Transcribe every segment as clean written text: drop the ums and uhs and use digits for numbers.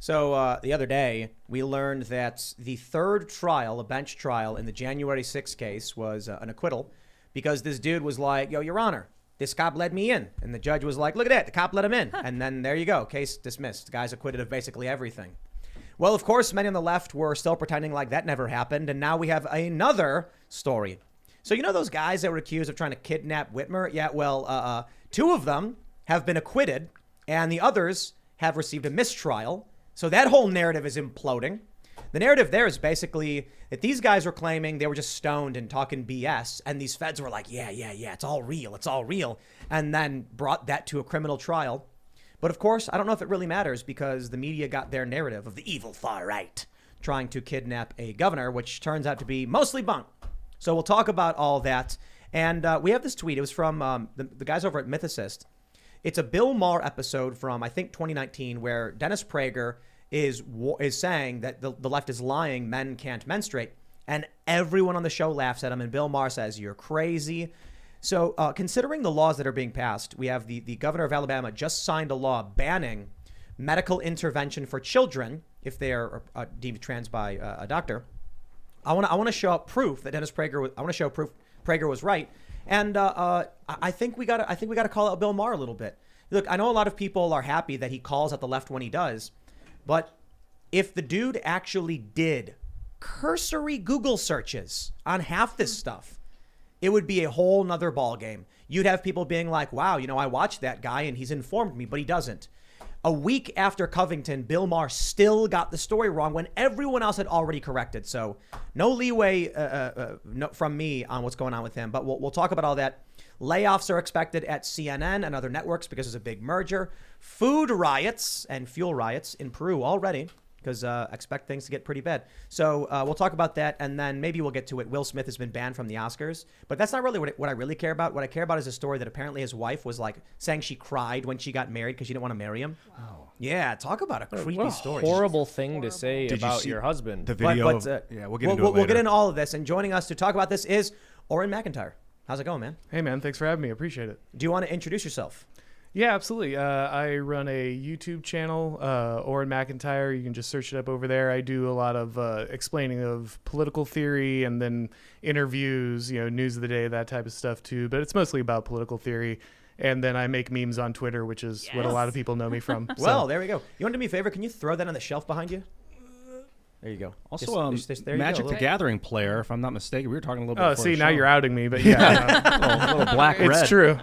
So the other day, we learned that the third trial, a bench trial in the January 6th case, was an acquittal because this dude was like, yo, Your Honor, this cop let me in. And the judge was like, look at that, the cop let him in. And then there you go, case dismissed. The guy's acquitted of basically everything. Well, of course, many on the left were still pretending like that never happened. And now we have another story. So you know those guys that were accused of trying to kidnap Whitmer? Yeah, well, two of them have been acquitted and the others have received a mistrial. So that whole narrative is imploding. The narrative there is basically that these guys were claiming they were just stoned and talking BS. And these feds were like, yeah, it's all real. It's all real. And then brought that to a criminal trial. But of course, I don't know if it really matters because the media got their narrative of the evil far right trying to kidnap a governor, which turns out to be mostly bunk. So we'll talk about all that. And we have this tweet. It was from the guys over at Mythicist. It's a Bill Maher episode from, I think, 2019, where Dennis Prager is saying that the left is lying, men can't menstruate. And everyone on the show laughs at him. And Bill Maher says, you're crazy. So considering the laws that are being passed, we have the governor of Alabama just signed a law banning medical intervention for children if they are deemed trans by a doctor. I want to show up proof that Dennis Prager. I want to show proof Prager was right. And I think we got to call out Bill Maher a little bit. Look, I know a lot of people are happy that he calls out the left when he does, but if the dude actually did cursory Google searches on half this stuff, it would be a whole nother ball game. You'd have people being like, wow, I watched that guy and he's informed me, but he doesn't. A week after Covington, Bill Maher still got the story wrong when everyone else had already corrected. So no leeway from me on what's going on with him, but we'll talk about all that. Layoffs are expected at CNN and other networks because there's a big merger. Food riots and fuel riots in Peru already because expect things to get pretty bad. So we'll talk about that, and then maybe we'll get to it. Will Smith has been banned from the Oscars, but that's not really what I really care about. What I care about is a story that apparently his wife was like saying she cried when she got married because she didn't want to marry him. Wow. Yeah, talk about a creepy what a story. Horrible thing to say about your husband. The video. We'll get into it later. We'll get into all of this, and joining us to talk about this is Auron MacIntyre. How's it going, man? Hey, man. Thanks for having me. I appreciate it. Do you want to introduce yourself? Yeah, absolutely. I run a YouTube channel, Auron MacIntyre. You can just search it up over there. I do a lot of explaining of political theory and then interviews, news of the day, that type of stuff too. But it's mostly about political theory. And then I make memes on Twitter, which is what a lot of people know me from. Well, there we go. You want to do me a favor? Can you throw that on the shelf behind you? There you go. Also, there Magic the Gathering player, if I'm not mistaken. We were talking a little bit. Oh, see, now you're outing me, but yeah, a little black red. It's true.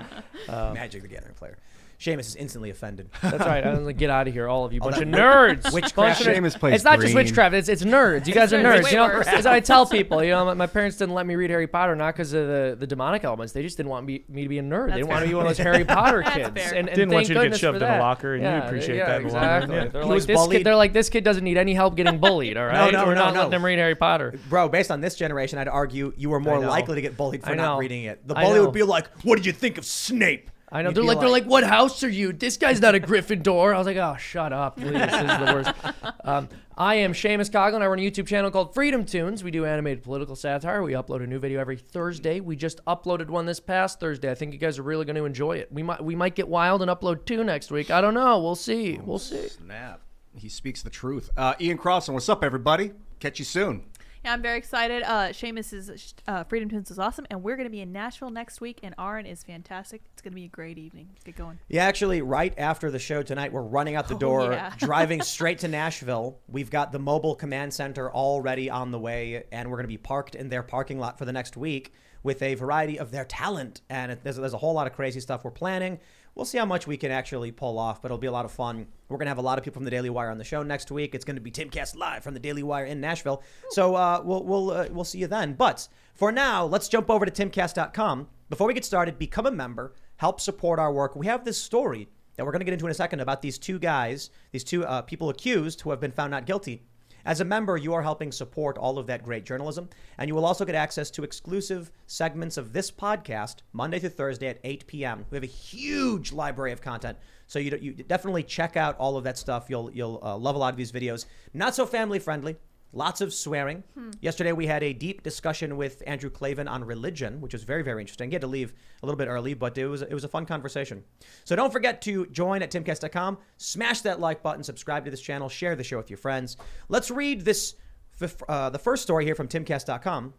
Magic the Gathering player. Seamus is instantly offended. That's right. I'm like, get out of here, all of you, bunch of nerds. Witchcraft. Seamus plays It's not green. just witchcraft. It's nerds. You guys are nerds. As I tell people, my parents didn't let me read Harry Potter not because of the demonic elements. They just didn't want me to be a nerd. They didn't want me to be one of those Harry Potter kids. And didn't want you to get shoved in a locker, and you appreciate that. Exactly. Yeah. They're like, this kid doesn't need any help getting bullied. All right. No. We're not letting him read Harry Potter. Bro, based on this generation, I'd argue you were more likely to get bullied for not reading it. The bully would be like, "What did you think of Snape?" I know. They're like, what house are you? This guy's not a Gryffindor. I was like, oh, shut up, please. This is the worst. I am Seamus Coughlin. I run a YouTube channel called Freedom Tunes. We do animated political satire. We upload a new video every Thursday. We just uploaded one this past Thursday. I think you guys are really going to enjoy it. We might get wild and upload 2 next week. I don't know. We'll see. We'll see. Snap. He speaks the truth. Ian Crossan, what's up, everybody? Catch you soon. Yeah, I'm very excited. Seamus's Freedom Tunes is awesome, and we're going to be in Nashville next week, and Auron is fantastic. It's going to be a great evening. Let's get going. Yeah, actually, right after the show tonight, we're running out the door, driving straight to Nashville. We've got the mobile command center already on the way, and we're going to be parked in their parking lot for the next week with a variety of their talent, and there's a whole lot of crazy stuff we're planning. We'll see how much we can actually pull off, but it'll be a lot of fun. We're going to have a lot of people from the Daily Wire on the show next week. It's going to be Timcast live from the Daily Wire in Nashville. So we'll see you then. But for now, let's jump over to timcast.com. Before we get started, become a member, help support our work. We have this story that we're going to get into in a second about these two guys, these two people accused who have been found not guilty. As a member, you are helping support all of that great journalism, and you will also get access to exclusive segments of this podcast Monday through Thursday at 8 p.m. We have a huge library of content, so you definitely check out all of that stuff. You'll love a lot of these videos. Not so family friendly. Lots of swearing. Yesterday, we had a deep discussion with Andrew Clavin on religion, which was very, very interesting. He had to leave a little bit early, but it was a fun conversation. So don't forget to join at timcast.com. Smash that like button, subscribe to this channel, share the show with your friends. Let's read this, the first story here from timcast.com.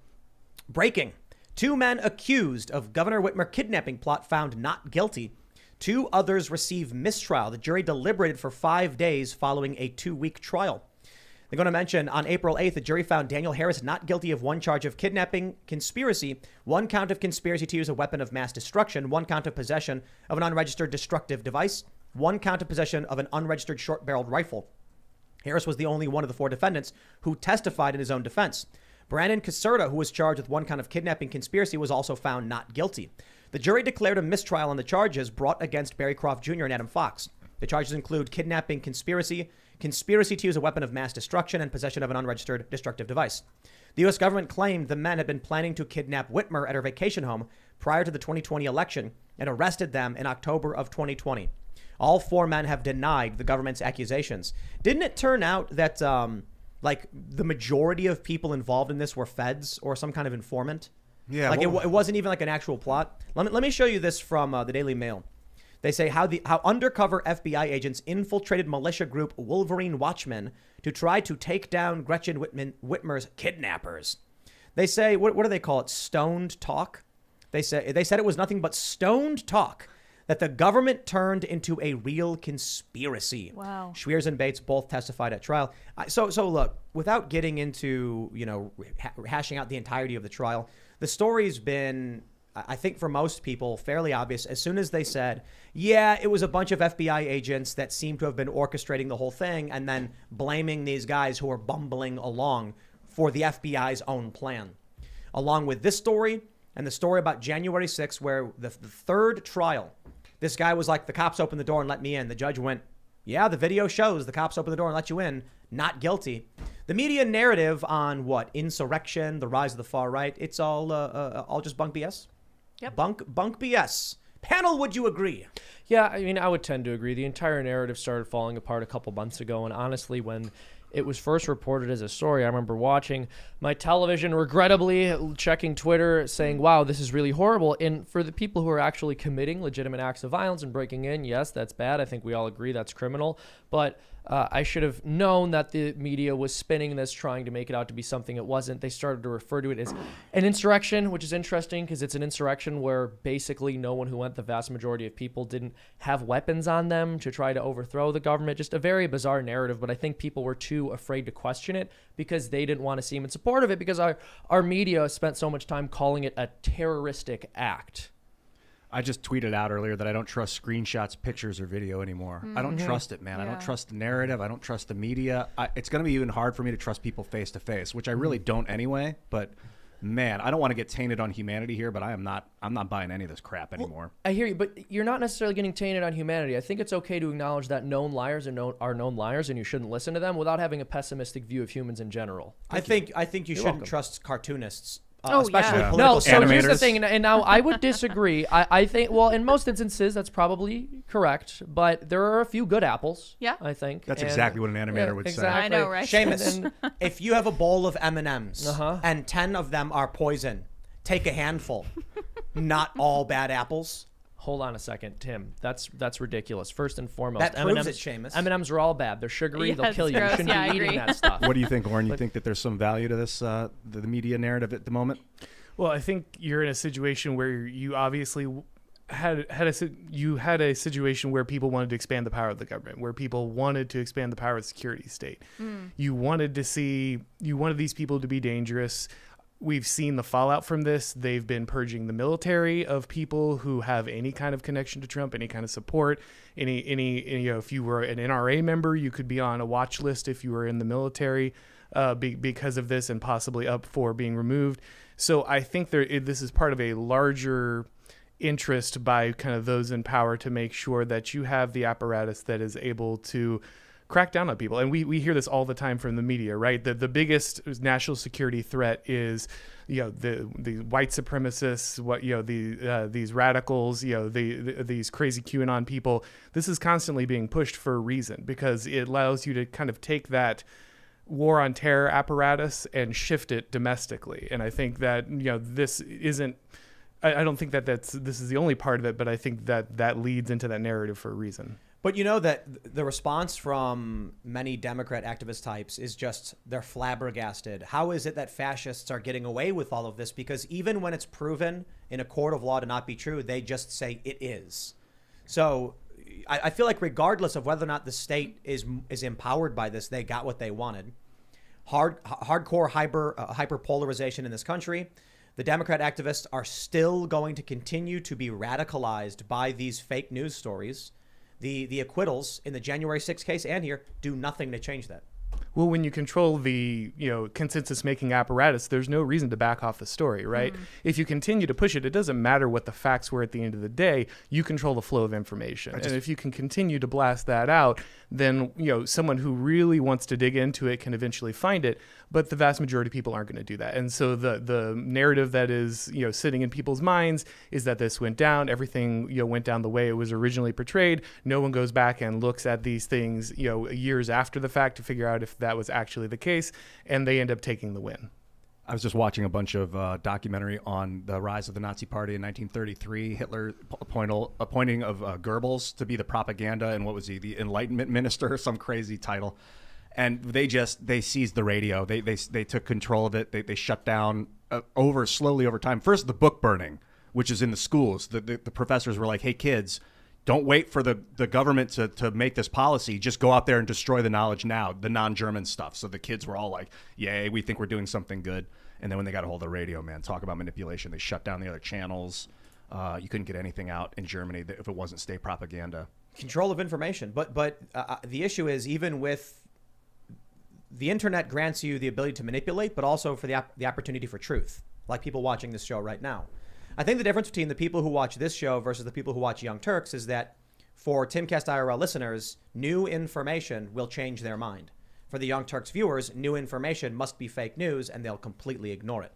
Breaking. 2 men accused of Governor Whitmer kidnapping plot found not guilty. 2 others receive mistrial. The jury deliberated for 5 days following a 2-week trial. They're going to mention on April 8th, the jury found Daniel Harris not guilty of 1 charge of kidnapping, conspiracy, 1 count of conspiracy to use a weapon of mass destruction, 1 count of possession of an unregistered destructive device, 1 count of possession of an unregistered short-barreled rifle. Harris was the only one of the 4 defendants who testified in his own defense. Brandon Caserta, who was charged with 1 count of kidnapping conspiracy, was also found not guilty. The jury declared a mistrial on the charges brought against Barry Croft Jr. and Adam Fox. The charges include kidnapping conspiracy, conspiracy to use a weapon of mass destruction, and possession of an unregistered destructive device. The U.S. government claimed the men had been planning to kidnap Whitmer at her vacation home prior to the 2020 election and arrested them in October of 2020. All 4 men have denied the government's accusations. Didn't it turn out that like the majority of people involved in this were feds or some kind of informant? Yeah. Like it wasn't even like an actual plot. Let me show you this from the Daily Mail. They say how undercover FBI agents infiltrated militia group Wolverine Watchmen to try to take down Gretchen Whitmer's kidnappers. They say, what do they call it? Stoned talk. They said it was nothing but stoned talk that the government turned into a real conspiracy. Wow. Schweers and Bates both testified at trial. So look, without getting into, hashing out the entirety of the trial, the story's been, I think for most people, fairly obvious. As soon as they said, yeah, it was a bunch of FBI agents that seemed to have been orchestrating the whole thing and then blaming these guys who are bumbling along for the FBI's own plan. Along with this story and the story about January 6th, where the 3rd trial, this guy was like, the cops opened the door and let me in. The judge went, yeah, the video shows the cops opened the door and let you in. Not guilty. The media narrative on insurrection, the rise of the far right, it's all just bunk BS. Yep. Bunk BS. Panel, would you agree? Yeah, I mean, I would tend to agree. The entire narrative started falling apart a couple months ago, and honestly, when it was first reported as a story, I remember watching my television, regrettably checking Twitter, saying, wow, this is really horrible. And for the people who are actually committing legitimate acts of violence and breaking in, yes, that's bad. I think we all agree that's criminal. But I should have known that the media was spinning this, trying to make it out to be something it wasn't. They started to refer to it as an insurrection, which is interesting because it's an insurrection where basically no one who went, the vast majority of people, didn't have weapons on them to try to overthrow the government. Just a very bizarre narrative, but I think people were too afraid to question it because they didn't want to seem in support of it because our media spent so much time calling it a terroristic act. I just tweeted out earlier that I don't trust screenshots, pictures, or video anymore. I don't trust it, man. I don't trust the narrative. I don't trust the media. It's going to be even hard for me to trust people face to face, which I really don't anyway. But man, I don't want to get tainted on humanity here, but I'm not buying any of this crap anymore. I hear you, but you're not necessarily getting tainted on humanity. I think it's okay to acknowledge that known liars are known liars, and you shouldn't listen to them without having a pessimistic view of humans in general. I think you shouldn't welcome. trust cartoonists. Oh, Especially yeah. political No, so here's the animators. thing, and now I would disagree. I think, well, in most instances, that's probably correct, but there are a few good apples. Yeah. I think That's and- exactly what an animator yeah, would say. exactly. I know, right? Seamus, if you have a bowl of M&Ms Uh-huh. and 10 of them are poison, take a handful. Not all bad apples. Hold on a second, Tim. That's ridiculous. First and foremost, That proves it, Seamus. M&Ms are all bad. They're sugary. Yeah, They'll kill it's you. gross. You shouldn't Yeah, I be eating agree. that stuff. What do you think, Lauren? You think that there's some value to this, the media narrative at the moment? Well, I think you're in a situation where you obviously had a situation where people wanted to expand the power of the government, where people wanted to expand the power of the security state. You wanted these people to be dangerous. We've seen the fallout from this. They've been purging the military of people who have any kind of connection to Trump, any kind of support, any if you were an NRA member, you could be on a watch list if you were in the military because of this and possibly up for being removed. So I think this is part of a larger interest by kind of those in power to make sure that you have the apparatus that is able to crack down on people. And we hear this all the time from the media, right? The biggest national security threat is, the white supremacists, these radicals, these crazy QAnon people. This is constantly being pushed for a reason because it allows you to kind of take that war on terror apparatus and shift it domestically. And I think that, this isn't, I don't think that this is the only part of it, but I think that leads into that narrative for a reason. But you know that the response from many Democrat activist types is just they're flabbergasted. How is it that fascists are getting away with all of this? Because even when it's proven in a court of law to not be true, they just say it is. So I feel like regardless of whether or not the state is empowered by this, they got what they wanted. Hardcore hyper polarization in this country. The Democrat activists are still going to continue to be radicalized by these fake news stories. The acquittals in the January 6th case and here do nothing to change that. Well, when you control the consensus making apparatus, there's no reason to back off the story, right? If you continue to push it, it doesn't matter what the facts were at the end of the day. You control the flow of information, and if you can continue to blast that out, then someone who really wants to dig into it can eventually find it. But the vast majority of people aren't going to do that, and so the narrative that is sitting in people's minds is that this went down, everything went down the way it was originally portrayed. No one goes back and looks at these things years after the fact to figure out if that was actually the case, and they end up taking the win. I was just watching a bunch of documentary on the rise of the Nazi Party in 1933. Hitler appointing of Goebbels to be the propaganda and what was he, the Enlightenment Minister, some crazy title. And they seized the radio. They took control of it. They shut down slowly over time. First, the book burning, which is in the schools. The professors were like, hey, kids, don't wait for the government to make this policy. Just go out there and destroy the knowledge now, the non-German stuff. So the kids were all like, yay, we think we're doing something good. And then when they got a hold of the radio, man, talk about manipulation. They shut down the other channels. You couldn't get anything out in Germany if it wasn't state propaganda. Control of information. But the issue is, even with the internet grants you the ability to manipulate, but also for the opportunity for truth, like people watching this show right now. I think the difference between the people who watch this show versus the people who watch Young Turks is that for Timcast IRL listeners, new information will change their mind. For the Young Turks viewers, new information must be fake news and they'll completely ignore it.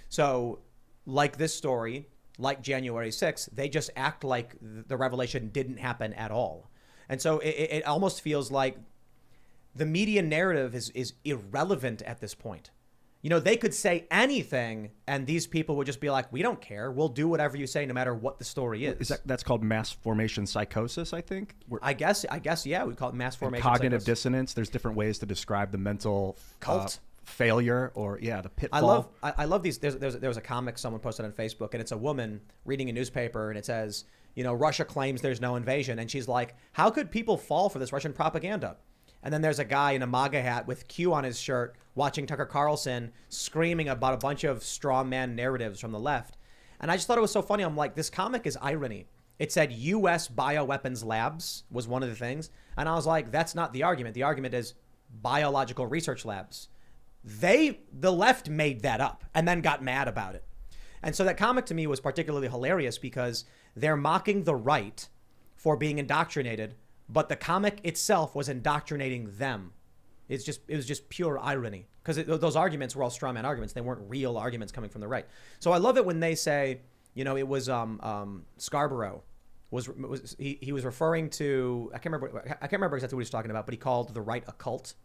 So like this story, like January 6th, they just act like the revelation didn't happen at all. And so it almost feels like the media narrative is irrelevant at this point. They could say anything and these people would just be like, we don't care. We'll do whatever you say no matter what the story is. That's called mass formation psychosis, I think? I guess, yeah, we call it mass formation cognitive psychosis. Dissonance. There's different ways to describe the mental cult failure or, the pitfall. I love these. There was a comic someone posted on Facebook, and it's a woman reading a newspaper, and it says, Russia claims there's no invasion. And she's like, how could people fall for this Russian propaganda? And then there's a guy in a MAGA hat with Q on his shirt watching Tucker Carlson screaming about a bunch of straw man narratives from the left. And I just thought it was so funny. I'm like, this comic is irony. It said U.S. bioweapons labs was one of the things. And I was like, that's not the argument. The argument is biological research labs. The left made that up and then got mad about it. And so that comic to me was particularly hilarious because they're mocking the right for being indoctrinated, but the comic itself was indoctrinating them. It was just pure irony because those arguments were all straw man arguments. They weren't real arguments coming from the right. So I love it when they say, it was Scarborough he was referring to, I can't remember exactly what he's talking about, but he called the right a cult.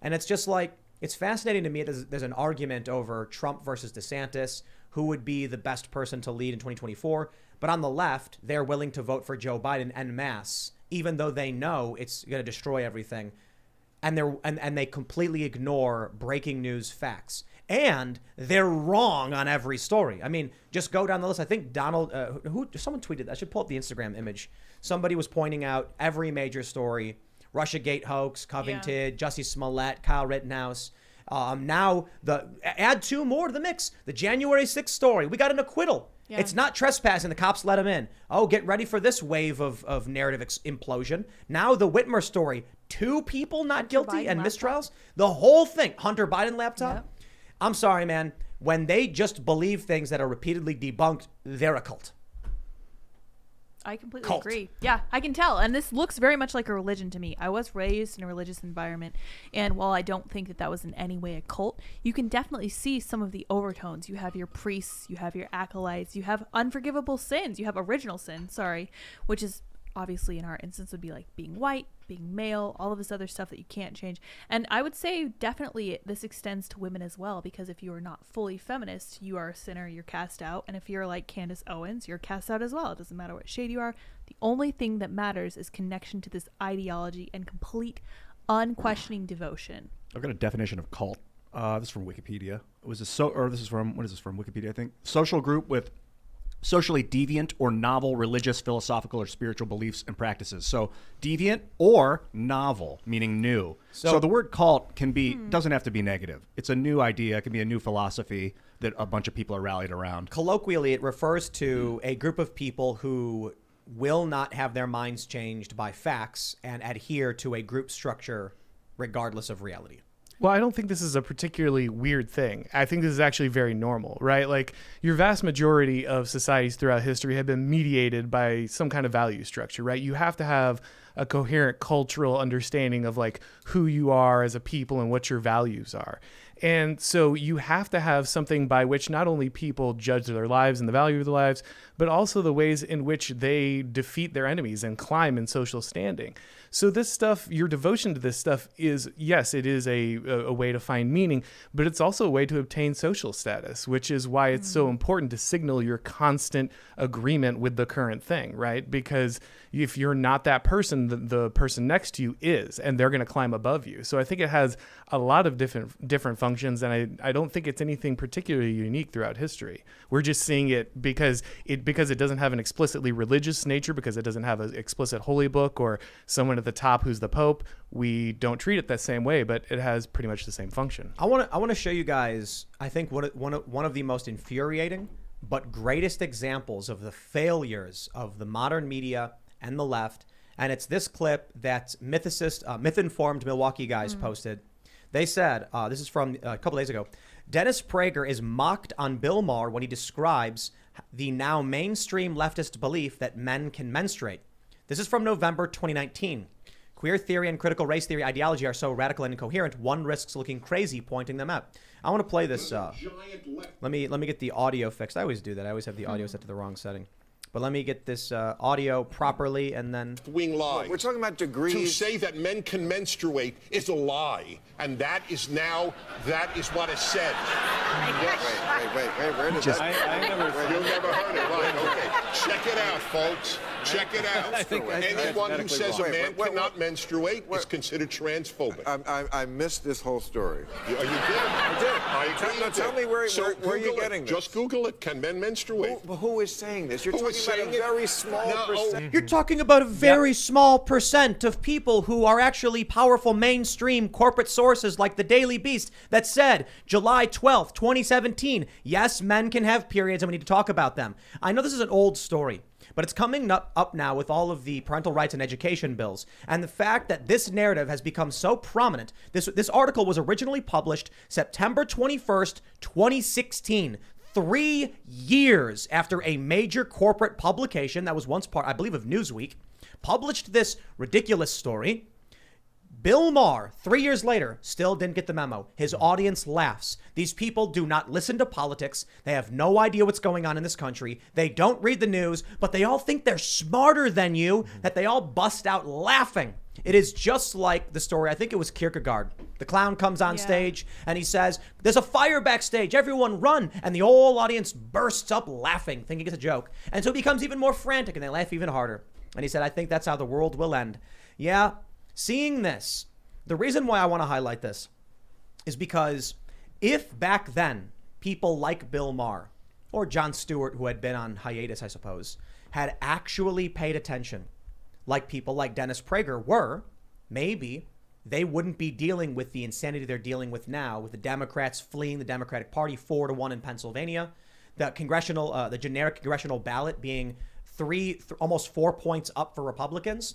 And it's just like, it's fascinating to me. There's an argument over Trump versus DeSantis, who would be the best person to lead in 2024. But on the left, they're willing to vote for Joe Biden en masse, even though they know it's going to destroy everything. And they completely ignore breaking news facts. And they're wrong on every story. I mean, just go down the list. I think someone tweeted, I should pull up the Instagram image. Somebody was pointing out every major story: Russiagate hoax, Covington, Jussie Smollett, Kyle Rittenhouse. Now add two more to the mix. The January 6th story. We got an acquittal. Yeah. It's not trespassing. The cops let him in. Oh, get ready for this wave of narrative implosion. Now the Whitmer story. 2 people not guilty and mistrials. The whole thing. Hunter Biden laptop. Yep. I'm sorry, man. When they just believe things that are repeatedly debunked, they're a cult. I completely agree. Yeah, I can tell. And this looks very much like a religion to me. I was raised in a religious environment. And while I don't think that was in any way a cult, you can definitely see some of the overtones. You have your priests, you have your acolytes, you have unforgivable sins, you have original sin, which is obviously in our instance would be like being white, being male, all of this other stuff that you can't change. And I would say definitely this extends to women as well, because if you are not fully feminist, you are a sinner, you're cast out. And if you're like Candace Owens, you're cast out as well. It doesn't matter what shade you are. The only thing that matters is connection to this ideology and complete unquestioning devotion. I've got a definition of cult. This is from Wikipedia. This is from Wikipedia, I think. Social group with socially deviant or novel religious, philosophical, or spiritual beliefs and practices. So deviant or novel, meaning new. So the word cult can be doesn't have to be negative. It's a new idea. It can be a new philosophy that a bunch of people are rallied around. Colloquially, it refers to a group of people who will not have their minds changed by facts and adhere to a group structure regardless of reality. Well, I don't think this is a particularly weird thing. I think this is actually very normal, right? Like, your vast majority of societies throughout history have been mediated by some kind of value structure, right? You have to have a coherent cultural understanding of like who you are as a people and what your values are. And so you have to have something by which not only people judge their lives and the value of their lives, but also the ways in which they defeat their enemies and climb in social standing. So this stuff, your devotion to this stuff is, yes, it is a way to find meaning, but it's also a way to obtain social status, which is why it's so important to signal your constant agreement with the current thing, right? Because if you're not that person, the person next to you is, and they're going to climb above you. So I think it has a lot of different functions, and I don't think it's anything particularly unique throughout history. We're just seeing it because it doesn't have an explicitly religious nature, because it doesn't have an explicit holy book or someone at the top who's the Pope. We don't treat it that same way, but it has pretty much the same function. I want to show you guys, I think, one of the most infuriating but greatest examples of the failures of the modern media and the left. And it's this clip that myth-informed Milwaukee guys posted. They said, this is from a couple days ago, Dennis Prager is mocked on Bill Maher when he describes the now mainstream leftist belief that men can menstruate. This is from November 2019. Queer theory and critical race theory ideology are so radical and incoherent, one risks looking crazy pointing them out. I want to play this. Let me get the audio fixed. I always do that. I always have the audio set to the wrong setting. But let me get this audio properly, and then... Wing lie. We're talking about degrees. To say that men can menstruate is a lie, and that is what is said. Wait, where did that... You never heard it, right? Okay. Check it out, folks. Check it out. Anyone who says a man cannot menstruate is considered transphobic. I missed this whole story. You did? I did. I agree. Now tell me where are you getting this? Just Google it. Can men menstruate? Who is saying this? You're talking about a very small percent. You're talking about a very small percent of people who are actually powerful mainstream corporate sources like the Daily Beast that said July 12th, 2017, yes, men can have periods and we need to talk about them. I know this is an old story, but it's coming up now with all of the parental rights and education bills. And the fact that this narrative has become so prominent, this article was originally published September 21st, 2016. 3 years after a major corporate publication that was once part, I believe, of Newsweek, published this ridiculous story. Bill Maher, 3 years later, still didn't get the memo. His audience laughs. These people do not listen to politics. They have no idea what's going on in this country. They don't read the news, but they all think they're smarter than you, that they all bust out laughing. It is just like the story, I think it was Kierkegaard. The clown comes on stage and he says, there's a fire backstage, everyone run. And the whole audience bursts up laughing, thinking it's a joke. And so it becomes even more frantic and they laugh even harder. And he said, I think that's how the world will end. Yeah, seeing this, the reason why I want to highlight this is because if back then people like Bill Maher or Jon Stewart, who had been on hiatus, I suppose, had actually paid attention, like people like Dennis Prager were, maybe they wouldn't be dealing with the insanity they're dealing with now, with the Democrats fleeing the Democratic Party 4-1 in Pennsylvania, the generic congressional ballot being almost 4 points up for Republicans,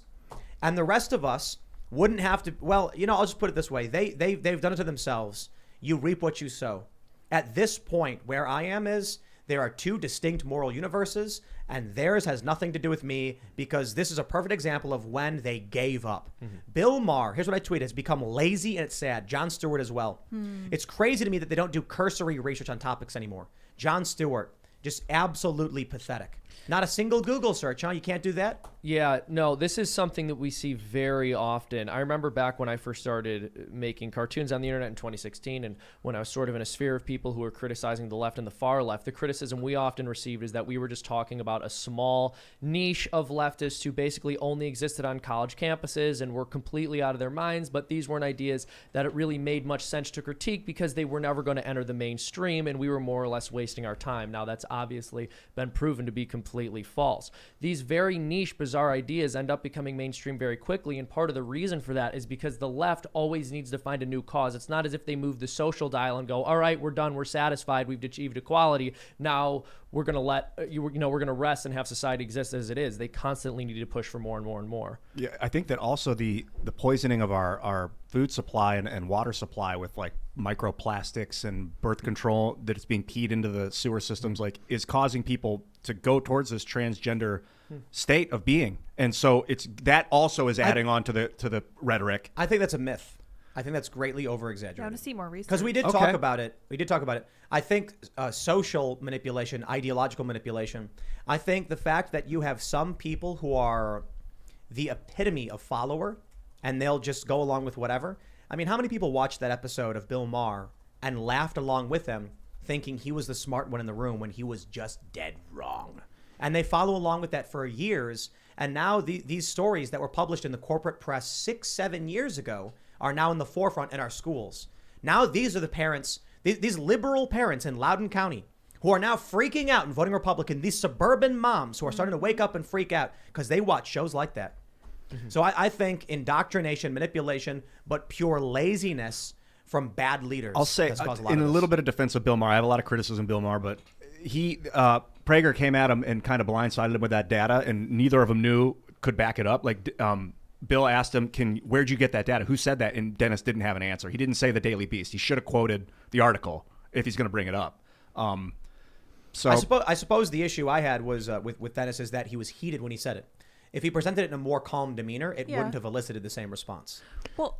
and the rest of us wouldn't have to. Well, I'll just put it this way: they've done it to themselves. You reap what you sow. At this point, where I am is there are two distinct moral universes, and theirs has nothing to do with me, because this is a perfect example of when they gave up. Bill Maher, here's what I tweeted, has become lazy, and it's sad. Jon Stewart as well. It's crazy to me that they don't do cursory research on topics anymore. Jon Stewart, just absolutely pathetic. Not a single Google search, huh? You can't do that? Yeah, no, this is something that we see very often. I remember back when I first started making cartoons on the internet in 2016, and when I was sort of in a sphere of people who were criticizing the left and the far left, the criticism we often received is that we were just talking about a small niche of leftists who basically only existed on college campuses and were completely out of their minds, but these weren't ideas that it really made much sense to critique because they were never going to enter the mainstream, and we were more or less wasting our time. Now, that's obviously been proven to be completely false. These very niche, bizarre ideas end up becoming mainstream very quickly, and part of the reason for that is because the left always needs to find a new cause. It's not as if they move the social dial and go, all right, we're done, we're satisfied, we've achieved equality, now we're going to let we're going to rest and have society exist as it is. They constantly need to push for more and more and more. Yeah, I think that also the poisoning of our food supply and water supply with like microplastics and birth control that it's being peed into the sewer systems is causing people to go towards this transgender state of being, and so that also is adding on to the rhetoric. I think that's a myth. I think that's greatly over-exaggerated. I want to see more research. Because we did talk about it. I think social manipulation, ideological manipulation. I think the fact that you have some people who are the epitome of follower and they'll just go along with whatever. I mean, how many people watched that episode of Bill Maher and laughed along with him thinking he was the smart one in the room when he was just dead wrong? And they follow along with that for years. And now these stories that were published in the corporate press 6-7 years ago are now in the forefront in our schools. Now these are the parents, these liberal parents in Loudoun County who are now freaking out and voting Republican, these suburban moms who are starting to wake up and freak out because they watch shows like that. Mm-hmm. So I think indoctrination, manipulation, but pure laziness from bad leaders. I'll say, in a little bit of defense of Bill Maher, I have a lot of criticism of Bill Maher, but Prager came at him and kind of blindsided him with that data, and neither of them could back it up. Bill asked him, where'd you get that data? Who said that? And Dennis didn't have an answer. He didn't say the Daily Beast. He should have quoted the article if he's going to bring it up. So I suppose the issue I had was with Dennis is that he was heated when he said it. If he presented it in a more calm demeanor, it wouldn't have elicited the same response. Well,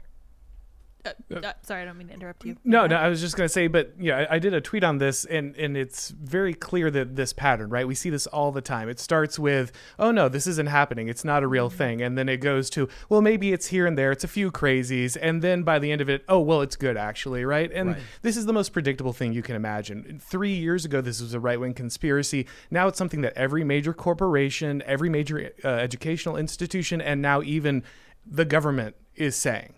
sorry, I don't mean to interrupt you. No, I was just going to say, but yeah, I did a tweet on this, and it's very clear that this pattern, right? We see this all the time. It starts with, oh no, this isn't happening. It's not a real thing. And then it goes to, well, maybe it's here and there. It's a few crazies. And then by the end of it, oh, well, it's good actually, right? And this is the most predictable thing you can imagine. 3 years ago, this was a right-wing conspiracy. Now it's something that every major corporation, every major educational institution, and now even the government is saying.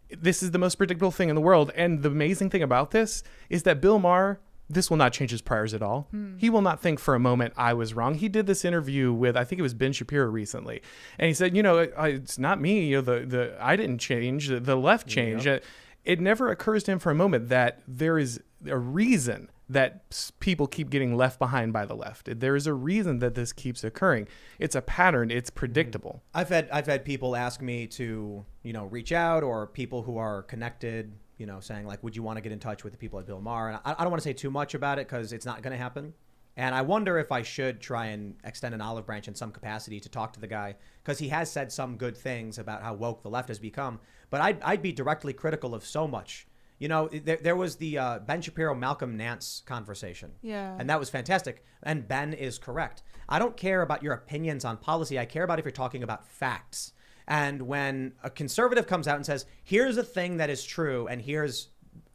This is the most predictable thing in the world. And the amazing thing about this is that Bill Maher, this will not change his priors at all. He will not think for a moment I was wrong. He did this interview with, I think it was Ben Shapiro recently. And he said, it's not me. I didn't change. The left changed. Yep. It never occurs to him for a moment that there is a reason that people keep getting left behind by the left. There is a reason that this keeps occurring. It's a pattern. It's predictable. I've had people ask me to, reach out, or people who are connected, saying like, would you want to get in touch with the people at Bill Maher? And I don't want to say too much about it because it's not going to happen. And I wonder if I should try and extend an olive branch in some capacity to talk to the guy, because he has said some good things about how woke the left has become. But I'd be directly critical of so much. There was the Ben Shapiro, Malcolm Nance conversation. Yeah. And that was fantastic. And Ben is correct. I don't care about your opinions on policy. I care about if you're talking about facts. And when a conservative comes out and says, here's a thing that is true and here's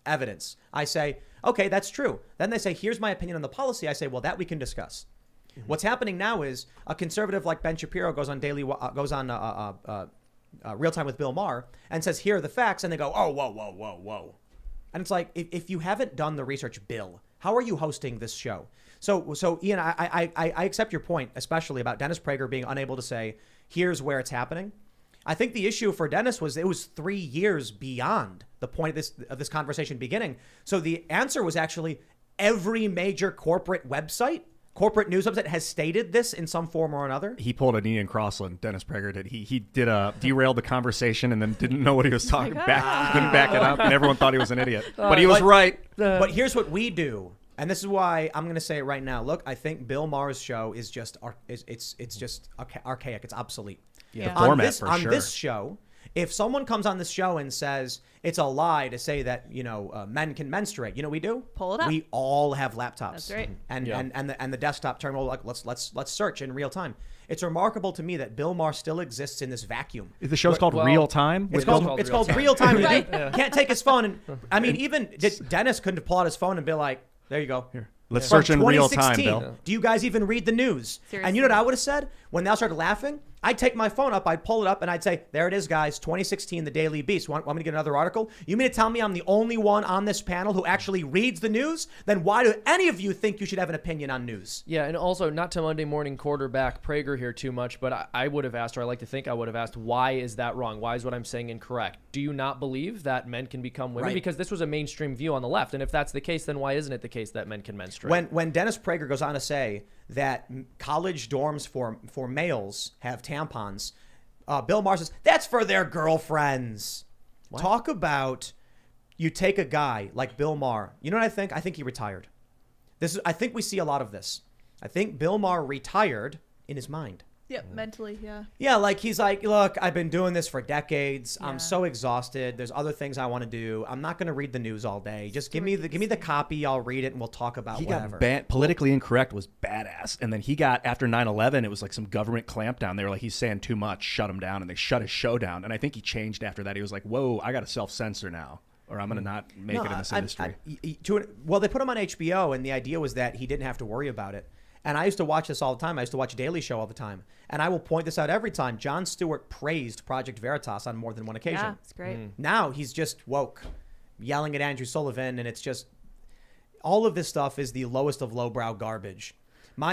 evidence, I say, okay, that's true. Then they say, here's my opinion on the policy. I say, well, that we can discuss. Mm-hmm. What's happening now is a conservative like Ben Shapiro goes on Real Time with Bill Maher and says, here are the facts. And they go, oh, whoa. And it's like, if you haven't done the research, Bill, how are you hosting this show? So Ian, I accept your point, especially about Dennis Prager being unable to say, here's where it's happening. I think the issue for Dennis was it was 3 years beyond the point of this conversation beginning. So the answer was actually every major corporate news website has stated this in some form or another. He pulled an Ian Crossland, Dennis Prager did. He derailed the conversation and then didn't know what he was talking about, couldn't back it up, and everyone thought he was an idiot. But he was right. But here's what we do, and this is why I'm going to say it right now. Look, I think Bill Maher's show is just it's just archaic. It's obsolete. Yeah. The format, for sure. On this show, If someone comes on this show and says it's a lie to say that, men can menstruate, you know what we do? Pull it up. We all have laptops. That's right. And the desktop terminal, like let's search in real time. It's remarkable to me that Bill Maher still exists in this vacuum. The show's called Real Time. It's called Real Time. Right. Can't take his phone even Dennis couldn't pull out his phone and be like, there you go. Here. Let's search in real time, Bill. Do you guys even read the news? Seriously. And you know what I would have said? When they all started laughing, I'd take my phone up, I'd pull it up, and I'd say, there it is, guys, 2016, the Daily Beast. Want me to get another article? You mean to tell me I'm the only one on this panel who actually reads the news? Then why do any of you think you should have an opinion on news? Yeah, and also, not to Monday morning quarterback Prager here too much, but I would have asked, or I like to think I would have asked, why is that wrong? Why is what I'm saying incorrect? Do you not believe that men can become women? Right. Because this was a mainstream view on the left, and if that's the case, then why isn't it the case that men can menstruate? When Dennis Prager goes on to say that college dorms for males have tampons, Bill Maher says, that's for their girlfriends. What? Talk about, you take a guy like Bill Maher. You know what I think? I think he retired. I think we see a lot of this. I think Bill Maher retired in his mind. Yep, mentally, yeah. Yeah, like he's like, look, I've been doing this for decades. Yeah. I'm so exhausted. There's other things I want to do. I'm not going to read the news all day. Just give me the copy. I'll read it and we'll talk about he whatever. Got banned. Politically incorrect was badass. And then he got, after 9/11, it was like some government clampdown. They were like, he's saying too much, shut him down. And they shut his show down. And I think he changed after that. He was like, whoa, I got to self-censor now, or I'm going to not make it in this industry. Well, they put him on HBO, and the idea was that he didn't have to worry about it. And I used to watch this all the time. I used to watch Daily Show all the time. And I will point this out every time. Jon Stewart praised Project Veritas on more than one occasion. Yeah, it's great. Now he's just woke, yelling at Andrew Sullivan, and it's just, all of this stuff is the lowest of lowbrow garbage.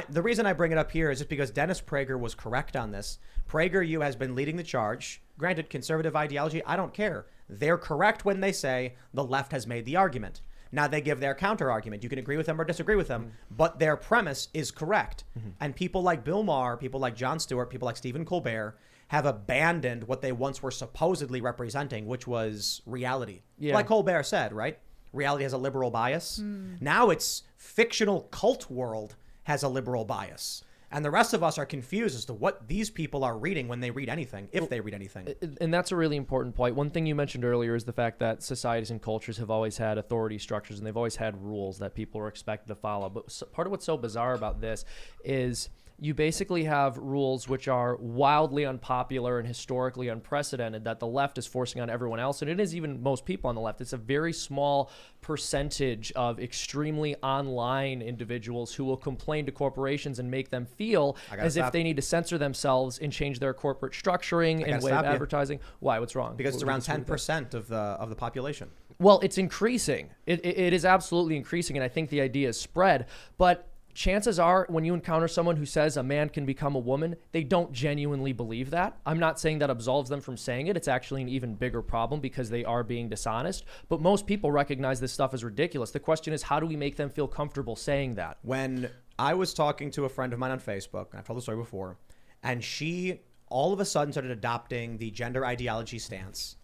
The reason I bring it up here is just because Dennis Prager was correct on this. PragerU has been leading the charge. Granted, conservative ideology, I don't care. They're correct when they say the left has made the argument. Now they give their counter argument. You can agree with them or disagree with them, but their premise is correct. And people like Bill Maher, people like Jon Stewart, people like Stephen Colbert have abandoned what they once were supposedly representing, which was reality. Yeah. Like Colbert said, right? Reality has a liberal bias. Now it's fictional cult world has a liberal bias. And the rest of us are confused as to what these people are reading when they read anything, if they read anything. And that's a really important point. One thing you mentioned earlier is the fact that societies and cultures have always had authority structures, and they've always had rules that people are expected to follow. But part of what's so bizarre about this is you basically have rules which are wildly unpopular and historically unprecedented that the left is forcing on everyone else. And it is even most people on the left. It's a very small percentage of extremely online individuals who will complain to corporations and make them feel as if they need to censor themselves and change their corporate structuring and way of advertising. Why? What's wrong? Because it's around 10% of the population. Well, it's increasing. It is absolutely increasing, and I think the idea is spread. But chances are when you encounter someone who says a man can become a woman, they don't genuinely believe that. I'm not saying that absolves them from saying it. It's actually an even bigger problem because they are being dishonest. But most people recognize this stuff as ridiculous. The question is, how do we make them feel comfortable saying that? When I was talking to a friend of mine on Facebook, I've told the story before, and she all of a sudden started adopting the gender ideology stance.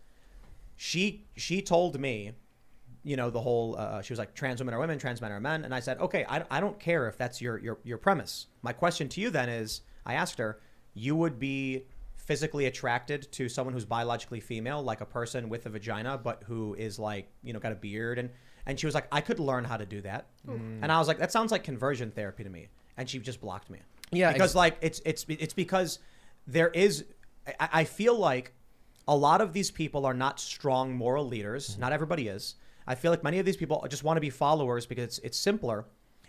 She told me, you know, the whole, she was like, trans women are women, trans men are men. And I said, okay, I don't care if that's your premise. My question to you then is, I asked her, you would be physically attracted to someone who's biologically female, like a person with a vagina, but who is like, you know, got a beard. And she was like, I could learn how to do that. And I was like, that sounds like conversion therapy to me. And she just blocked me. Yeah. Because like, it's because there is, I feel like a lot of these people are not strong moral leaders. Not everybody is. I feel like many of these people just want to be followers because it's simpler,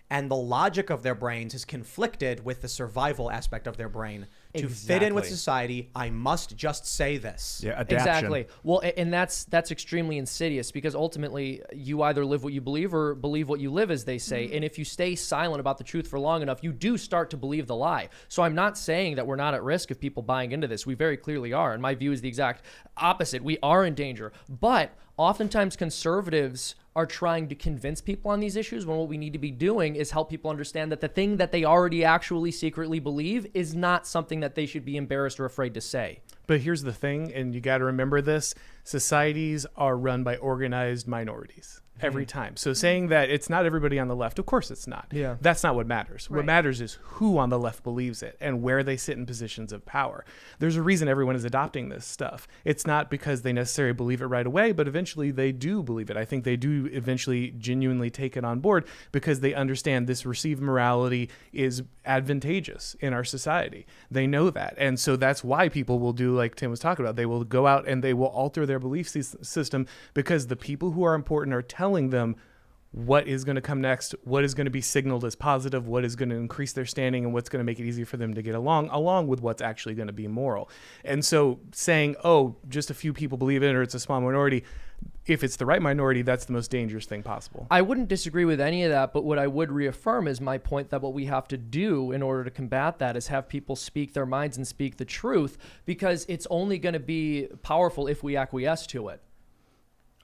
and the logic of their brains is conflicted with the survival aspect of their brain. To fit in with society, I must just say this. Yeah, adaptation. Exactly. Well, and that's extremely insidious because ultimately you either live what you believe or believe what you live, as they say. And if you stay silent about the truth for long enough, you do start to believe the lie. So I'm not saying that we're not at risk of people buying into this. We very clearly are. And my view is the exact opposite. We are in danger. But oftentimes conservatives are trying to convince people on these issues when what we need to be doing is help people understand that the thing that they already actually secretly believe is not something that they should be embarrassed or afraid to say. But here's the thing, and you got to remember this, societies are run by organized minorities. every time. So saying that it's not everybody on the left, of course it's not. Yeah. That's not what matters. Right. What matters is who on the left believes it and where they sit in positions of power. There's a reason everyone is adopting this stuff. It's not because they necessarily believe it right away, but eventually they do believe it. I think they do eventually genuinely take it on board because they understand this received morality is advantageous in our society. They know that. And so that's why people will do like Tim was talking about. They will go out and they will alter their belief system because the people who are important are telling them what is going to come next, what is going to be signaled as positive, what is going to increase their standing, and what's going to make it easier for them to get along with what's actually going to be moral. And so saying, oh, just a few people believe it or it's a small minority, if it's the right minority, that's the most dangerous thing possible. I wouldn't disagree with any of that, but what I would reaffirm is my point that what we have to do in order to combat that is have people speak their minds and speak the truth, because it's only going to be powerful if we acquiesce to it.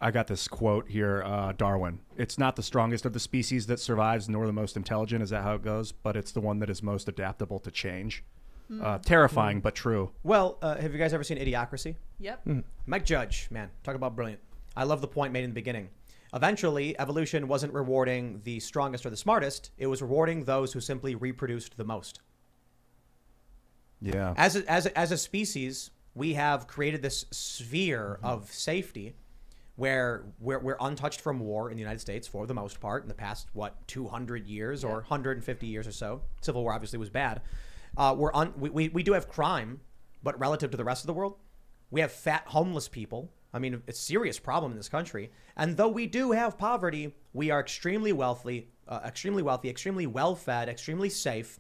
I got this quote here, Darwin. It's not the strongest of the species that survives, nor the most intelligent. Is that how it goes? But it's the one that is most adaptable to change. Terrifying, but true. Well, have you guys ever seen Idiocracy? Yep. Mike Judge, man, talk about brilliant. I love the point made in the beginning. Eventually, evolution wasn't rewarding the strongest or the smartest. It was rewarding those who simply reproduced the most. Yeah. As a species, we have created this sphere of safety where we're untouched from war in the United States for the most part in the past, 200 years or 150 years or so. Civil War obviously was bad. We do have crime, but relative to the rest of the world, we have fat homeless people. I mean, it's a serious problem in this country. And though we do have poverty, we are extremely wealthy, extremely well-fed, extremely safe.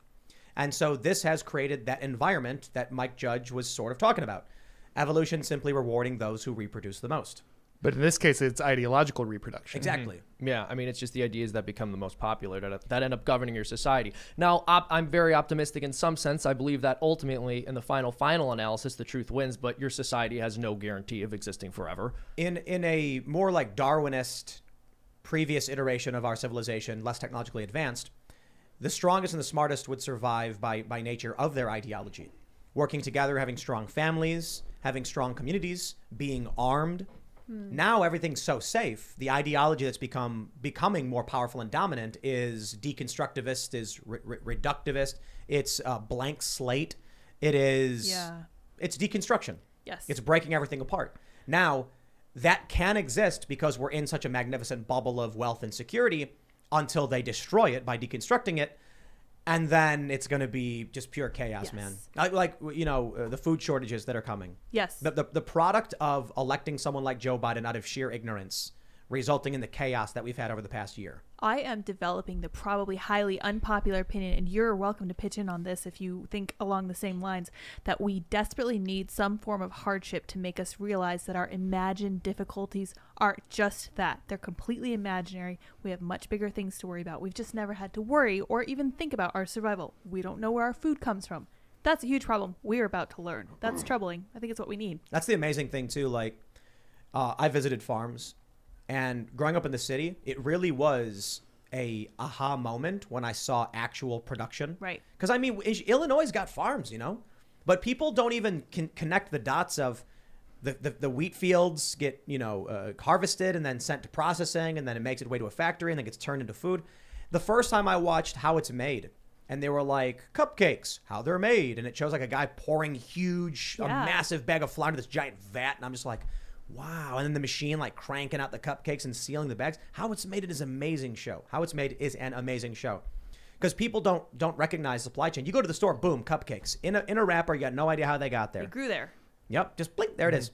And so this has created that environment that Mike Judge was sort of talking about. Evolution simply rewarding those who reproduce the most. But in this case, it's ideological reproduction. Exactly. Yeah, I mean, it's just the ideas that become the most popular that end up governing your society. Now, I'm very optimistic in some sense. I believe that ultimately, in the final analysis, the truth wins, but your society has no guarantee of existing forever. In a more like Darwinist previous iteration of our civilization, less technologically advanced, the strongest and the smartest would survive by nature of their ideology. Working together, having strong families, having strong communities, being armed. Now everything's so safe. The ideology that's becoming more powerful and dominant is deconstructivist, is reductivist. It's a blank slate. It's deconstruction. Yes. It's breaking everything apart. Now, that can exist because we're in such a magnificent bubble of wealth and security until they destroy it by deconstructing it. And then it's going to be just pure chaos, man. Like, the food shortages that are coming. Yes. The product of electing someone like Joe Biden out of sheer ignorance, resulting in the chaos that we've had over the past year. I am developing the probably highly unpopular opinion, and you're welcome to pitch in on this if you think along the same lines, that we desperately need some form of hardship to make us realize that our imagined difficulties are just that. They're completely imaginary. We have much bigger things to worry about. We've just never had to worry or even think about our survival. We don't know where our food comes from. That's a huge problem we're about to learn. That's troubling. I think it's what we need. That's the amazing thing, too. Like, I visited farms. And growing up in the city, it really was a aha moment when I saw actual production. Right. Because, I mean, Illinois got farms, but people don't even connect the dots of the wheat fields get, harvested and then sent to processing, and then it makes its way to a factory and then gets turned into food. The first time I watched how it's made, and they were like, cupcakes, how they're made. And it shows like a guy pouring a massive bag of flour into this giant vat. And I'm just like, wow. And then the machine like cranking out the cupcakes and sealing the bags. How it's made is an amazing show. Because people don't recognize supply chain. You go to the store, boom, cupcakes. In a wrapper, you got no idea how they got there. They grew there. Yep, just blink, there it is.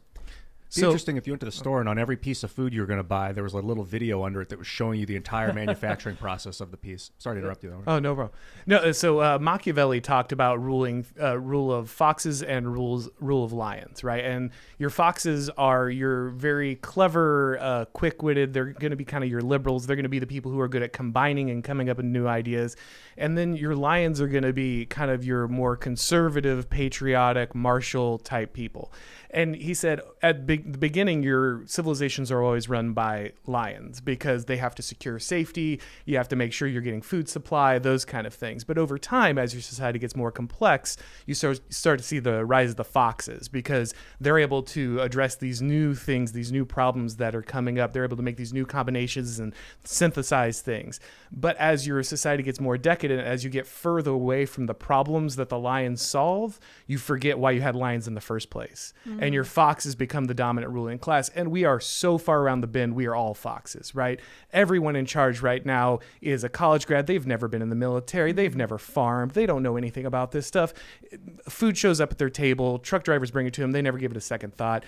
It'd be interesting if you went to the store and on every piece of food you were going to buy, there was a little video under it that was showing you the entire manufacturing process of the piece. Sorry to interrupt you, though. Oh, no problem. No, so Machiavelli talked about rule of foxes and rule of lions, right? And your foxes are your very clever, quick-witted. They're going to be kind of your liberals. They're going to be the people who are good at combining and coming up with new ideas. And then your lions are going to be kind of your more conservative, patriotic, martial type people. And he said at the the beginning, your civilizations are always run by lions because they have to secure safety. You have to make sure you're getting food supply, those kind of things. But over time, as your society gets more complex, you start to see the rise of the foxes because they're able to address these new things, these new problems that are coming up. They're able to make these new combinations and synthesize things. But as your society gets more decadent, as you get further away from the problems that the lions solve, you forget why you had lions in the first place. And your foxes become the dominant ruling class. And we are so far around the bend, we are all foxes, right? Everyone in charge right now is a college grad. They've never been in the military. They've never farmed. They don't know anything about this stuff. Food shows up at their table. Truck drivers bring it to them. They never give it a second thought.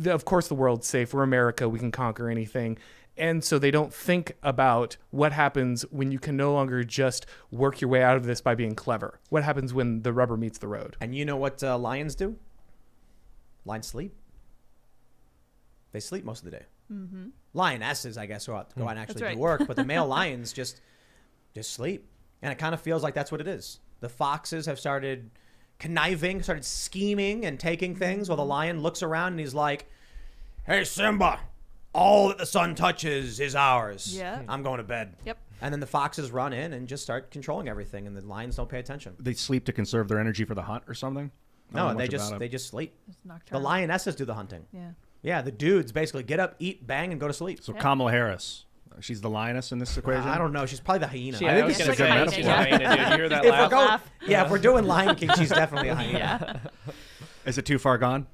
Of course, the world's safe. We're America. We can conquer anything. And so they don't think about what happens when you can no longer just work your way out of this by being clever. What happens when the rubber meets the road? And you know what lions do? Lions sleep. They sleep most of the day. Lionesses, I guess, go out and actually do work, but the male lions just sleep. And it kind of feels like that's what it is. The foxes have started conniving, started scheming and taking things while the lion looks around and he's like, "Hey, Simba, all that the sun touches is ours. Yeah. I'm going to bed." Yep. And then the foxes run in and just start controlling everything, and the lions don't pay attention. They sleep to conserve their energy for the hunt or something? I don't No, know they much about it. just sleep. It's The nocturnal. lionesses do the hunting. Yeah. Yeah, the dudes basically get up, eat, bang, and go to sleep. So Kamala Harris, she's the lioness in this equation? I don't know. She's probably the hyena. Yeah, I was Yeah, gonna she's like a hyena, she's yeah. a hyena, dude. You hear that If we're laugh? going, if we're doing Lion King, she's definitely a hyena. Yeah. Is it too far gone?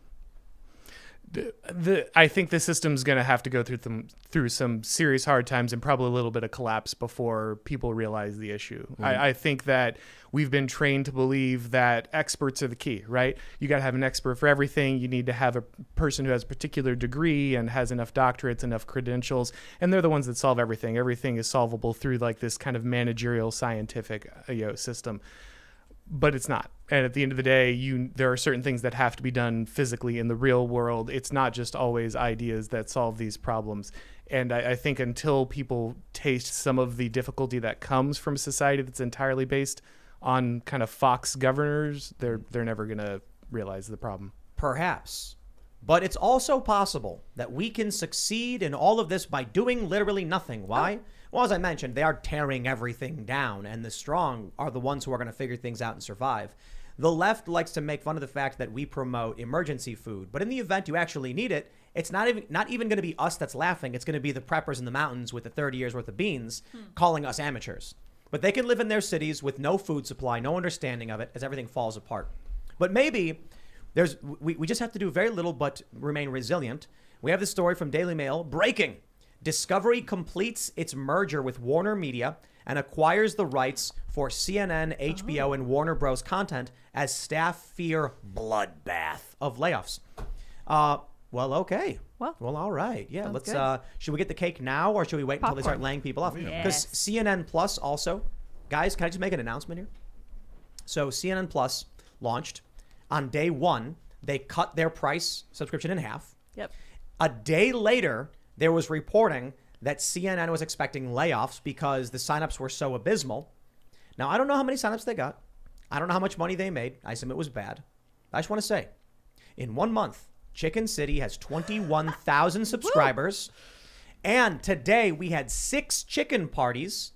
I think the system's going to have to go through some serious hard times and probably a little bit of collapse before people realize the issue. I think that we've been trained to believe that experts are the key, right? You got to have an expert for everything. You need to have a person who has a particular degree and has enough doctorates, enough credentials, and they're the ones that solve everything. Everything is solvable through like this kind of managerial scientific system. But it's not. And at the end of the day, there are certain things that have to be done physically in the real world. It's not just always ideas that solve these problems. And I think until people taste some of the difficulty that comes from a society that's entirely based on kind of fox governors, they're never going to realize the problem. Perhaps. But it's also possible that we can succeed in all of this by doing literally nothing. Why? Well, as I mentioned, they are tearing everything down, and the strong are the ones who are going to figure things out and survive. The left likes to make fun of the fact that we promote emergency food, but in the event you actually need it, it's not even going to be us that's laughing. It's going to be the preppers in the mountains with the 30 years worth of beans calling us amateurs. But they can live in their cities with no food supply, no understanding of it, as everything falls apart. But maybe we just have to do very little but remain resilient. We have this story from Daily Mail. Breaking. Discovery completes its merger with Warner Media and acquires the rights for CNN, HBO, and Warner Bros. Content as staff fear bloodbath of layoffs. Well, okay. Well, all right. Yeah, Sounds let's. Should we get the cake now, or should we wait until they start Popcorn. laying people off? Because Yes. CNN Plus also, guys, can I just make an announcement here? So CNN Plus launched on day one. They cut their price subscription in half. Yep. A day later, there was reporting that CNN was expecting layoffs because the signups were so abysmal. Now, I don't know how many signups they got. I don't know how much money they made. I assume it was bad. I just want to say, in 1 month, Chicken City has 21,000 subscribers. And today we had 6 chicken parties.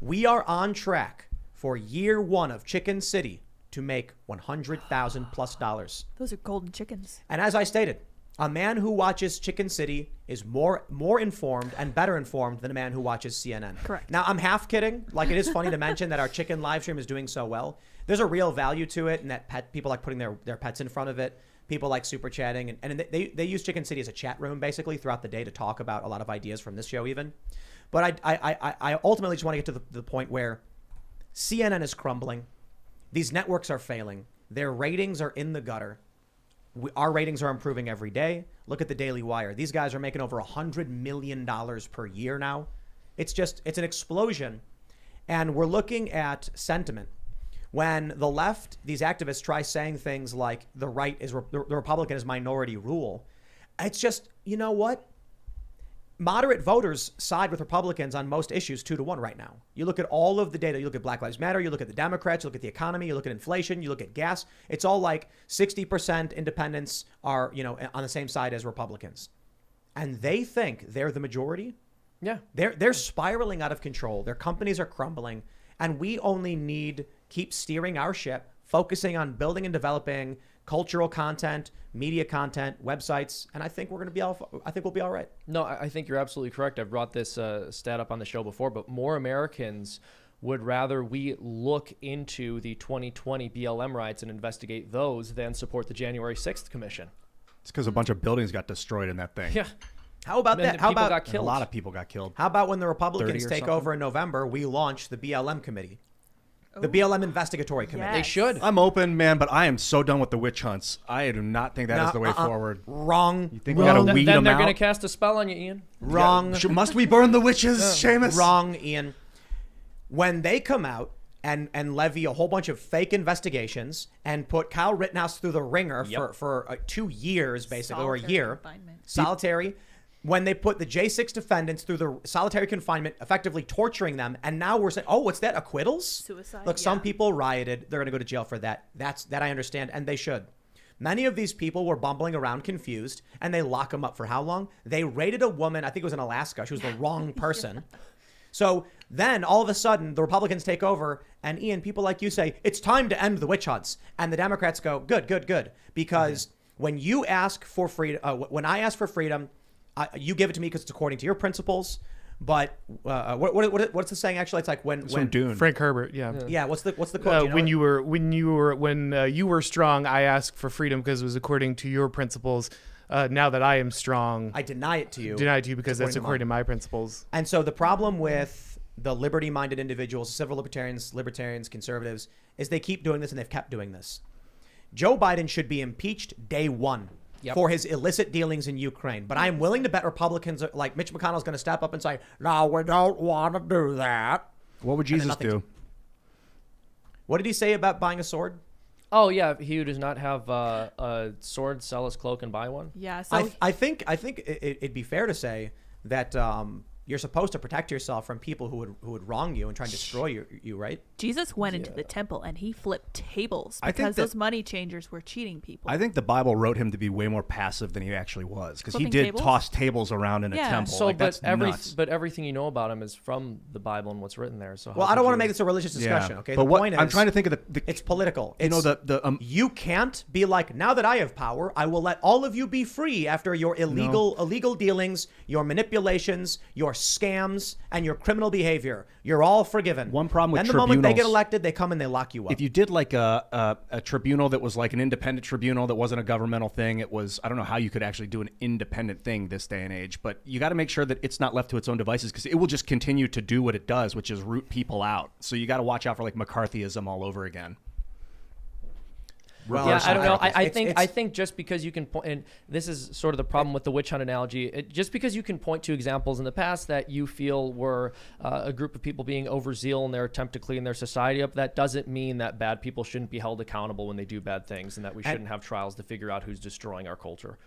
We are on track for year 1 of Chicken City to make $100,000 plus. Those are golden chickens. And as I stated, a man who watches Chicken City is more informed and better informed than a man who watches CNN. Correct. Now, I'm half kidding. Like, it is funny to mention that our chicken live stream is doing so well. There's a real value to it, and that people like putting their pets in front of it. People like super chatting, and they use Chicken City as a chat room basically throughout the day to talk about a lot of ideas from this show even. But I ultimately just want to get to the point where CNN is crumbling. These networks are failing. Their ratings are in the gutter. Our ratings are improving every day. Look at the Daily Wire. These guys are making over $100 million per year now. It's an explosion. And we're looking at sentiment. When the left, these activists try saying things like the right is, the Republican is minority rule. It's just, you know what? moderate voters side with Republicans on most issues 2-1 right now. You look at all of the data. You look at Black Lives Matter. You look at the Democrats. You look at the economy. You look at inflation. You look at gas. It's all like 60% independents are, on the same side as Republicans. And they think they're the majority. Yeah. They're spiraling out of control. Their companies are crumbling. And we only need keep steering our ship, focusing on building and developing cultural content, media content, websites, and I think we'll be all right. No, I think you're absolutely correct. I've brought this stat up on the show before, but more Americans would rather we look into the 2020 BLM riots and investigate those than support the January 6th commission. It's because a bunch of buildings got destroyed in that thing. Yeah. How about that? How about got killed? A lot of people got killed. How about when the Republicans 30 or take something? over in November, we launch the BLM committee, the BLM investigatory committee. They should. I'm open, man, but I am so done with the witch hunts. I do not think that is the way forward. Wrong. You think we gotta weed Then them they're out? going to cast a spell on you, Ian. Wrong. Must we burn the witches, Seamus? Wrong, Ian. When they come out and levy a whole bunch of fake investigations and put Kyle Rittenhouse through the ringer for 2 years, basically, or a year. Solitary. When they put the J6 defendants through the solitary confinement, effectively torturing them, and now we're saying, oh, what's that, acquittals? Suicide. Look, some people rioted. They're going to go to jail for that. That I understand, and they should. Many of these people were bumbling around confused, and they lock them up for how long? They raided a woman, I think it was in Alaska. She was the wrong person. So then all of a sudden the Republicans take over, and Ian, people like you say, it's time to end the witch hunts. And the Democrats go, good. Because when you ask for freedom, when I ask for freedom, you give it to me because it's according to your principles. But what's the saying actually? It's like when Dune. Frank Herbert, yeah. Yeah, what's the quote? When you were strong, I asked for freedom because it was according to your principles. Now that I am strong, I deny it to you. Because that's according to my principles. And so the problem with the liberty-minded individuals, civil libertarians, conservatives, is they keep doing this, and they've kept doing this. Joe Biden should be impeached day one. Yep. For his illicit dealings in Ukraine. But I'm willing to bet Republicans, like Mitch McConnell's going to step up and say, no, we don't want to do that. What would Jesus do? What did he say about buying a sword? Oh, yeah. He who does not have a sword, sell his cloak and buy one. Yeah. So I think it'd be fair to say that you're supposed to protect yourself from people who would wrong you and try and destroy you, right? Jesus went into the temple and he flipped tables I think because that- those money changers were cheating people. I think the Bible wrote him to be way more passive than he actually was, because he Flipping did tables? toss tables around in a Yeah. temple. So, like, that's nuts. but everything you know about him is from the Bible and what's written there. So, Well, I don't want to make this a religious discussion, okay? But the point is, I'm trying to think of the it's political. You know, It's, you can't be like, now that I have power, I will let all of you be free after your illegal dealings, your manipulations, your scams, and your criminal behavior. You're all forgiven. One problem with then the moment they get tribunals- elected, they come and they lock you up. If you did like a tribunal that was like an independent tribunal that wasn't a governmental thing, it was, I don't know how you could actually do an independent thing this day and age, but you got to make sure that it's not left to its own devices, because it will just continue to do what it does, which is root people out. So you got to watch out for like McCarthyism all over again. Well, Yeah, I don't know. it's- I think just because you can point, and this is sort of the problem with the witch hunt analogy, just because you can point to examples in the past that you feel were a group of people being overzealous in their attempt to clean their society up, that doesn't mean that bad people shouldn't be held accountable when they do bad things, and that we shouldn't have trials to figure out who's destroying our culture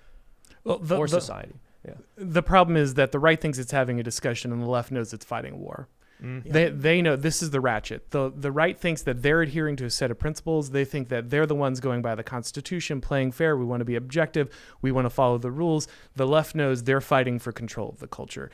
or society. Yeah. The problem is that the right thinks it's having a discussion and the left knows it's fighting a war. They know this is the ratchet. The right thinks that they're adhering to a set of principles. They think that they're the ones going by the Constitution, playing fair. We want to be objective. We want to follow the rules. The left knows they're fighting for control of the culture.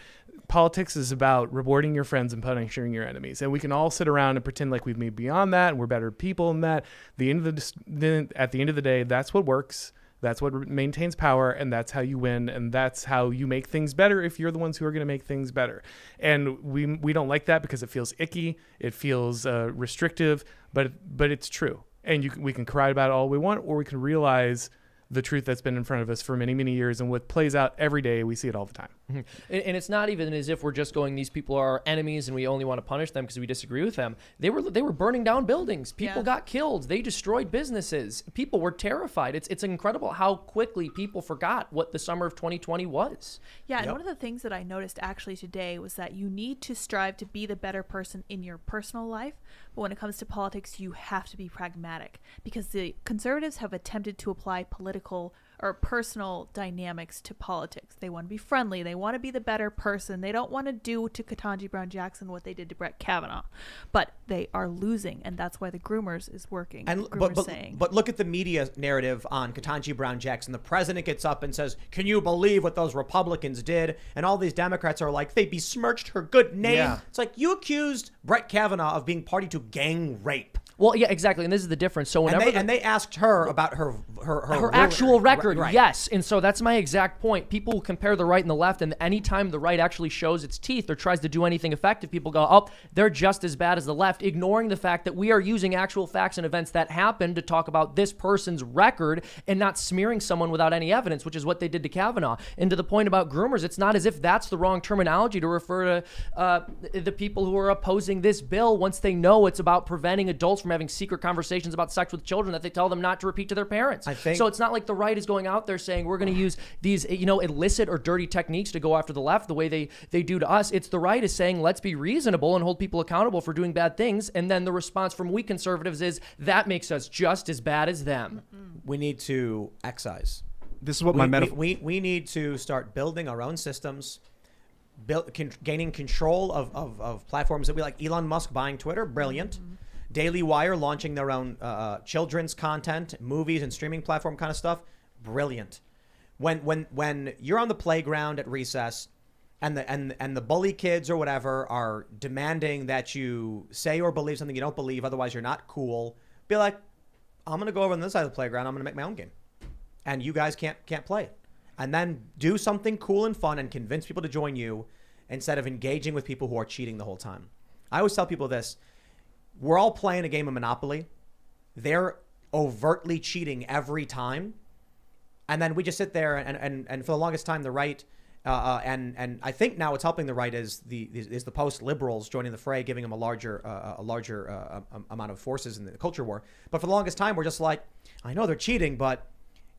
Politics is about rewarding your friends and punishing your enemies. And we can all sit around and pretend like we've moved beyond that and we're better people than that. At the end of the day, that's what works. That's what maintains power, and that's how you win, and that's how you make things better if you're the ones who are going to make things better. And we don't like that because it feels icky, it feels restrictive, but it's true. And we can cry about it all we want, or we can realize the truth that's been in front of us for many, many years, and what plays out every day. We see it all the time. And it's not even as if we're just going, these people are our enemies and we only want to punish them because we disagree with them. They were burning down buildings. People got killed. They destroyed businesses. People were terrified. It's incredible how quickly people forgot what the summer of 2020 was. Yeah, and one of the things that I noticed actually today was that you need to strive to be the better person in your personal life, but when it comes to politics, you have to be pragmatic, because the conservatives have attempted to apply political or personal dynamics to politics. They want to be friendly. They want to be the better person. They don't want to do to Ketanji Brown Jackson what they did to Brett Kavanaugh. But they are losing, and that's why the groomers is working. And but look at the media narrative on Ketanji Brown Jackson. The president gets up and says, "Can you believe what those Republicans did?" And all these Democrats are like, "They besmirched her good name." Yeah. It's like, you accused Brett Kavanaugh of being party to gang rape. Well, yeah, exactly, and this is the difference. So whenever And they asked her about her actual record, right. yes. And so that's my exact point. People will compare the right and the left, and anytime the right actually shows its teeth or tries to do anything effective, people go, oh, they're just as bad as the left, ignoring the fact that we are using actual facts and events that happened to talk about this person's record and not smearing someone without any evidence, which is what they did to Kavanaugh. And to the point about groomers, it's not as if that's the wrong terminology to refer to the people who are opposing this bill once they know it's about preventing adults from having secret conversations about sex with children that they tell them not to repeat to their parents. So it's not like the right is going out there saying we're going to use these, illicit or dirty techniques to go after the left the way they do to us. It's the right is saying let's be reasonable and hold people accountable for doing bad things. And then the response from we conservatives is that makes us just as bad as them. We need to excise. This is what my metaphor. We need to start building our own systems, gaining control of platforms that we like. Elon Musk buying Twitter, brilliant. Daily Wire launching their own children's content, movies and streaming platform kind of stuff, brilliant. When you're on the playground at recess, and the bully kids or whatever are demanding that you say or believe something you don't believe, otherwise you're not cool. Be like, I'm gonna go over on this side of the playground. I'm gonna make my own game, and you guys can't play it. And then do something cool and fun and convince people to join you instead of engaging with people who are cheating the whole time. I always tell people this. We're all playing a game of Monopoly. They're overtly cheating every time. And then we just sit there and for the longest time, the right, and I think now what's helping the right is the post-liberals joining the fray, giving them a larger amount of forces in the culture war. But for the longest time, we're just like, I know they're cheating, but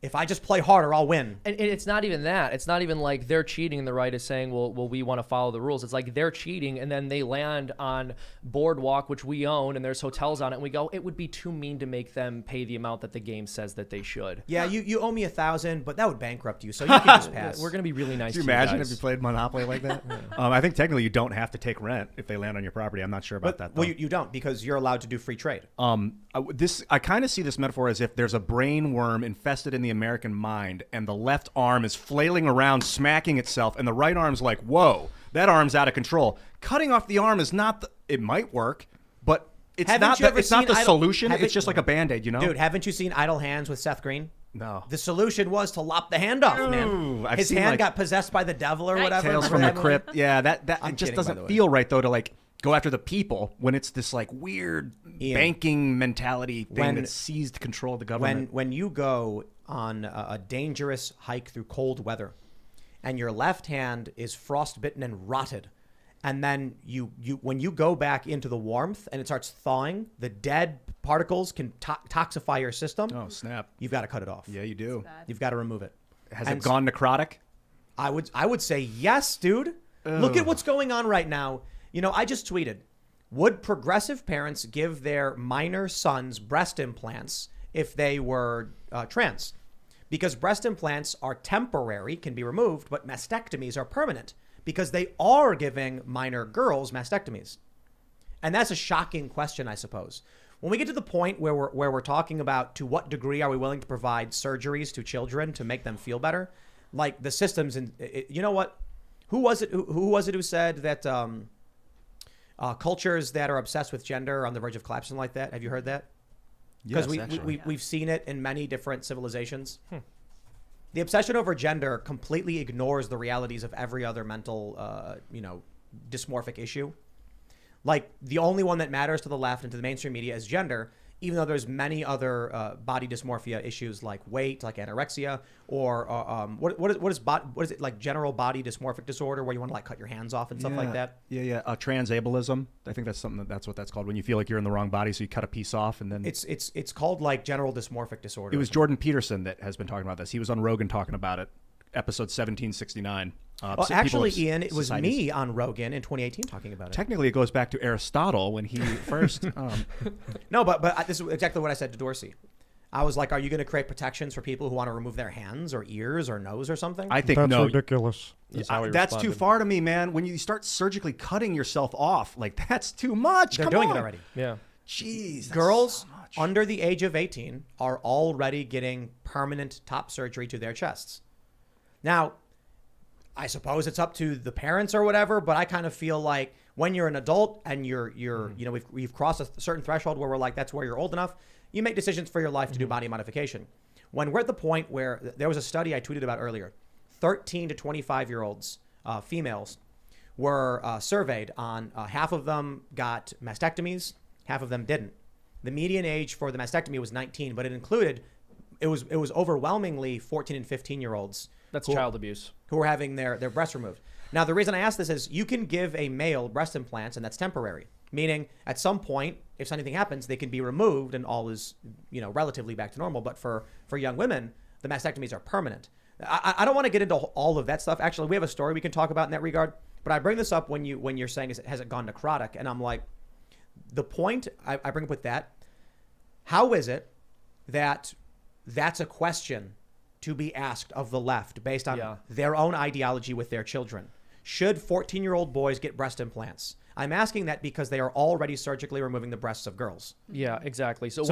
if I just play harder, I'll win. And it's not even that. It's not even like they're cheating and the right is saying, well, we want to follow the rules. It's like they're cheating and then they land on Boardwalk, which we own, and there's hotels on it. And we go, it would be too mean to make them pay the amount that the game says that they should. Yeah, you owe me $1,000, but that would bankrupt you. So you can just pass. We're going to be really nice to you Could you imagine guys. if you played Monopoly like that? I think technically you don't have to take rent if they land on your property. I'm not sure about that, though. Well, you don't, because you're allowed to do free trade. I kind of see this metaphor as if there's a brain worm infested in the American mind, and the left arm is flailing around, smacking itself, and the right arm's like, whoa, that arm's out of control. Cutting off the arm is not it might work, but it's not the solution. It's just like a Band-Aid, you know? Dude, haven't you seen Idle Hands with Seth Green? No. The solution was to lop the hand off, man. I've His seen, hand like, got possessed by the devil or whatever. Tales from the Crypt. Yeah, that I'm it just kidding, by doesn't the way. feel right, though, to like go after the people when it's this like weird banking mentality thing that seized control of the government. When you go on a dangerous hike through cold weather and your left hand is frostbitten and rotted, and then when you go back into the warmth and it starts thawing, the dead particles can toxify your system. Oh, snap. You've got to cut it off. Yeah, you do. You've got to remove it. Has it gone necrotic? I would say yes, dude. Look at what's going on right now. I just tweeted, would progressive parents give their minor sons breast implants if they were trans? Because breast implants are temporary, can be removed, but mastectomies are permanent because they are giving minor girls mastectomies. And that's a shocking question, I suppose. When we get to the point where we're talking about to what degree are we willing to provide surgeries to children to make them feel better, like the systems, you know what? Who was it who said that cultures that are obsessed with gender are on the verge of collapsing like that? Have you heard that? Because we've seen it in many different civilizations. The obsession over gender completely ignores the realities of every other mental, dysmorphic issue. Like the only one that matters to the left and to the mainstream media is gender, even though there's many other body dysmorphia issues like weight, like anorexia, or what is it like general body dysmorphic disorder where you want to like cut your hands off and stuff like that. Yeah. Transableism. I think that's that's what that's called when you feel like you're in the wrong body, so you cut a piece off and then it's called like general dysmorphic disorder. It was Jordan Peterson that has been talking about this. He was on Rogan talking about it, episode 1769. Actually, Ian, it was me on Rogan in 2018 talking about it. Technically, it goes back to Aristotle when he first. No, but this is exactly what I said to Dorsey. I was like, are you going to create protections for people who want to remove their hands or ears or nose or something? I think That's no. ridiculous. That's too far to me, man. When you start surgically cutting yourself off, like that's too much. They're Come doing on. it already. Yeah. Jeez. that's Girls so much. under the age of 18 are already getting permanent top surgery to their chests. Now, I suppose it's up to the parents or whatever, but I kind of feel like when you're an adult and you're you know, we've crossed a certain threshold where we're like, that's where you're old enough, you make decisions for your life to do body modification. When we're at the point where there was a study I tweeted about earlier, 13 to 25-year-olds, females, were surveyed on half of them got mastectomies, half of them didn't. The median age for the mastectomy was 19, but it was overwhelmingly 14 and 15-year-olds. That's child abuse. Who were having their breasts removed. Now, the reason I ask this is you can give a male breast implants, and that's temporary, meaning at some point, if anything happens, they can be removed and all is, you know, relatively back to normal. But for young women, the mastectomies are permanent. I don't want to get into all of that stuff. Actually, we have a story we can talk about in that regard. But I bring this up when you're saying has it gone necrotic, and I'm like, the point I bring up with that, how is it that that's a question to be asked of the left based on their own ideology with their children? Should 14-year-old boys get breast implants? I'm asking that because they are already surgically removing the breasts of girls. Yeah, exactly. So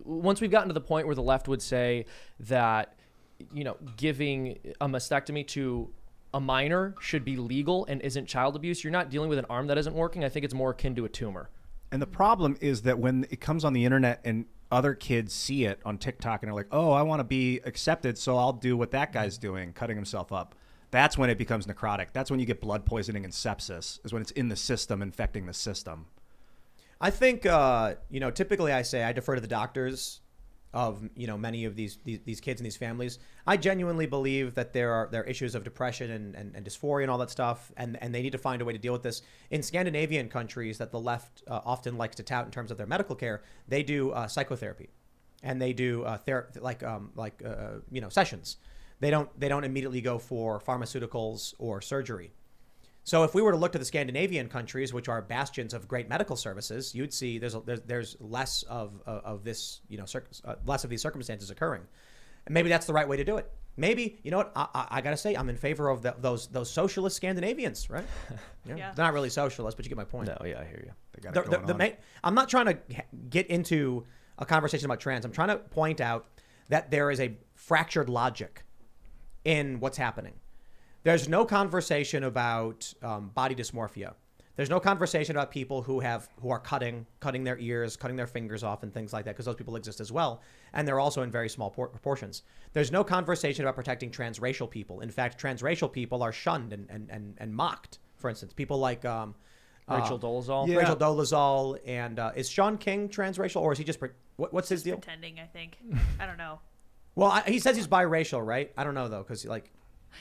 once we've gotten to the point where the left would say that, you know, giving a mastectomy to a minor should be legal and isn't child abuse, you're not dealing with an arm that isn't working. I think it's more akin to a tumor. And the problem is that when it comes on the internet and other kids see it on TikTok and are like, oh, I want to be accepted, so I'll do what that guy's doing, cutting himself up. That's when it becomes necrotic. That's when you get blood poisoning and sepsis, is when it's in the system, infecting the system. I think, you know, typically I say I defer to the doctors of, you know, many of these kids and these families. I genuinely believe that there are issues of depression and dysphoria and all that stuff, and they need to find a way to deal with this. In Scandinavian countries that the left often likes to tout in terms of their medical care, they do psychotherapy, and they do you know, sessions. They don't immediately go for pharmaceuticals or surgery. So if we were to look to the Scandinavian countries, which are bastions of great medical services, you'd see there's less of this, you know, less of these circumstances occurring. And maybe that's the right way to do it. Maybe, you know what, I got to say, I'm in favor of those socialist Scandinavians, right? Yeah. They're not really socialists, but you get my point. No, yeah, I hear you. They got it going on. I'm not trying to get into a conversation about trans. I'm trying to point out that there is a fractured logic in what's happening. There's no conversation about body dysmorphia. There's no conversation about people who are cutting their ears, cutting their fingers off and things like that, because those people exist as well. And they're also in very small proportions. There's no conversation about protecting transracial people. In fact, transracial people are shunned and mocked. For instance, people like Rachel Dolezal. Yeah. Rachel Dolezal. And is Sean King transracial, or is he just, what's his deal? Pretending, I think. I don't know. Well, he says he's biracial, right? I don't know, though, because like,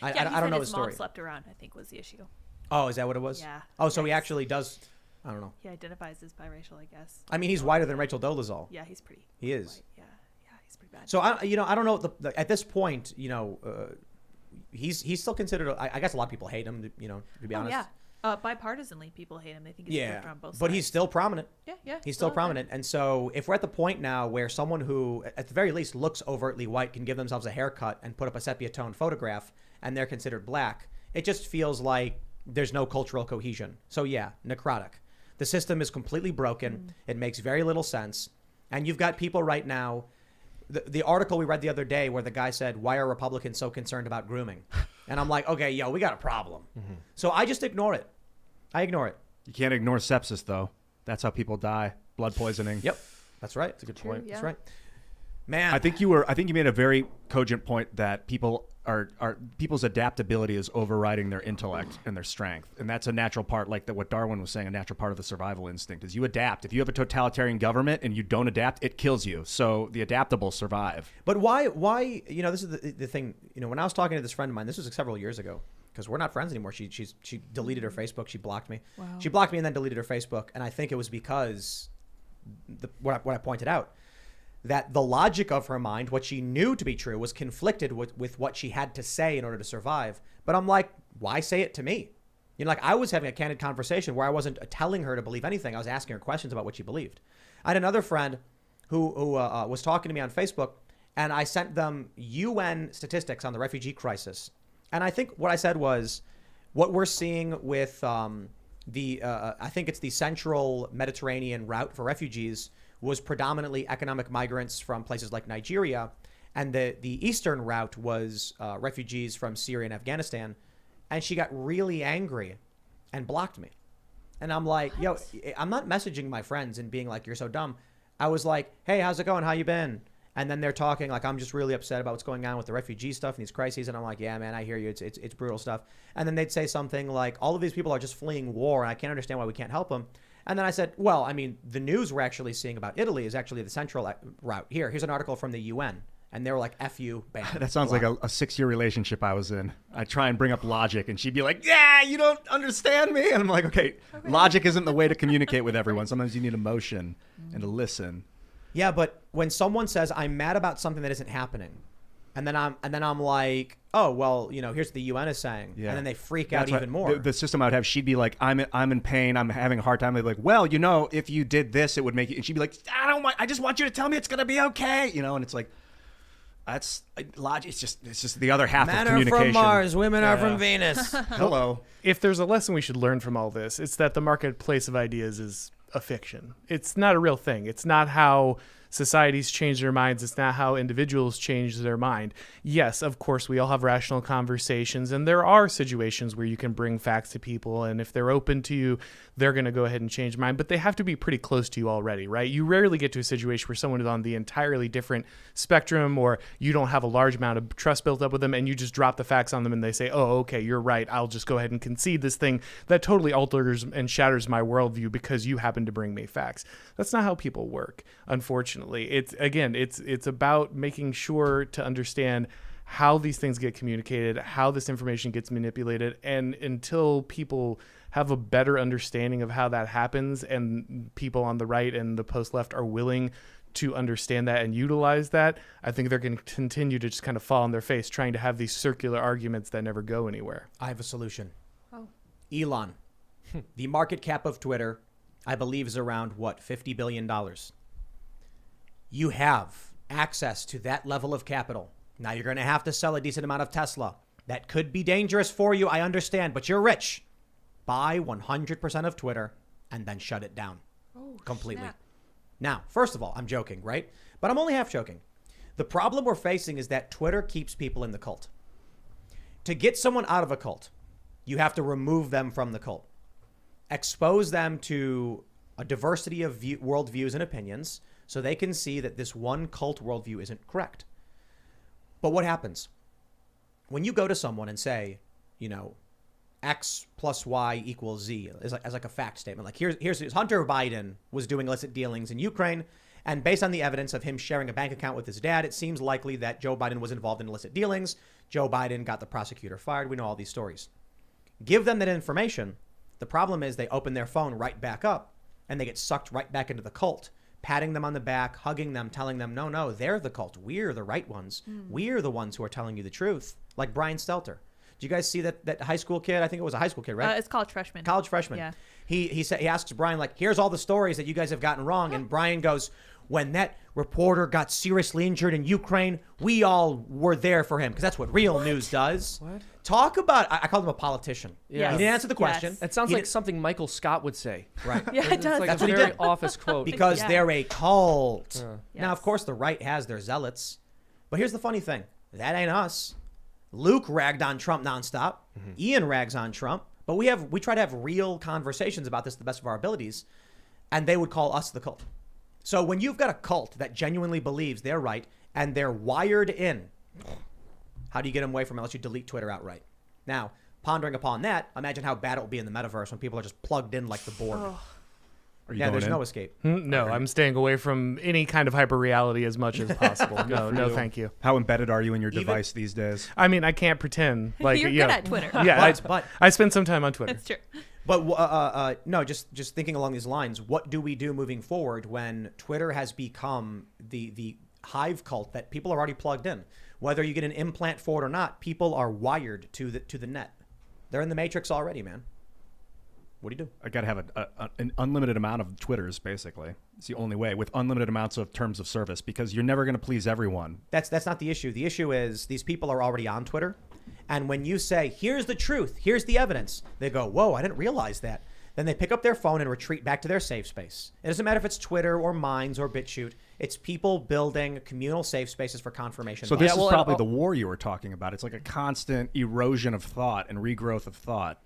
I don't know his story. Mom slept around, I think, was the issue. Oh, is that what it was? Yeah. Oh, so he actually does. I don't know. He identifies as biracial, I guess. I mean, he's whiter than Rachel Dolezal. Yeah, he's pretty. He is. White. Yeah, he's pretty bad. So I don't know. At this point, you know, he's still considered. I guess a lot of people hate him. You know, to be honest. Yeah. Bipartisanly, people hate him. They think he's on both sides. But he's still prominent. Yeah. He's still prominent. And so if we're at the point now where someone who, at the very least, looks overtly white can give themselves a haircut and put up a sepia tone photograph, and they're considered black, it just feels like there's no cultural cohesion. So yeah, necrotic. The system is completely broken. It makes very little sense. And you've got people right now. The article we read the other day where the guy said, why are Republicans so concerned about grooming? And I'm like, okay, we got a problem. So I just ignore it. I ignore it. You can't ignore sepsis, though. That's how people die. Blood poisoning. Yep. That's right. That's a good point. Yeah. That's right. Man. I think you made a very cogent point that people's adaptability is overriding their intellect and their strength. And that's a natural part, like what Darwin was saying, a natural part of the survival instinct is you adapt. If you have a totalitarian government and you don't adapt, it kills you. So the adaptable survive. But why, you know, this is the thing, you know, when I was talking to this friend of mine, this was several years ago, because we're not friends anymore. She deleted her Facebook. She blocked me. Wow. She blocked me and then deleted her Facebook. And I think it was because what I pointed out, that the logic of her mind, what she knew to be true, was conflicted with what she had to say in order to survive. But I'm like, why say it to me? You know, like I was having a candid conversation where I wasn't telling her to believe anything. I was asking her questions about what she believed. I had another friend who was talking to me on Facebook, and I sent them UN statistics on the refugee crisis. And I think what I said was, what we're seeing with I think it's the central Mediterranean route for refugees was predominantly economic migrants from places like Nigeria. And the eastern route was refugees from Syria and Afghanistan. And she got really angry and blocked me. And I'm like, yo, I'm not messaging my friends and being like, you're so dumb. I was like, hey, how's it going? How you been? And then they're talking like, I'm just really upset about what's going on with the refugee stuff and these crises. And I'm like, yeah, man, I hear you. It's brutal stuff. And then they'd say something like, all of these people are just fleeing war, and I can't understand why we can't help them. And then I said, well, I mean, the news we're actually seeing about Italy is actually the central route. Here's an article from the UN. And they were like, F you, bam. That sounds like a 6-year relationship I was in. I try and bring up logic, and she'd be like, yeah, you don't understand me. And I'm like, okay, logic isn't the way to communicate with everyone. Sometimes you need emotion and to listen. Yeah, but when someone says, I'm mad about something that isn't happening, and then I'm like, oh, well, you know, here's what the UN is saying. Yeah. And then they freak out even more. The system I would have, she'd be like, I'm in pain. I'm having a hard time. They'd be like, well, you know, if you did this, it would make you. And she'd be like, I just want you to tell me it's going to be okay. You know, and it's like, that's logic. It's just the other half Men of communication. Men are from Mars, women are from Venus. Hello. If there's a lesson we should learn from all this, it's that the marketplace of ideas is a fiction. It's not a real thing. It's not how societies change their minds. It's not how individuals change their mind. Yes, of course, we all have rational conversations, and there are situations where you can bring facts to people, and if they're open to you, they're going to go ahead and change mind, but they have to be pretty close to you already, right? You rarely get to a situation where someone is on the entirely different spectrum, or you don't have a large amount of trust built up with them, and you just drop the facts on them, and they say, oh, okay, you're right. I'll just go ahead and concede this thing that totally alters and shatters my worldview because you happen to bring me facts. That's not how people work, unfortunately. It's about making sure to understand how these things get communicated, how this information gets manipulated, and until people have a better understanding of how that happens, and people on the right and the post left are willing to understand that and utilize that, I think they're going to continue to just kind of fall on their face trying to have these circular arguments that never go anywhere. I have a solution. Oh. Elon. The market cap of Twitter, I believe, is around, $50 billion. You have access to that level of capital. Now you're going to have to sell a decent amount of Tesla. That could be dangerous for you, I understand, but you're rich. Buy 100% of Twitter and then shut it down completely. Snap. Now, first of all, I'm joking, right? But I'm only half joking. The problem we're facing is that Twitter keeps people in the cult. To get someone out of a cult, you have to remove them from the cult. Expose them to a diversity of worldviews and opinions so they can see that this one cult worldview isn't correct. But what happens? When you go to someone and say, you know, X plus Y equals Z as like a fact statement. Like here's Hunter Biden was doing illicit dealings in Ukraine, and based on the evidence of him sharing a bank account with his dad, it seems likely that Joe Biden was involved in illicit dealings. Joe Biden got the prosecutor fired. We know all these stories. Give them that information. The problem is they open their phone right back up and they get sucked right back into the cult, patting them on the back, hugging them, telling them, no, they're the cult. We're the right ones. We're the ones who are telling you the truth. Like Brian Stelter. Do you guys see that high school kid? I think it was a high school kid, right? It's college freshman. College freshman. Yeah. He asks Brian, like, here's all the stories that you guys have gotten wrong. And Brian goes, when that reporter got seriously injured in Ukraine, we all were there for him. Because that's what real news does. What? Talk about, I called him a politician. Yeah. He didn't answer the question. Yes. It sounds like something Michael Scott would say. Right. Yeah, it does. It's like That's a what he very did. office quote. Because Yeah. they're a cult. Yes. Now, of course, the right has their zealots. But here's the funny thing. That ain't us. Luke ragged on Trump nonstop. Ian rags on Trump. But we try to have real conversations about this to the best of our abilities. And they would call us the cult. So when you've got a cult that genuinely believes they're right and they're wired in, how do you get them away from it unless you delete Twitter outright? Now, pondering upon that, imagine how bad it will be in the metaverse when people are just plugged in like the Borg. Are you Yeah, going there's in? no escape. No, I'm staying away from any kind of hyper reality as much as possible. No, thank you. How embedded are you in your device these days? I mean, I can't pretend like You're yeah, good at Twitter. Yeah, But I spend some time on Twitter. That's true. But no, just thinking along these lines, what do we do moving forward when Twitter has become the hive cult that people are already plugged in? Whether you get an implant for it or not, people are wired to the net. They're in the matrix already, man. What do you do? I got to have an unlimited amount of Twitters, basically. It's the only way, with unlimited amounts of terms of service, because you're never going to please everyone. That's not the issue. The issue is these people are already on Twitter. And when you say, here's the truth, here's the evidence, they go, whoa, I didn't realize that. Then they pick up their phone and retreat back to their safe space. It doesn't matter if it's Twitter or Minds or BitChute. It's people building communal safe spaces for confirmation. So this is probably the war you were talking about. It's like a constant erosion of thought and regrowth of thought.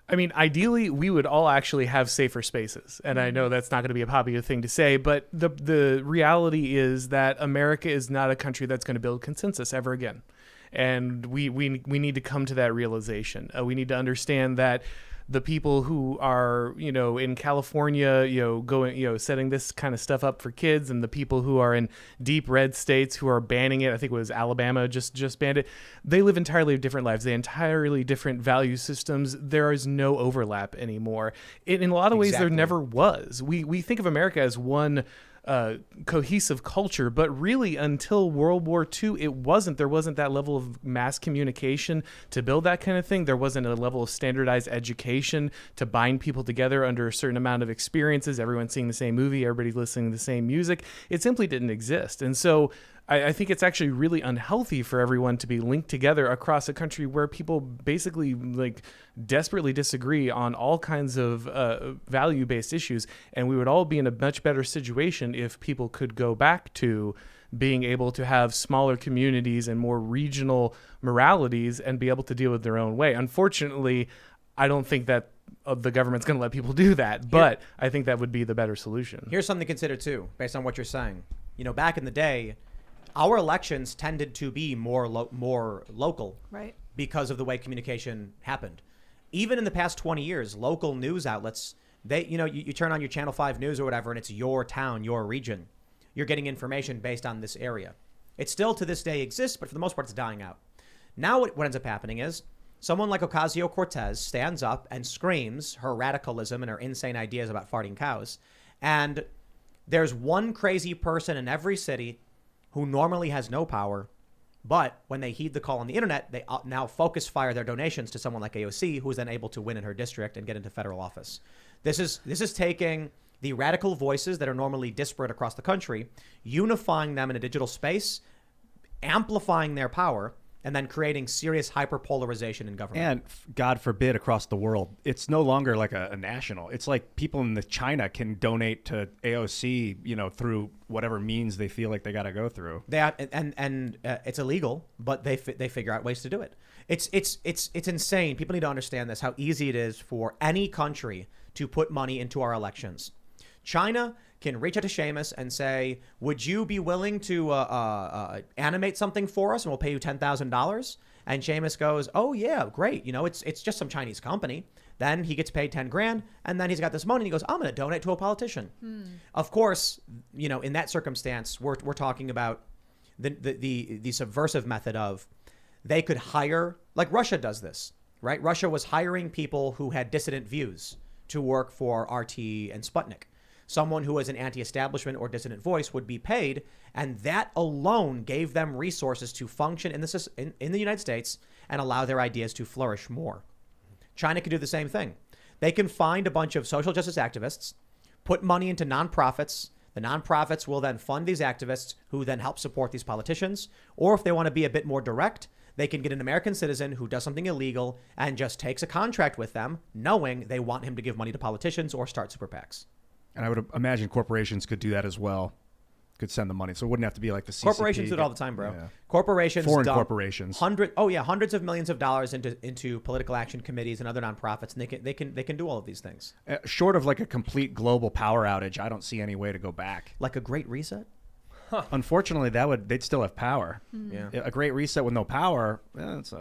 I mean, ideally, we would all actually have safer spaces. And I know that's not going to be a popular thing to say, but the reality is that America is not a country that's going to build consensus ever again. And we need to come to that realization. We need to understand that the people who are, in California, going, setting this kind of stuff up for kids, and the people who are in deep red states who are banning it, I think it was Alabama just banned it, they live entirely different lives. They have entirely different value systems. There is no overlap anymore. In a lot of ways, there never was. We think of America as one cohesive culture, but really until World War II, it wasn't. There wasn't that level of mass communication to build that kind of thing. There wasn't a level of standardized education to bind people together under a certain amount of experiences. Everyone seeing the same movie, everybody listening to the same music. It simply didn't exist. And so I think it's actually really unhealthy for everyone to be linked together across a country where people basically desperately disagree on all kinds of value-based issues. And we would all be in a much better situation if people could go back to being able to have smaller communities and more regional moralities and be able to deal with their own way. Unfortunately, I don't think that the government's going to let people do that, but I think that would be the better solution. Here's something to consider too, based on what you're saying. Back in the day, our elections tended to be more local, right? Because of the way communication happened. Even in the past 20 years, local news outlets, you turn on your Channel 5 News or whatever, and it's your town, your region. You're getting information based on this area. It still to this day exists, but for the most part, it's dying out. Now what ends up happening is someone like Ocasio-Cortez stands up and screams her radicalism and her insane ideas about farting cows. And there's one crazy person in every city who normally has no power, but when they heed the call on the internet, they now focus fire their donations to someone like AOC, who is then able to win in her district and get into federal office. This is taking the radical voices that are normally disparate across the country, unifying them in a digital space, amplifying their power, and then creating serious hyperpolarization in government. And God forbid, across the world, it's no longer like a national. It's like people in China can donate to AOC, through whatever means they feel like they got to go through. And it's illegal, but they figure out ways to do it. It's insane. People need to understand this, how easy it is for any country to put money into our elections. China can reach out to Seamus and say, would you be willing to animate something for us and we'll pay you $10,000? And Seamus goes, oh yeah, great. It's just some Chinese company. Then he gets paid 10 grand and then he's got this money and he goes, I'm going to donate to a politician. Of course, in that circumstance, we're talking about the subversive method of they could hire, like Russia does this, right? Russia was hiring people who had dissident views to work for RT and Sputnik. Someone who was an anti-establishment or dissident voice would be paid, and that alone gave them resources to function in the United States and allow their ideas to flourish more. China can do the same thing. They can find a bunch of social justice activists, put money into nonprofits. The nonprofits will then fund these activists who then help support these politicians. Or if they want to be a bit more direct, they can get an American citizen who does something illegal and just takes a contract with them, knowing they want him to give money to politicians or start super PACs. And I would imagine corporations could do that as well. Could send the money. So it wouldn't have to be like the CCP. Corporations do it all the time, bro. Yeah. Corporations Foreign dump corporations. hundreds of millions of dollars into political action committees and other nonprofits, and they can do all of these things. Short of like a complete global power outage, I don't see any way to go back. Like a great reset? Unfortunately, they'd still have power. Yeah. A great reset with no power, that's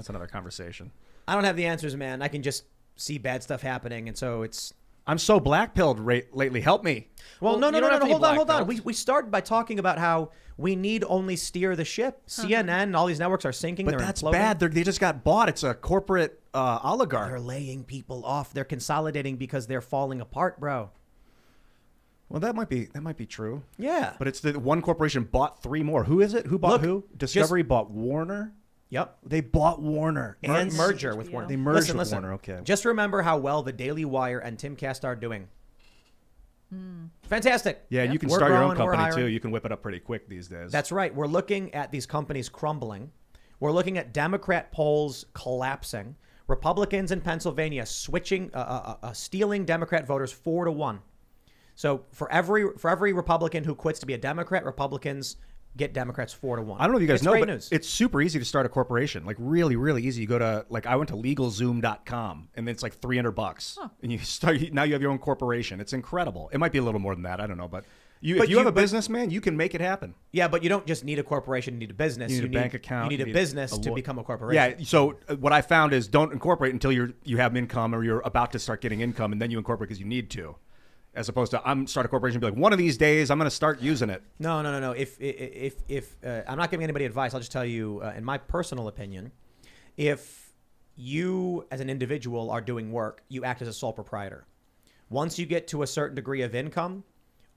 another conversation. I don't have the answers, man. I can just see bad stuff happening, and so it's... I'm so black-pilled lately. Help me. Well, no. Hold on. pills. We started by talking about how we need only steer the ship. CNN and all these networks are sinking. But they're that's imploding. bad. They just got bought. It's a corporate oligarch. They're laying people off. They're consolidating because they're falling apart, bro. Well, that might be true. Yeah. But it's the one corporation bought three more. Who is it? Who bought who? Discovery bought Warner. Yep. They bought Warner. And merger with HBO. Warner. They merged with listen. Warner, okay. Just remember how well the Daily Wire and Timcast are doing. Fantastic. Yeah, you can We're start your own growing, we're company too. hiring. You can whip it up pretty quick these days. That's right. We're looking at these companies crumbling. We're looking at Democrat polls collapsing. Republicans in Pennsylvania switching, stealing Democrat voters 4-1. So for every Republican who quits to be a Democrat, Republicans get Democrats 4-1. I don't know if you guys It's know, great but news. it's super easy to start a corporation. Like really, really easy. You go to I went to LegalZoom.com and it's like $300, and you start. Now you have your own corporation. It's incredible. It might be a little more than that. I don't know, but if you have a business, man, you can make it happen. Yeah, but you don't just need a corporation. You need a business. You need a bank account. You need a business to become a corporation. Yeah. So what I found is don't incorporate until you have income or you're about to start getting income, and then you incorporate because you need to. As opposed to start a corporation and be like, one of these days I'm going to start using it. No. If I'm not giving anybody advice, I'll just tell you, in my personal opinion, if you as an individual are doing work, you act as a sole proprietor. Once you get to a certain degree of income,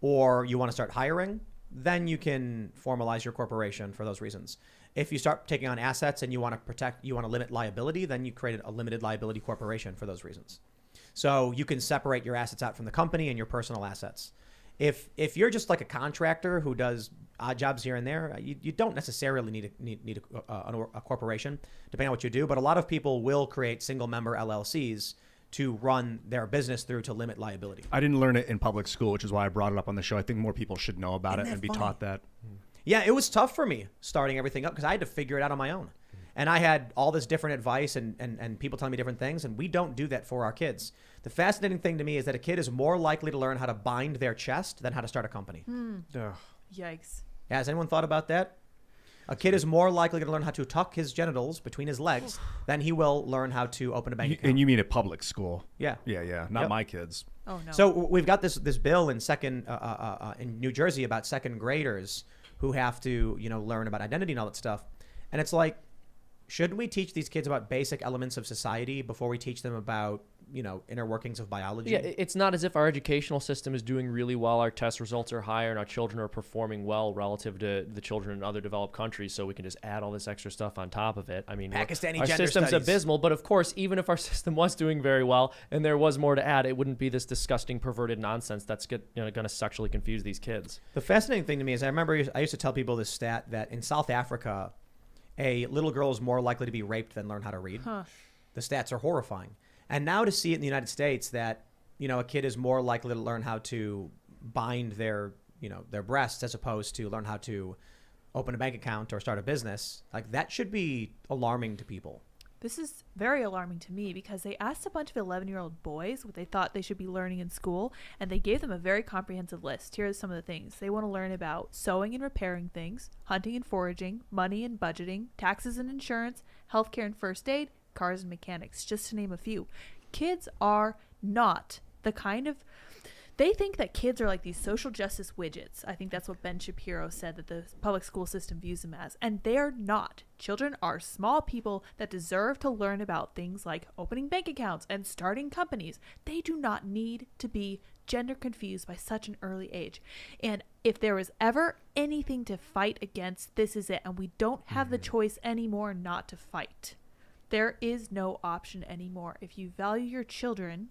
or you want to start hiring, then you can formalize your corporation for those reasons. If you start taking on assets and you want to limit liability, then you create a limited liability corporation for those reasons. So you can separate your assets out from the company and your personal assets. If you're just like a contractor who does odd jobs here and there, you don't necessarily need a corporation, depending on what you do. But a lot of people will create single member LLCs to run their business through to limit liability. I didn't learn it in public school, which is why I brought it up on the show. I think more people should know about it and be taught that. Yeah, it was tough for me starting everything up because I had to figure it out on my own. And I had all this different advice and people telling me different things, and we don't do that for our kids. The fascinating thing to me is that a kid is more likely to learn how to bind their chest than how to start a company. Yikes. Has anyone thought about that? A kid is more likely to learn how to tuck his genitals between his legs than he will learn how to open a bank account. And you mean at public school? Yeah. Yeah. Not Yep. my kids. Oh no. So we've got this bill in in New Jersey about second graders who have to learn about identity and all that stuff, and it's like, shouldn't we teach these kids about basic elements of society before we teach them about inner workings of biology? Yeah, it's not as if our educational system is doing really well. Our test results are higher and our children are performing well relative to the children in other developed countries. So we can just add all this extra stuff on top of it. I mean, Pakistani our gender system's studies. abysmal, but of course, even if our system was doing very well and there was more to add, it wouldn't be this disgusting, perverted nonsense that's going to sexually confuse these kids. The fascinating thing to me is I remember I used to tell people this stat that in South Africa, a little girl is more likely to be raped than learn how to read. The stats are horrifying. And now to see it in the United States that, a kid is more likely to learn how to bind their breasts as opposed to learn how to open a bank account or start a business, like that should be alarming to people. This is very alarming to me because they asked a bunch of 11-year-old boys what they thought they should be learning in school, and they gave them a very comprehensive list. Here are some of the things. They want to learn about sewing and repairing things, hunting and foraging, money and budgeting, taxes and insurance, healthcare and first aid, cars and mechanics, just to name a few. Kids are not the kind of... They think that kids are like these social justice widgets. I think that's what Ben Shapiro said that the public school system views them as. And they're not. Children are small people that deserve to learn about things like opening bank accounts and starting companies. They do not need to be gender confused by such an early age. And if there was ever anything to fight against, this is it. And we don't have the choice anymore not to fight. There is no option anymore. If you value your children,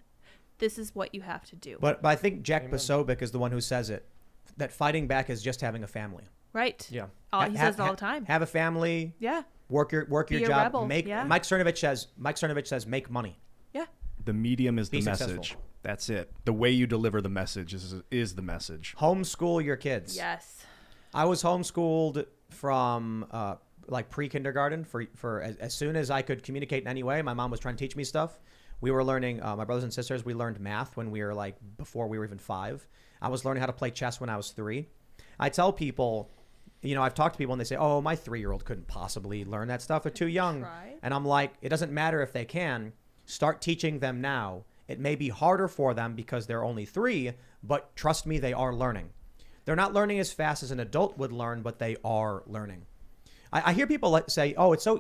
this is what you have to do. But I think Jack Posobiec is the one who says it, that fighting back is just having a family. Right. Yeah. He says it all the time. Have a family. Yeah. Work your Be a job. rebel. Yeah. Mike Cernovich says make money. Yeah. The medium is Be the successful. message. That's it. The way you deliver the message is the message. Homeschool your kids. Yes. I was homeschooled from like pre-kindergarten for as soon as I could communicate in any way. My mom was trying to teach me stuff. We were learning, my brothers and sisters, we learned math when we were before we were even 5. I was learning how to play chess when I was 3. I tell people, I've talked to people and they say, oh, my 3-year-old couldn't possibly learn that stuff. They're too young. Try. And I'm like, it doesn't matter if they can. Start teaching them now. It may be harder for them because they're only 3, but trust me, they are learning. They're not learning as fast as an adult would learn, but they are learning. I hear people say, oh, it's so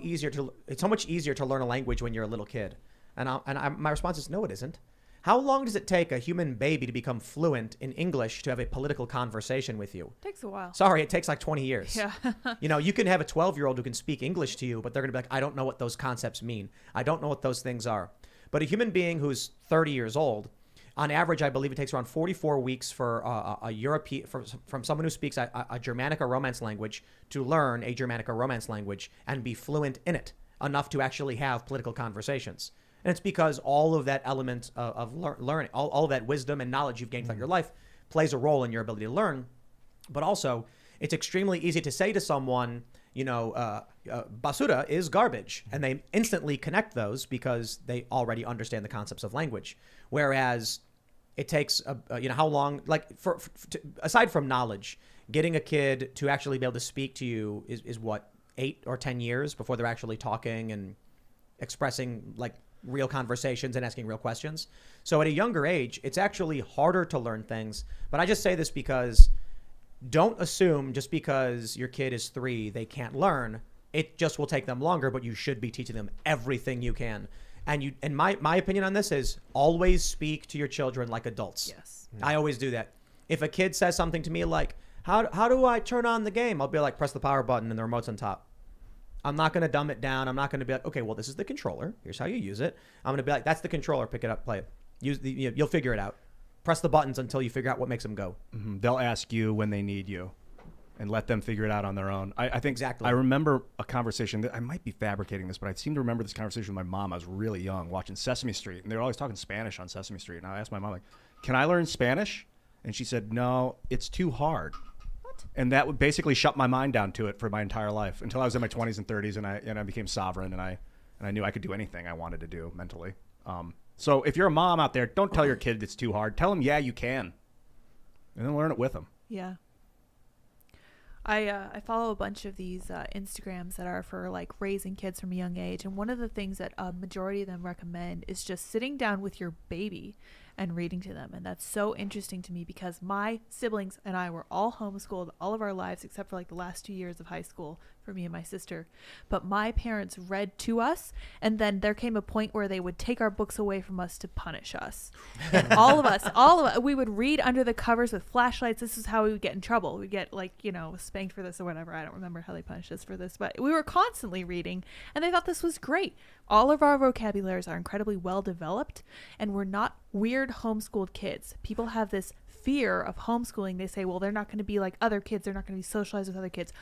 much easier to learn a language when you're a little kid. And my response is, no, it isn't. How long does it take a human baby to become fluent in English to have a political conversation with you? Takes a while. Sorry, it takes like 20 years. Yeah. You can have a 12-year-old who can speak English to you, but they're going to be like, I don't know what those concepts mean. I don't know what those things are. But a human being who's 30 years old, on average, I believe it takes around 44 weeks for a European, from someone who speaks a Germanic or Romance language to learn a Germanic or Romance language and be fluent in it enough to actually have political conversations. And it's because all of that element of learning, all of that wisdom and knowledge you've gained throughout your life plays a role in your ability to learn. But also, it's extremely easy to say to someone, basura is garbage. And they instantly connect those because they already understand the concepts of language. Whereas it takes, how long, like aside from knowledge, getting a kid to actually be able to speak to you is what, 8 or 10 years before they're actually talking and expressing like real conversations and asking real questions. So at a younger age, it's actually harder to learn things. But I just say this because don't assume just because your kid is 3, they can't learn. It just will take them longer, but you should be teaching them everything you can. And my opinion on this is always speak to your children like adults. Yes. I always do that. If a kid says something to me like, how do I turn on the game? I'll be like, press the power button and the remote's on top. I'm not going to dumb it down. I'm not going to be like, okay, well, this is the controller. Here's how you use it. I'm going to be like, that's the controller. Pick it up, play it. You'll figure it out. Press the buttons until you figure out what makes them go. Mm-hmm. They'll ask you when they need you and let them figure it out on their own. I think exactly. I remember a conversation that I might be fabricating this, but I seem to remember this conversation with my mom. I was really young watching Sesame Street, and they were always talking Spanish on Sesame Street. And I asked my mom, like, can I learn Spanish? And she said, no, it's too hard. And that would basically shut my mind down to it for my entire life until I was in my 20s and 30s, and I became sovereign, and I knew I could do anything I wanted to do mentally. So if you're a mom out there, don't tell your kid it's too hard. Tell them, yeah, you can, and then learn it with them. Yeah. I follow a bunch of these Instagrams that are for like raising kids from a young age, and one of the things that a majority of them recommend is just sitting down with your baby and reading to them. And that's so interesting to me because my siblings and I were all homeschooled all of our lives except for like the last 2 years of high school for me and my sister. But my parents read to us, and then there came a point where they would take our books away from us to punish us. And all of us, we would read under the covers with flashlights. This is how we would get in trouble. We'd get spanked for this or whatever. I don't remember how they punished us for this, but we were constantly reading, and they thought this was great. All of our vocabularies are incredibly well developed, and we're not weird homeschooled kids. People have this fear of homeschooling. They say, well, they're not going to be like other kids. They're not going to be socialized with other kids.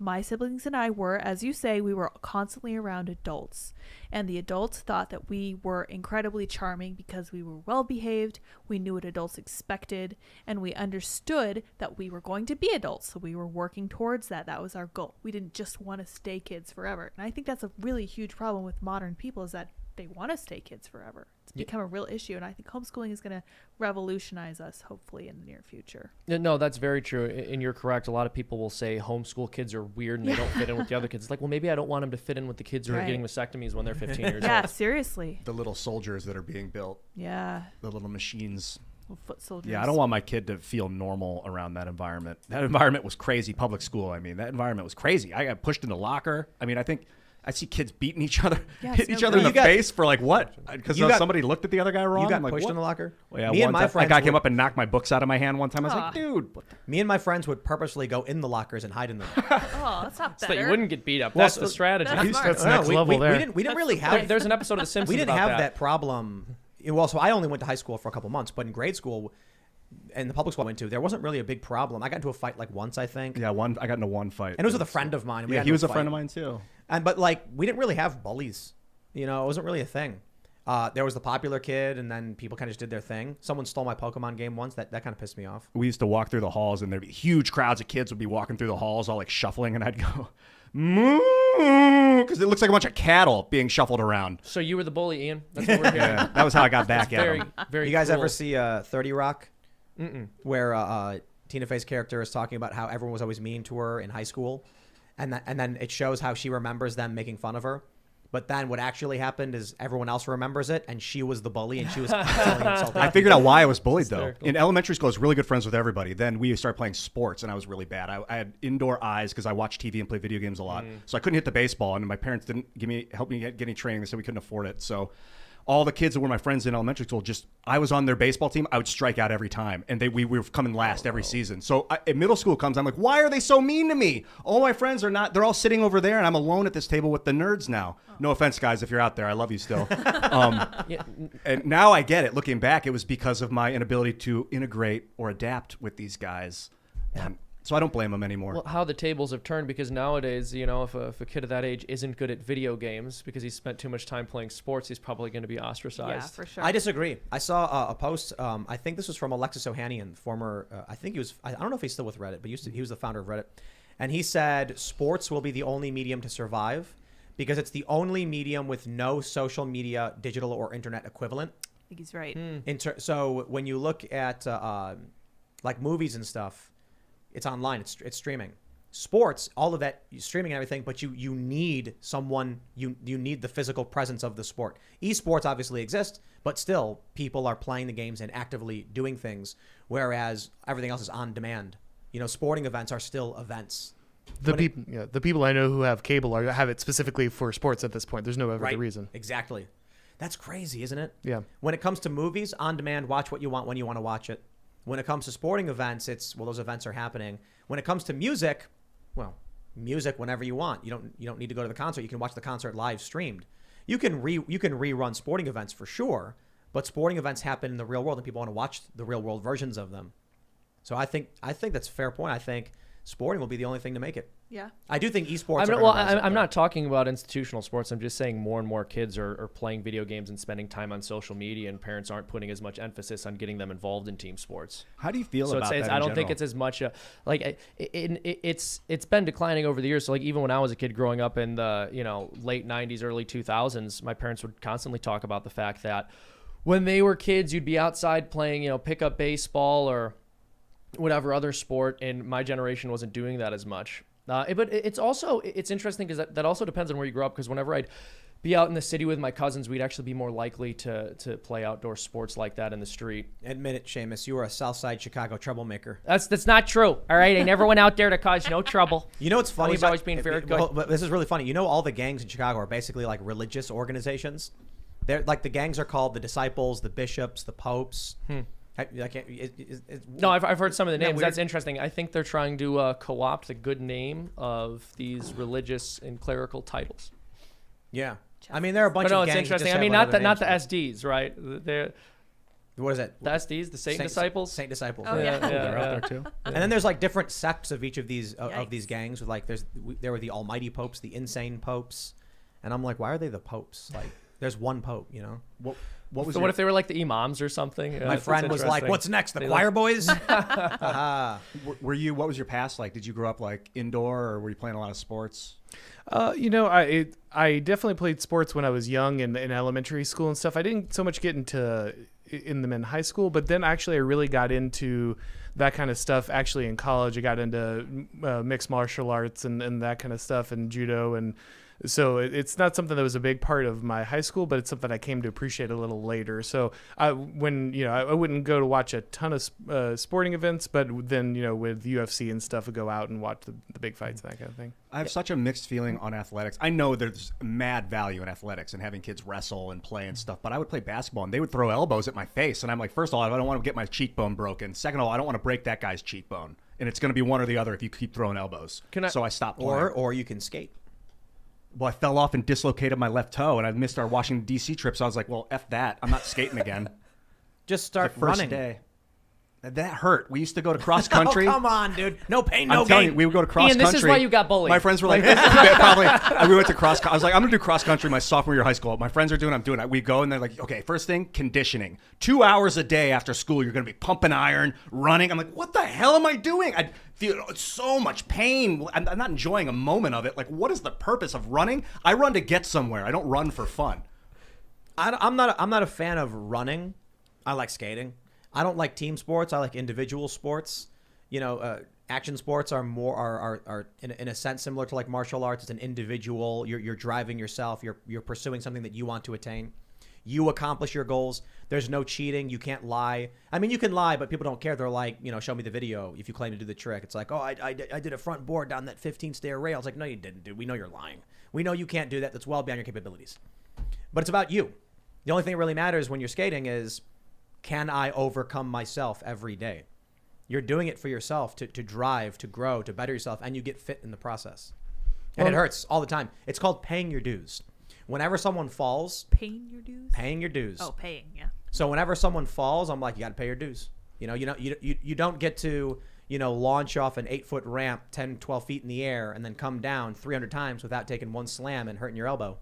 My siblings and I were, as you say, we were constantly around adults. And the adults thought that we were incredibly charming because we were well behaved, we knew what adults expected, and we understood that we were going to be adults. So we were working towards that. That was our goal. We didn't just want to stay kids forever. And I think that's a really huge problem with modern people is that they want to stay kids forever. It's become a real issue, and I think homeschooling is going to revolutionize us, hopefully, in the near future. No, that's very true, and you're correct. A lot of people will say homeschool kids are weird and they don't fit in with the other kids. It's like, well, maybe I don't want them to fit in with the kids who are getting vasectomies when they're 15 years old. Yeah, seriously. The little soldiers that are being built. Yeah. The little machines. Little foot soldiers. Yeah, I don't want my kid to feel normal around that environment. That environment was crazy. Public school, I mean, that environment was crazy. I got pushed in the locker. I mean, I see kids beating each other, hitting each other in the face for like what? Because somebody looked at the other guy wrong. You got like, pushed what? in the locker? Well, yeah, Me and my friends. A guy came up and knocked my books out of my hand one time. I was like, dude. Me and my friends would purposely go in the lockers and hide in them. Oh, that's not So better. that you wouldn't get beat up. That's the strategy. That's next level there. We didn't really have. There's an episode of The Simpsons We didn't about have that problem. Well, so I only went to high school for a couple months, but in grade school and the public school I went to, there wasn't really a big problem. I got into a fight like once, I think. Yeah, I got into one fight. And it was with a friend of mine. Yeah, he was a friend of mine too. But like, we didn't really have bullies. It wasn't really a thing. There was the popular kid, and then people kind of just did their thing. Someone stole my Pokemon game once. That kind of pissed me off. We used to walk through the halls, and there'd be huge crowds of kids would be walking through the halls, all like shuffling, and I'd go, moo, because it looks like a bunch of cattle being shuffled around. So you were the bully, Ian. That's what we're hearing. Yeah, that was how I got back at him. Very You guys cool. ever see 30 Rock? Where Tina Fey's character is talking about how everyone was always mean to her in high school, and then it shows how she remembers them making fun of her. But then what actually happened is everyone else remembers it, and she was the bully, and she was constantly insulting. I figured out why I was bullied, though. Hysterical. In elementary school, I was really good friends with everybody. Then we started playing sports, and I was really bad. I had indoor eyes because I watched TV and played video games a lot. So I couldn't hit the baseball, and my parents didn't help me get any training. They said we couldn't afford it. So all the kids that were my friends in elementary school, I was on their baseball team. I would strike out every time, and we were coming last every season. So in middle school comes, I'm like, why are they so mean to me? All my friends are not. They're all sitting over there, and I'm alone at this table with the nerds now. No offense, guys, if you're out there, I love you still. And now I get it. Looking back, it was because of my inability to integrate or adapt with these guys. So I don't blame them anymore. Well, how the tables have turned, because nowadays, you know, if a kid of that age isn't good at video games because he spent too much time playing sports, he's probably going to be ostracized. Yeah, for sure. I disagree. I saw a post. I think this was from Alexis Ohanian, former. I think he was. I don't know if he's still with Reddit, but he was the founder of Reddit, and he said sports will be the only medium to survive because it's the only medium with no social media, digital or internet equivalent. I think he's right. So when you look at like movies and stuff, it's online. It's streaming. Sports, all of that, streaming and everything, but you need someone. You need the physical presence of the sport. Esports obviously exist, but still people are playing the games and actively doing things, whereas everything else is on demand. You know, sporting events are still events. The people I know who have cable have it specifically for sports at this point. There's no other reason. Exactly. That's crazy, isn't it? Yeah. When it comes to movies, on demand, watch what you want when you want to watch it. When it comes to sporting events, those events are happening. When it comes to music, music whenever you want. You don't need to go to the concert. You can watch the concert live streamed. You can rerun sporting events for sure, but sporting events happen in the real world and people want to watch the real world versions of them. So I think that's a fair point. I think sporting will be the only thing to make it. Yeah. I do think esports. I'm not talking about institutional sports. I'm just saying more and more kids are playing video games and spending time on social media, and parents aren't putting as much emphasis on getting them involved in team sports. How do you feel about that? I don't think it's as much it's been declining over the years. So like even when I was a kid growing up in the late 90s, early 2000s, my parents would constantly talk about the fact that when they were kids, you'd be outside playing pickup baseball or whatever other sport, and my generation wasn't doing that as much. But it's interesting because that also depends on where you grow up, because whenever I'd be out in the city with my cousins, we'd actually be more likely to play outdoor sports like that in the street. Admit it, Seamus, you were a Southside Chicago troublemaker. That's not true. All right, I never went out there to cause no trouble. You know what's funny? Always being very good. Well, but this is really funny. You know, all the gangs in Chicago are basically like religious organizations. They're like, the gangs are called the Disciples, the Bishops, the Popes. No, I've heard some of the names. That's interesting. I think they're trying to co-opt the good name of these religious and clerical titles. Yeah, I mean there are a bunch of gangs. No, it's interesting. I mean, not the SDs, right? They're, what is it? The SDs, the Saint Disciples. Saint Disciples. Oh, yeah. They're out there too. And then there's like different sects of each of these gangs. With like there were the Almighty Popes, the Insane Popes, and I'm like, why are they the Popes? Like, there's one Pope, you know. What if they were like the imams or something? My friend was like, "What's next? The choir boys?" Were you? What was your past like? Did you grow up like indoor, or were you playing a lot of sports? I definitely played sports when I was young in elementary school and stuff. I didn't so much get in them in high school, but then actually I really got into that kind of stuff actually in college. I got into mixed martial arts and that kind of stuff, and judo, and so it's not something that was a big part of my high school, but it's something I came to appreciate a little later. So I wouldn't go to watch a ton of sporting events, but then with UFC and stuff, I'd go out and watch the big fights, that kind of thing. I have such a mixed feeling on athletics. I know there's mad value in athletics and having kids wrestle and play and stuff, but I would play basketball and they would throw elbows at my face, and I'm like, first of all, I don't want to get my cheekbone broken. Second of all, I don't want to break that guy's cheekbone, and it's going to be one or the other if you keep throwing elbows. So I stopped playing. Or you can skate. Well, I fell off and dislocated my left toe, and I missed our Washington, D.C. trip, so I was like, well, F that. I'm not skating again. Just start the first running. Day. That hurt. We used to go to cross country. Oh, come on, dude. No pain, no gain. I'm telling you, we would go to cross country. Ian, this is why you got bullied. My friends were like, probably. We went to cross. I was like, I'm gonna do cross country my sophomore year of high school. My friends are doing it. I'm doing it. We go and they're like, okay, first thing, conditioning. 2 hours a day after school, you're gonna be pumping iron, running. I'm like, what the hell am I doing? I feel so much pain. I'm not enjoying a moment of it. Like, what is the purpose of running? I run to get somewhere. I don't run for fun. I'm not a fan of running. I like skating. I don't like team sports. I like individual sports. Action sports are in a sense similar to like martial arts. It's an individual. You're driving yourself. You're pursuing something that you want to attain. You accomplish your goals. There's no cheating. You can't lie. I mean, you can lie, but people don't care. They're like, show me the video if you claim to do the trick. It's like, oh, I did a front board down that 15-stair rail. It's like, no, you didn't, dude. We know you're lying. We know you can't do that. That's well beyond your capabilities. But it's about you. The only thing that really matters when you're skating is, can I overcome myself every day? You're doing it for yourself to drive, to grow, to better yourself, and you get fit in the process. And it hurts all the time. It's called paying your dues. Whenever someone falls, Paying your dues? paying your dues. Oh, paying, yeah. So whenever someone falls, I'm like, you got to pay your dues. You know, you don't get to, launch off an 8-foot ramp 10, 12 feet in the air and then come down 300 times without taking one slam and hurting your elbow.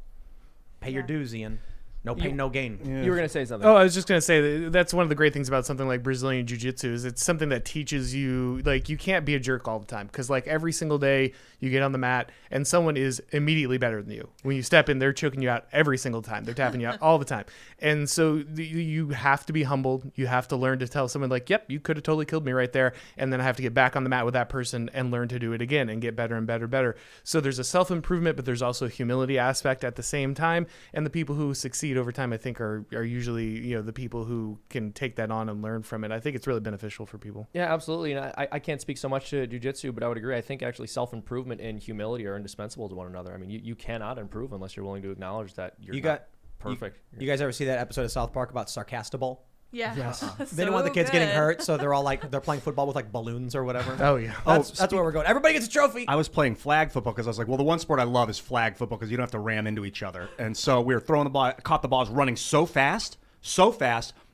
Pay your dues, Ian. No pain, no gain. Yeah. You were going to say something. Oh, I was just going to say that's one of the great things about something like Brazilian Jiu-Jitsu is it's something that teaches you, like, you can't be a jerk all the time because, like, every single day you get on the mat and someone is immediately better than you. When you step in, they're choking you out every single time. They're tapping you out all the time. And so you have to be humbled. You have to learn to tell someone, like, yep, you could have totally killed me right there. And then I have to get back on the mat with that person and learn to do it again and get better and better and better. So there's a self-improvement, but there's also a humility aspect at the same time. And the people who succeed over time, I think, are usually the people who can take that on and learn from it. I think it's really beneficial for people. Yeah, absolutely. And I can't speak so much to jiu-jitsu, but I would agree. I think actually self-improvement and humility are indispensable to one another. I mean, you cannot improve unless you're willing to acknowledge that you're not perfect. You guys ever see that episode of South Park about Sarcastable? Yeah. Yes. They don't want the kids getting hurt, so they're all like, they're playing football with like balloons or whatever. Oh, yeah. That's where we're going. Everybody gets a trophy. I was playing flag football because I was like, well, the one sport I love is flag football because you don't have to ram into each other. And so we were throwing the ball, caught the balls running so fast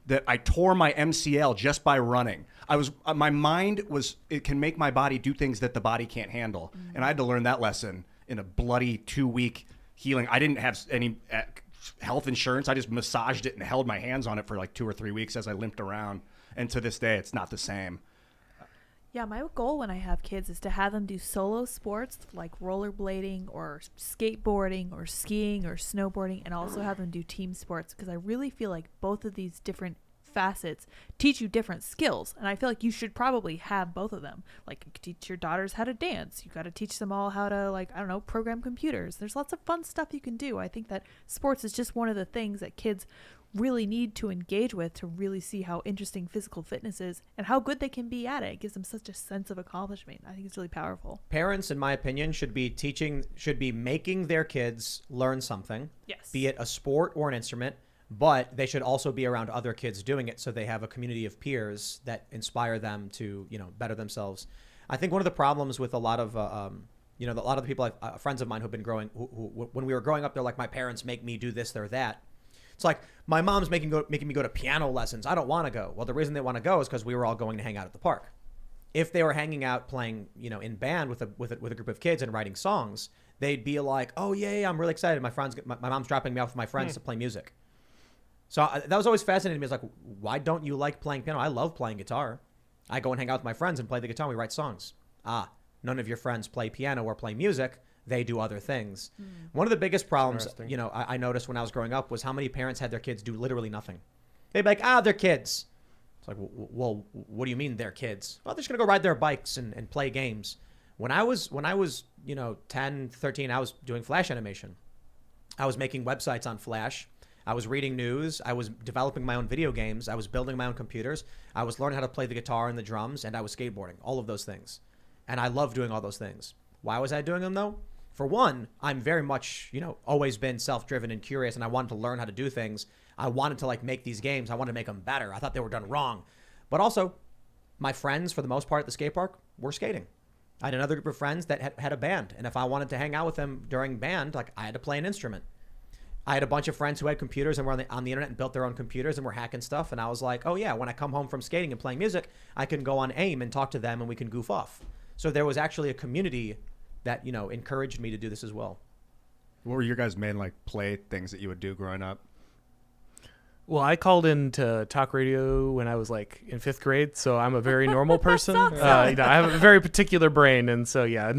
that I tore my MCL just by running. My mind was, it can make my body do things that the body can't handle. And I had to learn that lesson in a bloody 2-week healing. I didn't have any health insurance. I just massaged it and held my hands on it for like 2 or 3 weeks as I limped around. And to this day, it's not the same. Yeah, my goal when I have kids is to have them do solo sports like rollerblading or skateboarding or skiing or snowboarding, and also have them do team sports, because I really feel like both of these different facets teach you different skills, and I feel like you should probably have both of them. Like, you could teach your daughters how to dance. You got to teach them all how to, like, I don't know, program computers. There's lots of fun stuff you can do. I think that sports is just one of the things that kids really need to engage with to really see how interesting physical fitness is and how good they can be at it. It gives them such a sense of accomplishment. I think it's really powerful. Parents, in my opinion, should be making their kids learn something. Yes. Be it a sport or an instrument, but they should also be around other kids doing it so they have a community of peers that inspire them to, better themselves. I think one of the problems with a lot of, a lot of the people, friends of mine who've been growing, who when we were growing up, they're like, my parents make me do this, or that. It's like, my mom's making me go to piano lessons. I don't want to go. Well, the reason they want to go is because we were all going to hang out at the park. If they were hanging out playing, in band with a group of kids and writing songs, they'd be like, oh yeah, I'm really excited. My mom's dropping me off with my friends to play music. So that was always fascinating to me. It's like, why don't you like playing piano? I love playing guitar. I go and hang out with my friends and play the guitar and we write songs. None of your friends play piano or play music. They do other things. One of the biggest problems, I noticed when I was growing up was how many parents had their kids do literally nothing. They'd be like, they're kids. It's like, well, what do you mean they're kids? Well, they're just going to go ride their bikes and play games. When I was 10, 13, I was doing Flash animation. I was making websites on Flash. I was reading news. I was developing my own video games. I was building my own computers. I was learning how to play the guitar and the drums, and I was skateboarding, all of those things. And I love doing all those things. Why was I doing them, though? For one, I'm very much, always been self-driven and curious, and I wanted to learn how to do things. I wanted to, make these games. I wanted to make them better. I thought they were done wrong. But also, my friends, for the most part at the skate park, were skating. I had another group of friends that had a band, and if I wanted to hang out with them during band, I had to play an instrument. I had a bunch of friends who had computers and were on the internet and built their own computers and were hacking stuff, and I was like, oh yeah, when I come home from skating and playing music, I can go on AIM and talk to them and we can goof off. So there was actually a community that, encouraged me to do this as well. What were your guys' main play things that you would do growing up? Well, I called into talk radio when I was in 5th grade, so I'm a very normal person. Awesome. I have a very particular brain, and so yeah.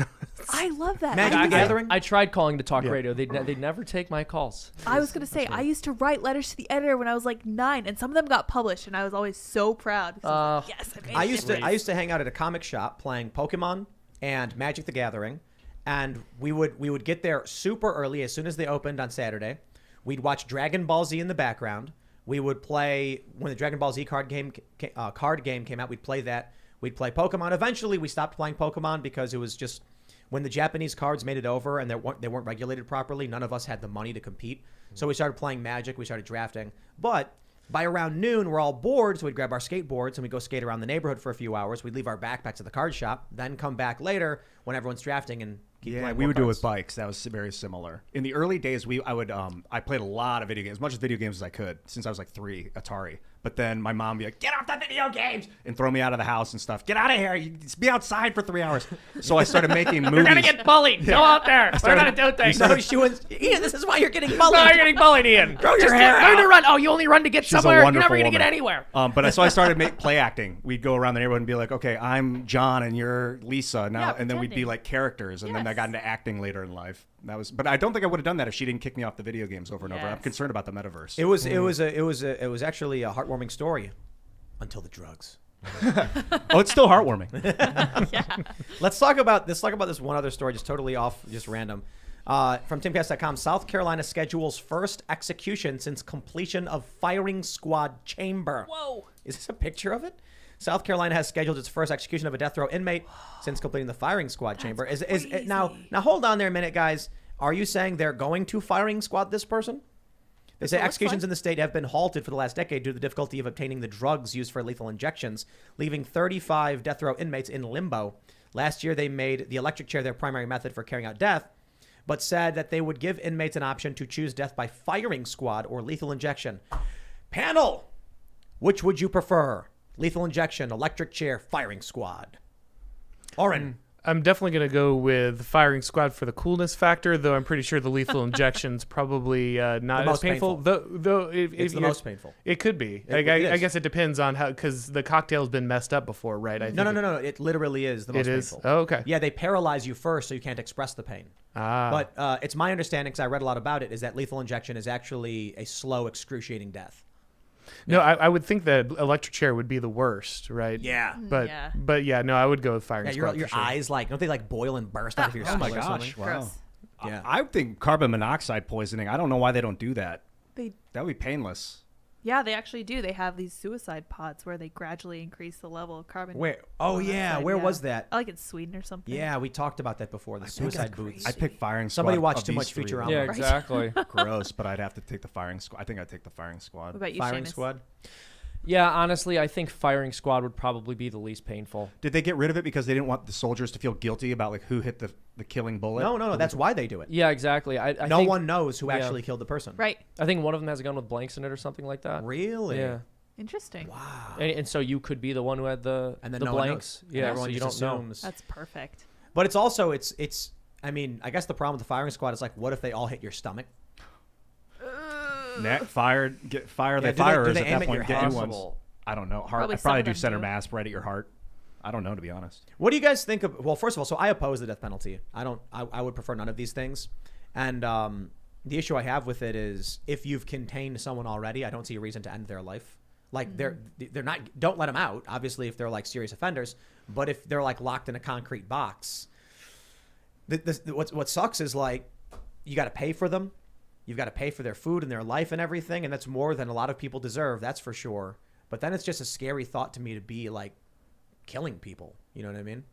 I love that. Magic the Gathering? I tried calling to talk radio. They'd never take my calls. I was going to say, I used to write letters to the editor when I was 9, and some of them got published, and I was always so proud. Because I was yes, I made I used to hang out at a comic shop playing Pokemon and Magic the Gathering, and we would get there super early as soon as they opened on Saturday. We'd watch Dragon Ball Z in the background. We would play, when the Dragon Ball Z card game came out, we'd play that. We'd play Pokemon. Eventually, we stopped playing Pokemon because it was just, when the Japanese cards made it over and they weren't regulated properly, none of us had the money to compete. So we started playing Magic. We started drafting. But by around noon, we're all bored, so we'd grab our skateboards and we'd go skate around the neighborhood for a few hours. We'd leave our backpacks at the card shop, then come back later when everyone's drafting and keep playing. We would do it with cards. bikes. That was very similar. In the early days, I played a lot of video games, as much as video games as I could, since I was like 3, Atari. But then my mom would be like, get off the video games, and throw me out of the house and stuff. Get out of here. You just be outside for 3 hours. So I started making movies. You're going to get bullied. Go out there. We're going to do things. No, Ian, this is why you're getting bullied. No, you're getting bullied, Ian. Grow your hair Learn to out. run. Oh, you only run to get She's a somewhere. You're wonderful never going to get woman. anywhere. But so I started play acting. We'd go around the neighborhood and be like, okay, I'm John and you're Lisa now, Yeah, and then we'd be pretending. like characters. And then I Yes. got into acting later in life. But I don't think I would have done that if she didn't kick me off the video games over and over. I'm Yes. concerned about the metaverse. It was actually a heartwarming story until the drugs. Oh, it's still heartwarming. Let's talk about this one other story, just totally off, just random. From Timcast.com, South Carolina schedules first execution since completion of firing squad chamber. Whoa. Is this a picture of it? South Carolina has scheduled its first execution of a death row inmate since completing the firing squad chamber. Is now hold on there a minute, guys. Are you saying they're going to firing squad this person? They say what it looks executions like. in the state have been halted for the last decade due to the difficulty of obtaining the drugs used for lethal injections, leaving 35 death row inmates in limbo. Last year, they made the electric chair their primary method for carrying out death, but said that they would give inmates an option to choose death by firing squad or lethal injection. Panel, which would you prefer? Lethal injection, electric chair, firing squad. Auron. I'm definitely going to go with firing squad for the coolness factor, though I'm pretty sure the lethal injection's probably not as most painful. painful. Though if It's the you're- most painful. It could be. It I is. guess it depends on how, because the cocktail's been messed up before, right? I think No. It literally is the most It is? painful. Oh, okay. Yeah, they paralyze you first so you can't express the pain. Ah. But it's my understanding, because I read a lot about it, is that lethal injection is actually a slow, excruciating death. No, I would think that electric chair would be the worst, right? Yeah. But Yeah. but yeah, no, I would go with firing Yeah, squad. your for sure. eyes, like, don't they, boil and burst out of your Oh my skull or something? gosh! Wow. Gross. Yeah. I think carbon monoxide poisoning. I don't know why they don't do that. They That would be painless. Yeah, they actually do. They have these suicide pods where they gradually increase the level of carbon. Where? Oh, yeah. monoxide, Where was that? I like in Sweden or something. Yeah, we talked about that before, the suicide boots. I pick firing squad. Somebody watched of too these much three. Futurama. Yeah, Right. exactly. Gross, but I'd have to take the firing squad. I think I'd take the firing squad. What about you, Firing Seamus? squad? Yeah, honestly, I think firing squad would probably be the least painful. Did they get rid of it because they didn't want the soldiers to feel guilty about who hit the killing bullet? No. That's why they do it. Yeah, exactly. I No think, one knows who yeah. actually killed the person. Right. I think one of them has a gun with blanks in it or something like that. Really? Yeah. Interesting. Wow. And so you could be the one who had the And then the no one blanks. knows. Yeah, And so everyone you just don't know. assumes. That's perfect. But it's also it's. I mean, I guess the problem with the firing squad is like, what if they all hit your stomach? Fire do the they- firers do they at aim that at your point. Get head? new ones. I don't know. Heart. Probably I'd some probably of do them center do. mass right at your heart. I don't know, to be honest. What do you guys think of? Well, first of all, so I oppose the death penalty. I would prefer none of these things. And the issue I have with it is if you've contained someone already, I don't see a reason to end their life. Like they're not. Don't let them out. Obviously, if they're like serious offenders. But if they're like locked in a concrete box, what sucks is like you got to pay for them. You've got to pay for their food and their life and everything, and that's more than a lot of people deserve. That's for sure. But then it's just a scary thought to me to be like killing people. You know what I mean?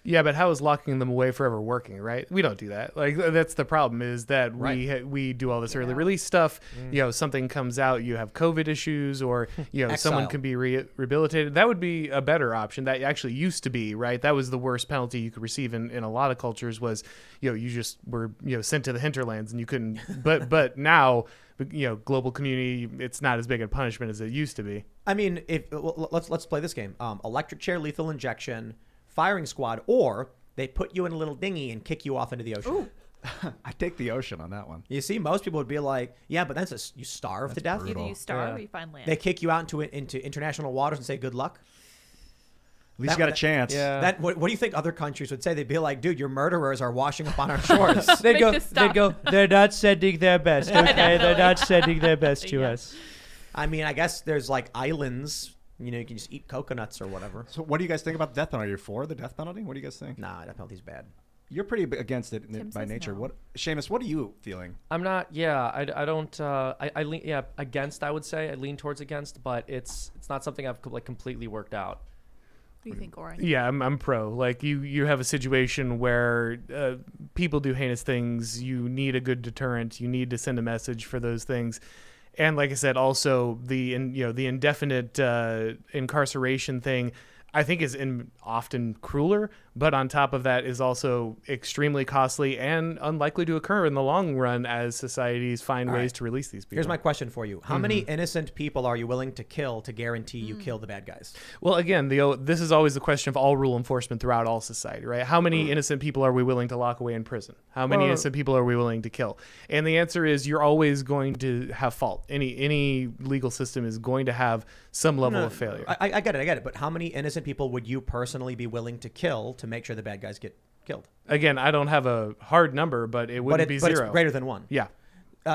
Yeah, but how is locking them away forever working, right? We don't do that. Like that's the problem is that we do all this early release stuff. You know, something comes out, you have COVID issues, or someone Exile. can be rehabilitated. That would be a better option. That actually used to be, right? That was the worst penalty you could receive in a lot of cultures was, you just were sent to the hinterlands and you couldn't. but now, global community, it's not as big a punishment as it used to be. I mean, let's play this game. Electric chair, lethal injection, firing squad, or they put you in a little dinghy and kick you off into the ocean. I take the ocean on that one. You see, most people would be like, yeah, but that's you starve to death. Either you starve or you find land. They kick you out into international waters and say good luck. At least you got a chance. Yeah. What do you think other countries would say? They'd be like, dude, your murderers are washing up on our shores. They'd Make go. this stop. They'd go. They're not sending their best. Okay, they're Definitely. not sending their best to Yeah. us. I mean, I guess there's like islands. You can just eat coconuts or whatever. So what do you guys think about the death penalty? You're for the death penalty? What do you guys think? Nah, that penalty's bad. You're pretty against it Tim by says nature. no. What, Seamus? What are you feeling? I'm not. Yeah, I don't. I lean. Yeah, against. I would say I lean towards against, but it's not something I've completely worked out. What do you think, Auron? Yeah, I'm pro. Like you have a situation where people do heinous things. You need a good deterrent. You need to send a message for those things. And like I said, also the indefinite incarceration thing, I think is often crueler, but on top of that is also extremely costly and unlikely to occur in the long run as societies find ways to release these people. Here's my question for you. How many innocent people are you willing to kill to guarantee you kill the bad guys? Well, again, this is always the question of all rule enforcement throughout all society, right? How many innocent people are we willing to lock away in prison? How many innocent people are we willing to kill? And the answer is you're always going to have fault. Any legal system is going to have some level of failure. I get it. But how many innocent people would you personally be willing to kill to make sure the bad guys get killed? Again, I don't have a hard number, but it wouldn't be zero. But it's greater than one. Yeah.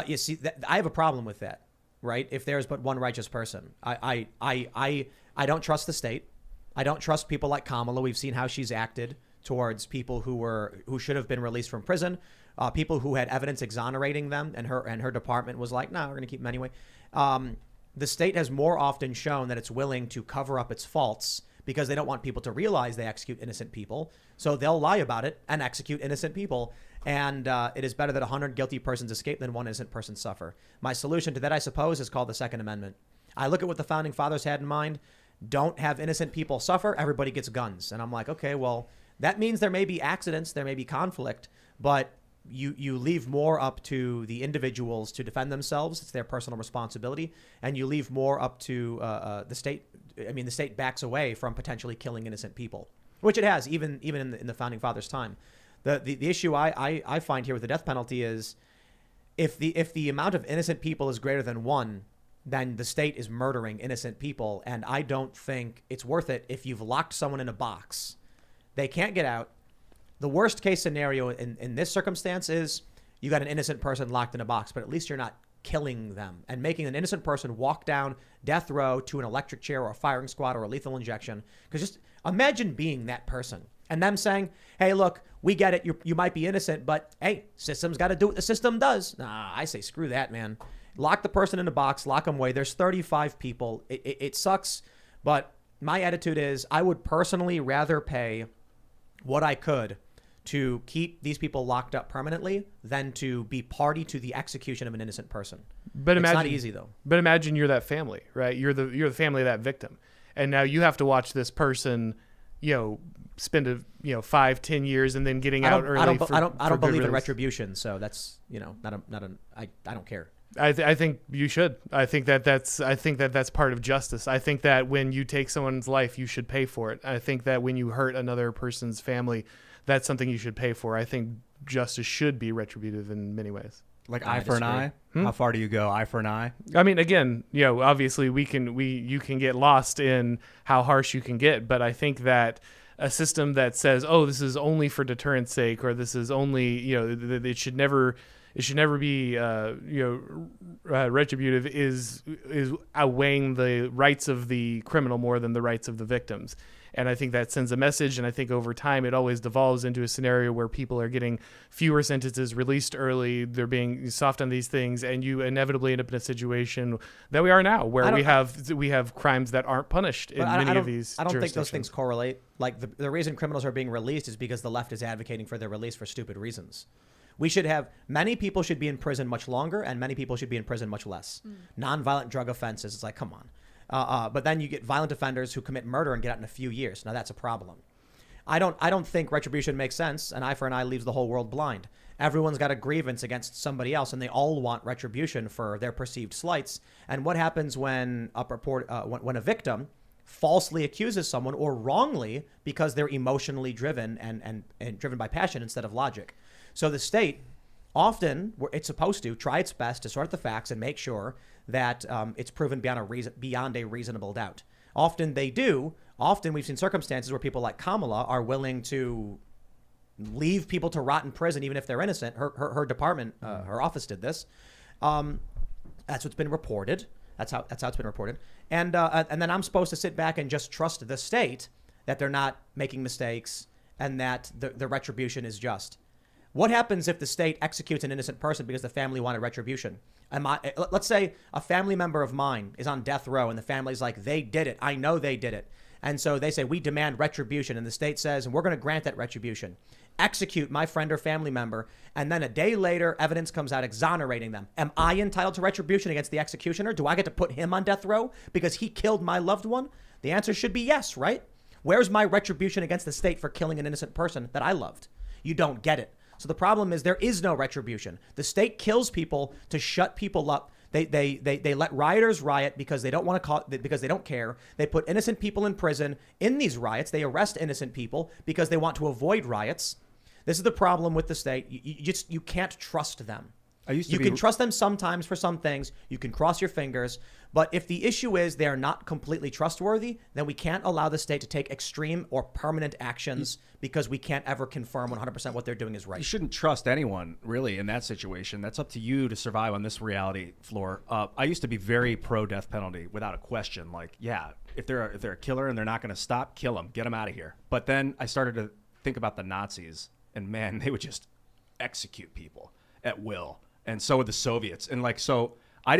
You see, I have a problem with that, right? If there's but one righteous person, I don't trust the state. I don't trust people like Kamala. We've seen how she's acted towards people who should have been released from prison, people who had evidence exonerating them, and her department was like, no, we're going to keep them anyway. The state has more often shown that it's willing to cover up its faults because they don't want people to realize they execute innocent people. So they'll lie about it and execute innocent people. And it is better that 100 guilty persons escape than one innocent person suffer. My solution to that, I suppose, is called the Second Amendment. I look at what the founding fathers had in mind. Don't have innocent people suffer. Everybody gets guns. And I'm like, okay, well, that means there may be accidents. There may be conflict. But you leave more up to the individuals to defend themselves. It's their personal responsibility. And you leave more up to the state. I mean, the state backs away from potentially killing innocent people, which it has even in the founding fathers' time. The issue I find here with the death penalty is if the amount of innocent people is greater than one, then the state is murdering innocent people. And I don't think it's worth it if you've locked someone in a box. They can't get out. The worst case scenario in this circumstance is you got an innocent person locked in a box, but at least you're not killing them and making an innocent person walk down death row to an electric chair or a firing squad or a lethal injection. Because just imagine being that person and them saying, hey, look, we get it. You might be innocent, but hey, system's got to do what the system does. Nah, I say screw that, man. Lock the person in a box, lock them away. There's 35 people. It sucks, but my attitude is I would personally rather pay what I could to keep these people locked up permanently than to be party to the execution of an innocent person. But it's not easy though. But imagine you're that family, right? You're the family of that victim, and now you have to watch this person, spend 5-10 years and then getting out early. I don't believe in retribution, so that's I don't care. I think you should. I think that's part of justice. I think that when you take someone's life, you should pay for it. I think that when you hurt another person's family, that's something you should pay for. I think justice should be retributive in many ways. Like eye for an eye? How far do you go? Eye for an eye? I mean, again, obviously you can get lost in how harsh you can get, but I think that a system that says, oh, this is only for deterrence sake, or this is only, it should never be retributive is outweighing the rights of the criminal more than the rights of the victims. And I think that sends a message. And I think over time, it always devolves into a scenario where people are getting fewer sentences released early. They're being soft on these things. And you inevitably end up in a situation that we are now, where we have crimes that aren't punished in many of these. I don't think those things correlate. Like the reason criminals are being released is because the left is advocating for their release for stupid reasons. We should have many people should be in prison much longer, and many people should be in prison much less. Nonviolent drug offenses. It's like, come on. But then you get violent offenders who commit murder and get out in a few years. Now that's a problem. I don't think retribution makes sense. An eye for an eye leaves the whole world blind. Everyone's got a grievance against somebody else, and they all want retribution for their perceived slights. And what happens when when a victim falsely accuses someone, or wrongly, because they're emotionally driven and driven by passion instead of logic? So the state often, it's supposed to try its best to sort the facts and make sure that it's proven beyond a reasonable doubt. Often they do. Often we've seen circumstances where people like Kamala are willing to leave people to rot in prison even if they're innocent. Her department, her office did this. That's what's been reported. That's how it's been reported. And then I'm supposed to sit back and just trust the state that they're not making mistakes and that the retribution is just. What happens if the state executes an innocent person because the family wanted retribution? Let's say a family member of mine is on death row and the family's like, they did it. I know they did it. And so they say, we demand retribution. And the state says, and we're going to grant that retribution. Execute my friend or family member. And then a day later, evidence comes out exonerating them. Am I entitled to retribution against the executioner? Do I get to put him on death row because he killed my loved one? The answer should be yes, right? Where's my retribution against the state for killing an innocent person that I loved? You don't get it. So the problem is there is no retribution. The state kills people to shut people up. They let rioters riot because they don't want to because they don't care. They put innocent people in prison in these riots. They arrest innocent people because they want to avoid riots. This is the problem with the state. You can't trust them. You can trust them sometimes for some things. You can cross your fingers. But if the issue is they are not completely trustworthy, then we can't allow the state to take extreme or permanent actions because we can't ever confirm 100% what they're doing is right. You shouldn't trust anyone, really, in that situation. That's up to you to survive on this reality floor. I used to be very pro-death penalty without a question. Like, yeah, if they're a killer and they're not going to stop, kill them. Get them out of here. But then I started to think about the Nazis, and, man, they would just execute people at will. And so would the Soviets. And, like, so I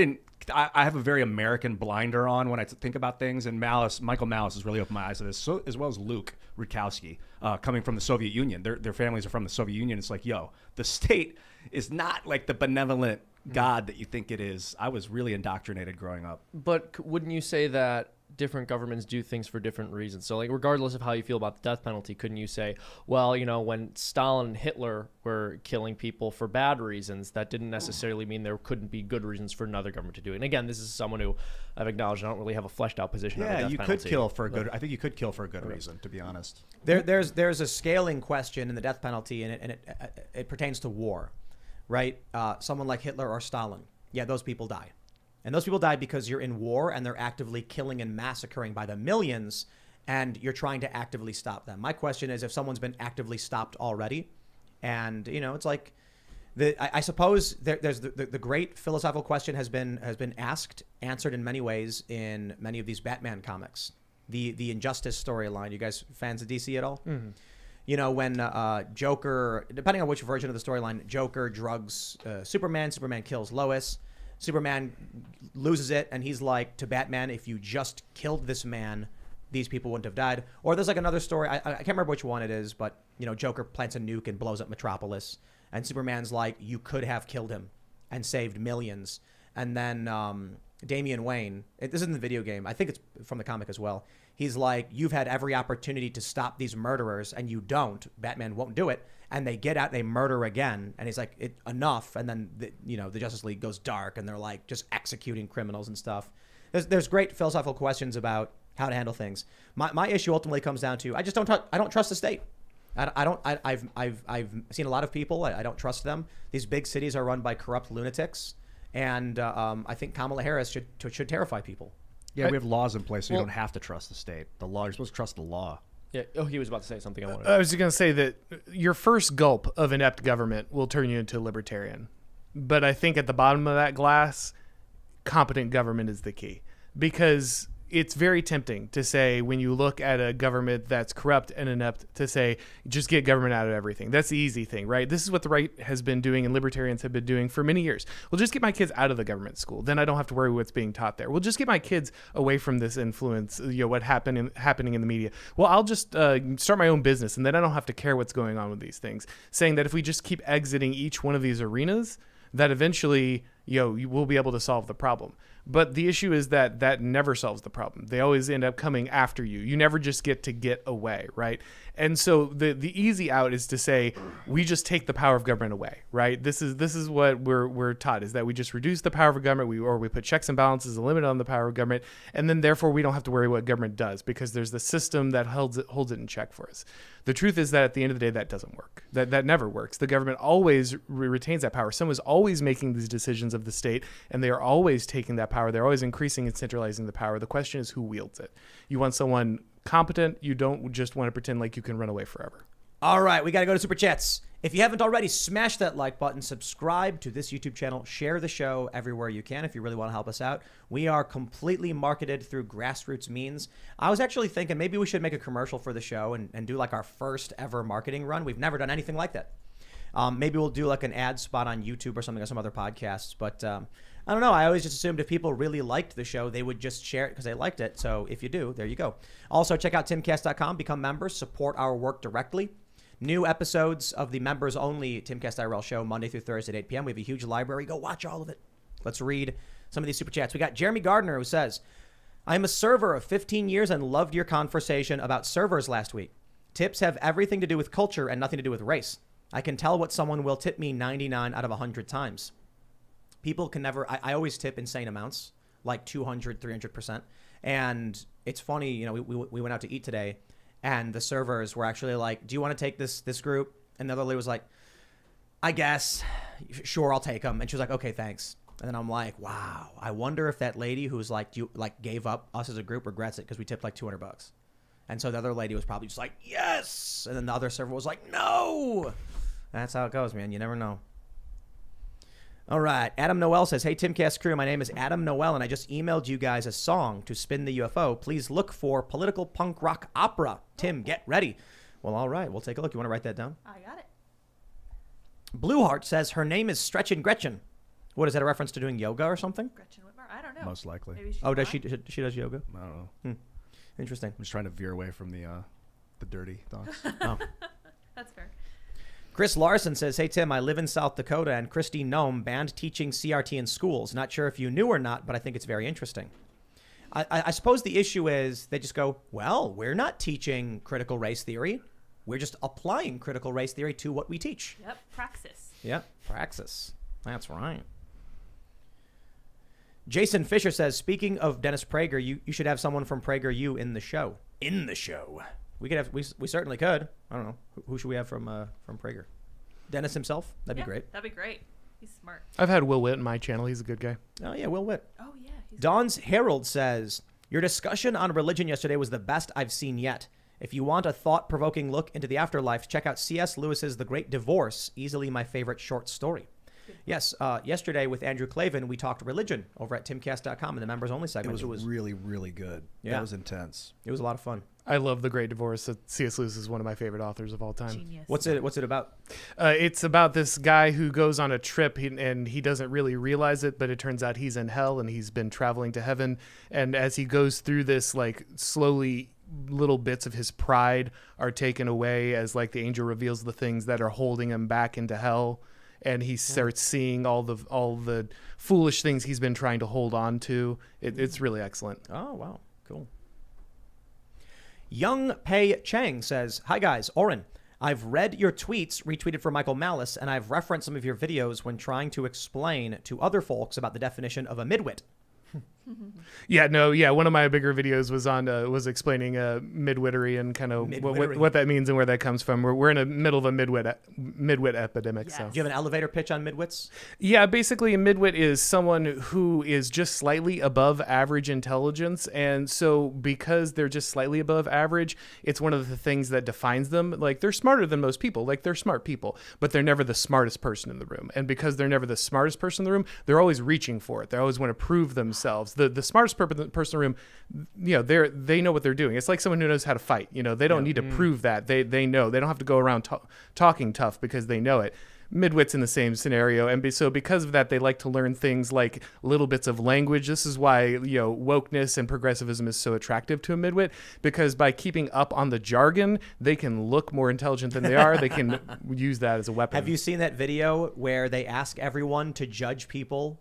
have a very American blinder on when I think about things. And Michael Malice has really opened my eyes to this, so, as well as Luke Rudkowski, coming from the Soviet Union. Their families are from the Soviet Union. It's like, yo, the state is not like the benevolent God that you think it is. I was really indoctrinated growing up. But wouldn't you say that different governments do things for different reasons? So, like, regardless of how you feel about the death penalty, couldn't you say, well, you know, when Stalin and Hitler were killing people for bad reasons, that didn't necessarily mean there couldn't be good reasons for another government to do it? And again, this is someone who I've acknacknowledged I don't really have a fleshed out position on the death penalty. Could kill for a good. I think you could kill for a good reason, to be honest. There's a scaling question in the death penalty, and it pertains to war, right? Someone like Hitler or Stalin, yeah, those people die. And those people die because you're in war and they're actively killing and massacring by the millions, and you're trying to actively stop them. My question is, if someone's been actively stopped already, and, you know, it's like, I suppose there's the great philosophical question has been answered in many ways in many of these Batman comics. The Injustice storyline. You guys fans of DC at all? Mm-hmm. You know, when Joker, depending on which version of the storyline, Joker drugs Superman kills Lois. Superman loses it, and he's like to Batman, if you just killed this man, these people wouldn't have died. Or there's like another story, I can't remember which one it is, but, you know, Joker plants a nuke and blows up Metropolis, and Superman's like, you could have killed him and saved millions. And then Damian Wayne, this isn't the video game, I think it's from the comic as well, he's like, you've had every opportunity to stop these murderers, and you don't. Batman won't do it. And they get out, they murder again, and he's like, enough. And then, the Justice League goes dark, and they're like just executing criminals and stuff. There's great philosophical questions about how to handle things. My issue ultimately comes down to I don't trust the state. I've seen a lot of people. I don't trust them. These big cities are run by corrupt lunatics, and I think Kamala Harris should terrify people. Yeah, we have laws in place, so you don't have to trust the state. You're supposed to trust the law. Yeah. Oh, he was about to say something. I was going to say that your first gulp of inept government will turn you into a libertarian. But I think at the bottom of that glass, competent government is the key. Because it's very tempting to say, when you look at a government that's corrupt and inept, to say, just get government out of everything. That's the easy thing, right? This is what the right has been doing and libertarians have been doing for many years. Well, just get my kids out of the government school. Then I don't have to worry what's being taught there. Well, just get my kids away from this influence, what happening in the media. Well, I'll just start my own business, and then I don't have to care what's going on with these things. Saying that if we just keep exiting each one of these arenas, that eventually, you will be able to solve the problem. But the issue is that never solves the problem. They always end up coming after you. You never just get away, right? And so the easy out is to say, we just take the power of government away, right? This is what we're taught, is that we just reduce the power of government, we put checks and balances, a limit on the power of government, and then therefore we don't have to worry what government does, because there's the system that holds it in check for us. The truth is that at the end of the day, that doesn't work. That never works. The government always retains that power. Someone's always making these decisions of the state, and they are always taking that power. They're always increasing and centralizing the power. The question is who wields it. You want someone competent. You don't just want to pretend like you can run away forever. All right, we got to go to Super Chats. If you haven't already, smash that like button, subscribe to this YouTube channel, share the show everywhere you can if you really want to help us out. We are completely marketed through grassroots means. I was actually thinking maybe we should make a commercial for the show and do like our first ever marketing run. We've never done anything like that. Maybe we'll do like an ad spot on YouTube or something or some other podcasts. But I don't know. I always just assumed if people really liked the show, they would just share it because they liked it. So if you do, there you go. Also, check out timcast.com. Become members. Support our work directly. New episodes of the members-only Timcast IRL show Monday through Thursday at 8 p.m. We have a huge library. Go watch all of it. Let's read some of these super chats. We got Jeremy Gardner who says, I'm a server of 15 years and loved your conversation about servers last week. Tips have everything to do with culture and nothing to do with race. I can tell what someone will tip me 99 out of 100 times. People can never, I always tip insane amounts, like 200, 300%. And it's funny, you know, we went out to eat today and the servers were actually like, do you want to take this group? And the other lady was like, I guess, sure, I'll take them. And she was like, okay, thanks. And then I'm like, wow, I wonder if that lady who's like, gave up us as a group regrets it because we tipped like $200. And so the other lady was probably just like, yes. And then the other server was like, no. That's how it goes, man. You never know. All right. Adam Noel says, hey, Timcast crew, my name is Adam Noel, and I just emailed you guys a song to spin the UFO. Please look for political punk rock opera. Tim, get ready. Well, all right. We'll take a look. You want to write that down? I got it. Blueheart says her name is Stretchin' Gretchen. What, is that a reference to doing yoga or something? Gretchen Whitmer? I don't know. Most likely. Maybe she's Does blind? she does yoga? I don't know. Interesting. I'm just trying to veer away from the dirty thoughts. Oh. That's fair. Chris Larson says, hey, Tim, I live in South Dakota, and Christy Nome banned teaching CRT in schools. Not sure if you knew or not, but I think it's very interesting. I suppose the issue is they just go, well, we're not teaching critical race theory. We're just applying critical race theory to what we teach. Yep. Praxis. Yep. Praxis. That's right. Jason Fisher says, speaking of Dennis Prager, you should have someone from PragerU in the show. In the show. We could have. We certainly could. I don't know. Who should we have from Prager? Dennis himself. That'd be great. That'd be great. He's smart. I've had Will Witt in my channel. He's a good guy. Oh yeah, Will Witt. Oh yeah. Don's Herald says, your discussion on religion yesterday was the best I've seen yet. If you want a thought-provoking look into the afterlife, check out C.S. Lewis's The Great Divorce, easily my favorite short story. Yes, yesterday with Andrew Clavin, we talked religion over at timcast.com in the members-only segment. It was really, really good. Yeah. That was intense. It was a lot of fun. I love The Great Divorce. C.S. Lewis is one of my favorite authors of all time. Genius. What's it about? It's about this guy who goes on a trip and he doesn't really realize it, but it turns out he's in hell and he's been traveling to heaven. And as he goes through this, like, slowly little bits of his pride are taken away as, like, the angel reveals the things that are holding him back into hell. And he starts seeing all the foolish things he's been trying to hold on to. It's really excellent. Oh, wow. Cool. Young Pei Chang says, hi, guys. Auron, I've read your tweets retweeted for Michael Malice, and I've referenced some of your videos when trying to explain to other folks about the definition of a midwit. One of my bigger videos was explaining midwittery and kind of what that means and where that comes from. We're in the middle of a midwit epidemic. Yes. So Do you have an elevator pitch on midwits? Yeah, basically a midwit is someone who is just slightly above average intelligence, and so because they're just slightly above average, it's one of the things that defines them. Like, they're smarter than most people, like they're smart people, but they're never the smartest person in the room. And because they're never the smartest person in the room, they're always reaching for it. They always want to prove themselves. The smartest person in the room, they know what they're doing. It's like someone who knows how to fight. They don't need to prove that. They know. They don't have to go around talking tough because they know it. Midwits in the same scenario, and so because of that, they like to learn things like little bits of language. This is why wokeness and progressivism is so attractive to a midwit, because by keeping up on the jargon, they can look more intelligent than they are. They can use that as a weapon. Have you seen that video where they ask everyone to judge people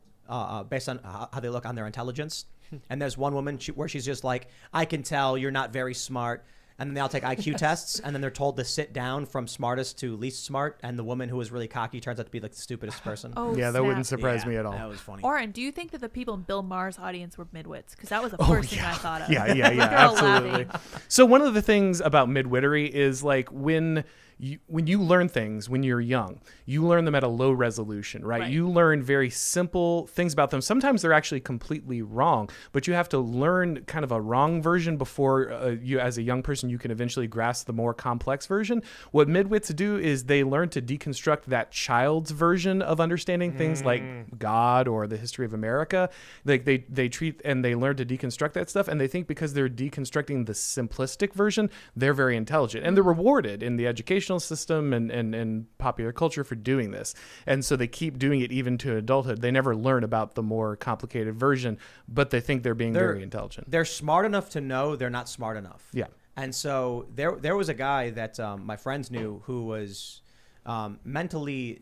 based on how they look on their intelligence? And there's one woman where she's just like, I can tell you're not very smart. And then they all take IQ tests, and then they're told to sit down from smartest to least smart. And the woman who was really cocky turns out to be like the stupidest person. Oh, yeah, that snap. wouldn't surprise me at all. That was funny. Auron, do you think that the people in Bill Maher's audience were midwits? Because that was the first thing I thought of. Yeah, They're all absolutely. laughing. So one of the things about midwittery is, like, when you learn things when you're young, you learn them at a low resolution, right? You learn very simple things about them. Sometimes they're actually completely wrong, but you have to learn kind of a wrong version before you, as a young person, you can eventually grasp the more complex version. What midwits do is they learn to deconstruct that child's version of understanding things like God or the history of America. Like they treat and they learn to deconstruct that stuff, and they think because they're deconstructing the simplistic version, they're very intelligent, and they're rewarded in the education educational system and popular culture for doing this. And so they keep doing it even to adulthood. They never learn about the more complicated version, but they think they're being very intelligent. They're smart enough to know they're not smart enough. Yeah. And so there was a guy that my friends knew who was developmentally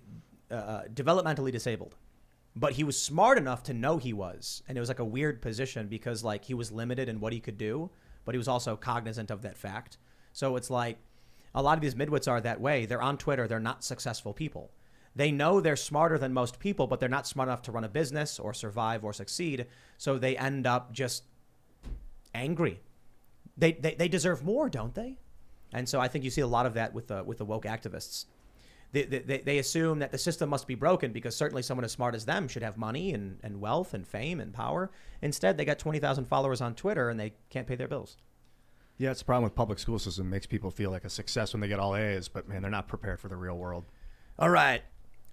disabled. But he was smart enough to know he was. And it was like a weird position because like he was limited in what he could do, but he was also cognizant of that fact. So it's like a lot of these midwits are that way. They're on Twitter. They're not successful people. They know they're smarter than most people, but they're not smart enough to run a business or survive or succeed. So they end up just angry. They deserve more, don't they? And so I think you see a lot of that with the woke activists. They assume that the system must be broken because certainly someone as smart as them should have money and wealth and fame and power. Instead, they got 20,000 followers on Twitter and they can't pay their bills. Yeah, it's a problem with public school system. It makes people feel like a success when they get all A's, but man, they're not prepared for the real world. All right.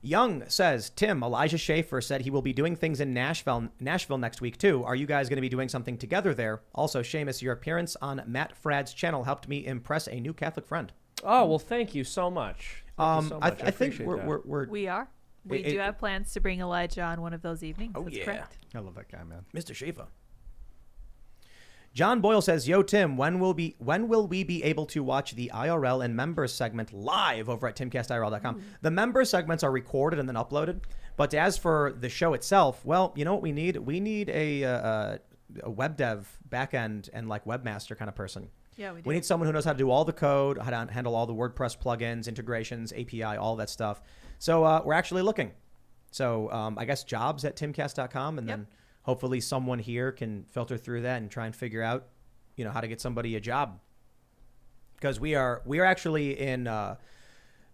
Young says, Tim, Elijah Schaefer said he will be doing things in Nashville next week too. Are you guys going to be doing something together there? Also, Seamus, your appearance on Matt Frad's channel helped me impress a new Catholic friend. Oh, well, thank you so much. Thank you so much. I think appreciate We are. We do have plans to bring Elijah on one of those evenings. Oh, That's yeah. correct. I love that guy, man. Mr. Schaefer. John Boyle says, Yo, Tim, when will we be able to watch the IRL and members segment live over at timcastirl.com? The members segments are recorded and then uploaded. But as for the show itself, well, you know what we need? We need a web dev backend and like webmaster kind of person. Yeah, we do. We need someone who knows how to do all the code, how to handle all the WordPress plugins, integrations, API, all that stuff. So we're actually looking. So I guess jobs at timcast.com, and then hopefully someone here can filter through that and try and figure out, you know, how to get somebody a job. Because we are actually in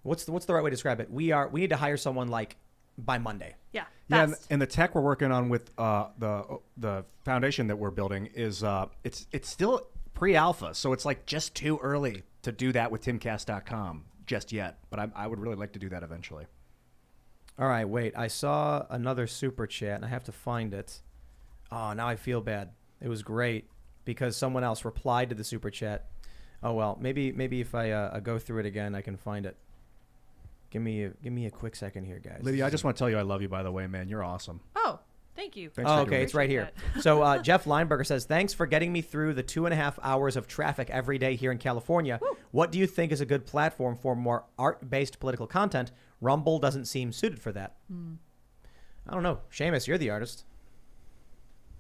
what's the right way to describe it? We need to hire someone like by Monday. Yeah. Yeah, Fast. and the tech we're working on with the foundation that we're building is it's still pre-alpha, so it's like just too early to do that with timcast.com just yet. But I would really like to do that eventually. All right, wait. I saw another super chat, and I have to find it. Oh, now I feel bad. It was great because someone else replied to the super chat. Oh well, maybe if I go through it again, I can find it. Give me a quick second here, guys. Lydia, I just want to tell you I love you, by the way, man. You're awesome. Oh, thank you. Thanks Oh, for okay, doing it's right here. So Jeff Lineberger says, thanks for getting me through the 2.5 hours of traffic every day here in California. Woo. What do you think is a good platform for more art-based political content? Rumble doesn't seem suited for that. I don't know. Seamus, you're the artist.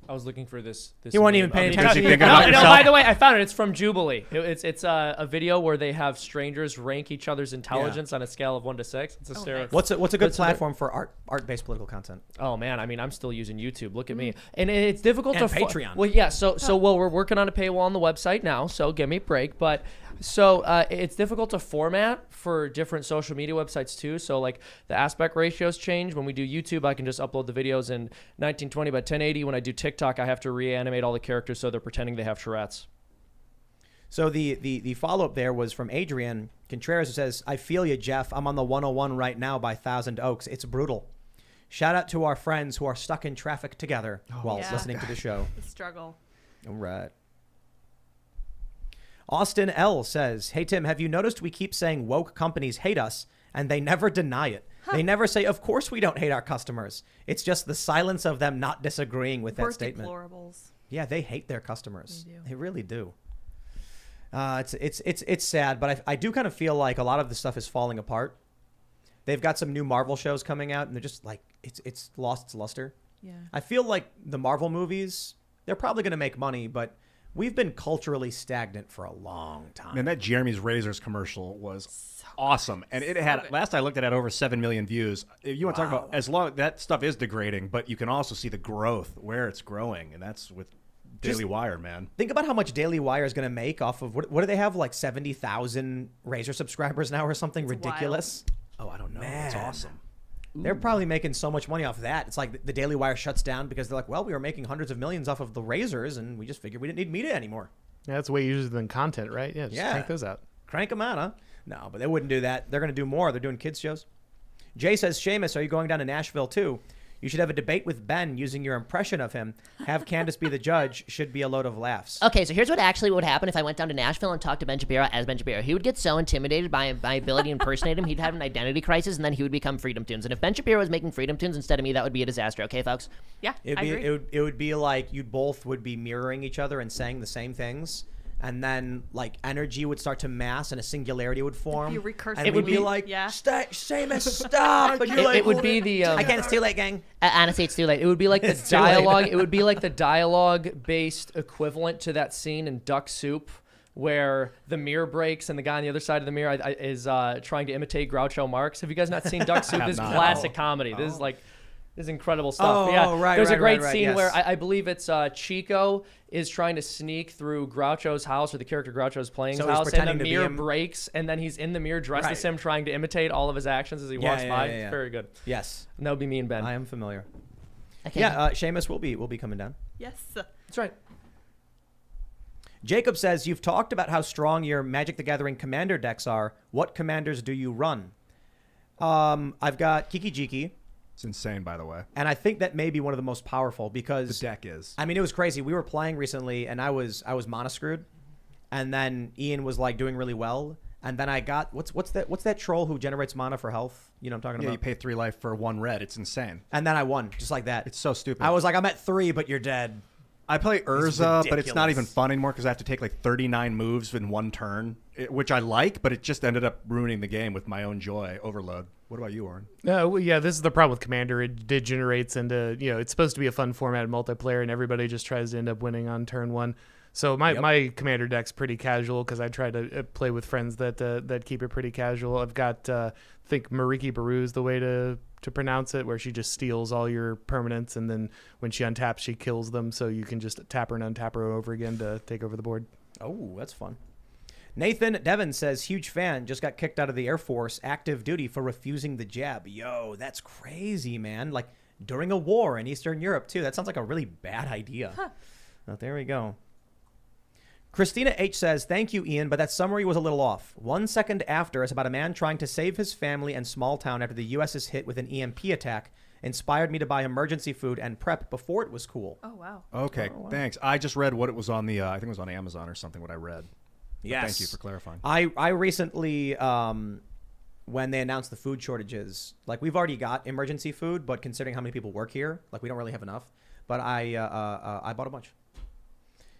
I was looking for this. You weren't even paying attention. you thinking about No, yourself? by the way, I found it. It's from Jubilee. It's a video where they have strangers rank each other's intelligence on a scale of 1 to 6. It's hysterical. What's a good That's platform for art-based political content? Oh man, I mean, I'm still using YouTube. Look at me, and it's difficult And to Patreon. Well, yeah. So well, we're working on a paywall on the website now. So give me a break. But so it's difficult to format for different social media websites too. So like the aspect ratios change. When we do YouTube, I can just upload the videos in 1920 by 1080. When I do TikTok, I have to reanimate all the characters so they're pretending they have Tourette's. So the follow-up there was from Adrian Contreras, who says, I feel you, Jeff. I'm on the 101 right now by Thousand Oaks. It's brutal. Shout out to our friends who are stuck in traffic together while listening to the show. The struggle. All right. Austin L. says, hey, Tim, have you noticed we keep saying woke companies hate us and they never deny it? They never say, of course we don't hate our customers. It's just the silence of them not disagreeing with that statement. Deplorables. Yeah, they hate their customers. They do. They really do. It's sad, but I do kind of feel like a lot of the stuff is falling apart. They've got some new Marvel shows coming out, and they're just like, it's lost its luster. Yeah. I feel like the Marvel movies, they're probably going to make money, but we've been culturally stagnant for a long time. Man, that Jeremy's Razors commercial was awesome, and it had last I looked at it, over 7 million views. If you want to talk about, as long that stuff is degrading, but you can also see the growth where it's growing, and that's with Daily Wire, man. Think about how much Daily Wire is going to make off of what do they have, like 70,000 Razor subscribers now or something? It's ridiculous. Oh, I don't know. Man. It's awesome. They're probably making so much money off that. It's like the Daily Wire shuts down because they're like, well, we were making hundreds of millions off of the Razors, and we just figured we didn't need media anymore. Yeah, that's way easier than content, right? Yeah, just crank those out. Crank them out, huh? No, but they wouldn't do that. They're going to do more. They're doing kids shows. Jay says, Seamus, are you going down to Nashville too? You should have a debate with Ben using your impression of him. Have Candace be the judge. Should be a load of laughs. Okay, so here's what actually would happen if I went down to Nashville and talked to Ben Shapiro as Ben Shapiro. He would get so intimidated by my ability to impersonate him, he'd have an identity crisis, and then he would become Freedom Tunes. And if Ben Shapiro was making Freedom Tunes instead of me, that would be a disaster. Okay, folks? Yeah, It'd I be, agree. it would be like you both would be mirroring each other and saying the same things. And then, like, energy would start to mass and a singularity would form. It'd be recursive. And It would we'd be be- like, yeah. Seamus, stop. And you're like, It would be the. I can't, it's too late, gang. Honestly, it's too late. It would be like the It's too late. dialogue. It would be like the dialogue-based equivalent to that scene in Duck Soup, where the mirror breaks and the guy on the other side of the mirror is trying to imitate Groucho Marx. Have you guys not seen Duck Soup? have This is not. classic comedy. This is like. This is incredible stuff. Oh, But yeah, right, there's a right, great right, scene yes. where I believe it's Chico is trying to sneak through Groucho's house, or the character Groucho's playing's So he's house, and pretending the to be mirror him. breaks, and then he's in the mirror dressed as Right. him, trying to imitate all of his actions as he Yeah, walks yeah, by. yeah, yeah. It's very good. Yes, And that would be me and Ben. I am familiar. Okay. Yeah, Seamus will be coming down. Yes. That's right. Jacob says, you've talked about how strong your Magic the Gathering commander decks are. What commanders do you run? I've got Kiki Jiki, It's insane, by the way. and I think that may be one of the most powerful because The deck is. I mean, it was crazy. We were playing recently, and I was mono screwed, and then Ian was like doing really well, and then I got what's that troll who generates mana for health? You know what I'm talking Yeah, you about? pay 3 life for 1 red. It's insane. And then I won just like that. It's so stupid. I was like, I'm at 3, but you're dead. I play Urza, but it's not ridiculous. even fun anymore because I have to take like 39 moves in 1 turn, which I like, but it just ended up ruining the game with my own joy overload. What about you, Auron? Well, yeah, this is the problem with Commander. It degenerates into, it's supposed to be a fun format in multiplayer, and everybody just tries to end up winning on turn 1. So my Commander deck's pretty casual because I try to play with friends that keep it pretty casual. I've got, I think Mariki Baru is the way to pronounce it, where she just steals all your permanents, and then when she untaps, she kills them, so you can just tap her and untap her over again to take over the board. Oh, that's fun. Nathan Devon says, huge fan, just got kicked out of the Air Force, active duty for refusing the jab. Yo, that's crazy, man. Like, during a war in Eastern Europe, too. That sounds like a really bad idea. Huh. Oh, there we go. Christina H. says, thank you, Ian, but that summary was a little off. 1 second after is about a man trying to save his family and small town after the U.S. is hit with an EMP attack. Inspired me to buy emergency food and prep before it was cool. Oh, wow. Okay, thanks. I just read what it was on the, I think it was on Amazon or something, what I read. But Yes. Thank you for clarifying. I recently, when they announced the food shortages, like we've already got emergency food, but considering how many people work here, like we don't really have enough. But I bought a bunch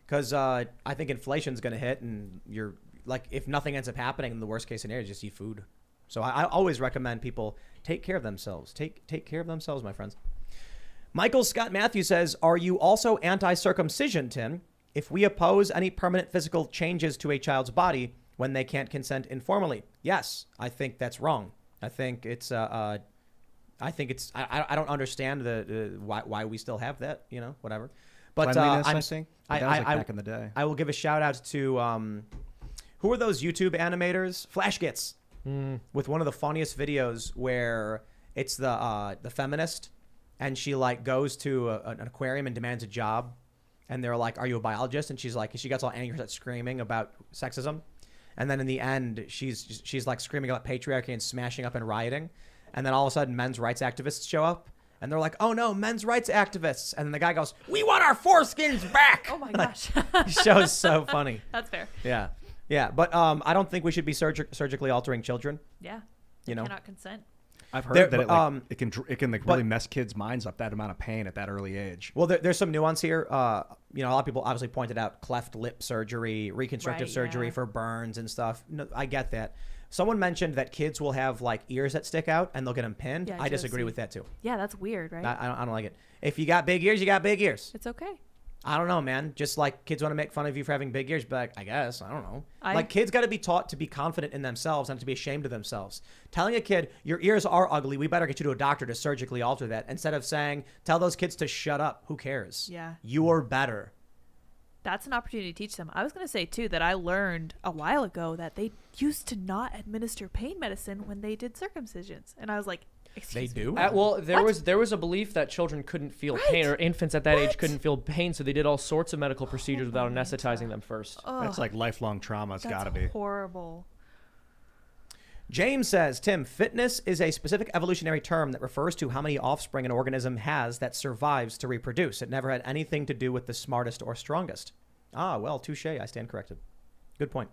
because I think inflation's going to hit, and you're like, if nothing ends up happening, in the worst case scenario, just eat food. So I always recommend people take care of themselves. Take care of themselves, my friends. Michael Scott Matthews says, are you also anti-circumcision, Tim? If we oppose any permanent physical changes to a child's body when they can't consent informally, yes, I think that's wrong. I think it's I don't understand the why we still have that, whatever. But Cleanliness, I'm I think. That was like back in the day. I will give a shout out to who are those YouTube animators? Flashgits, with one of the funniest videos where it's the feminist, and she like goes to an aquarium and demands a job. And they're like, are you a biologist? And she's like, she gets all angry, starts screaming about sexism. And then in the end, she's like screaming about patriarchy and smashing up and rioting. And then all of a sudden, men's rights activists show up. And they're like, oh no, men's rights activists. And then the guy goes, we want our foreskins back. Oh, my gosh. The show's so funny. That's fair. Yeah. Yeah. But I don't think we should be surgically altering children. Yeah. You know? Cannot consent. I've heard There- that it can like but- really mess kids' minds up, that amount of pain at that early age. Well, there's some nuance here. A lot of people obviously pointed out cleft lip surgery, reconstructive Right, surgery yeah. for burns and stuff. No, I get that. Someone mentioned that kids will have like ears that stick out and they'll get them pinned. Yeah, I disagree Josie. with that too. Yeah, that's weird, right? I don't like it. If you got big ears, you got big ears. It's okay. I don't know, man. Just like kids want to make fun of you for having big ears, but like, I guess, I don't know. I- Like kids got to be taught to be confident in themselves and to be ashamed of themselves. Telling a kid, your ears are ugly, we better get you to a doctor to surgically alter that, instead of saying, tell those kids to shut up. Who cares? Yeah. You're better. That's an opportunity to teach them. I was going to say, too, that I learned a while ago that they used to not administer pain medicine when they did circumcisions. And I was like, excuse They me. do? Well, there What? was a belief that children couldn't feel Right. pain, or infants at that age What? couldn't feel pain, so they did all sorts of medical procedures without my anesthetizing them first. Ugh, That's like lifelong trauma. It's that's got to be. horrible. James says, Tim, fitness is a specific evolutionary term that refers to how many offspring an organism has that survives to reproduce. It never had anything to do with the smartest or strongest. Ah, well, touche. I stand corrected. Good point.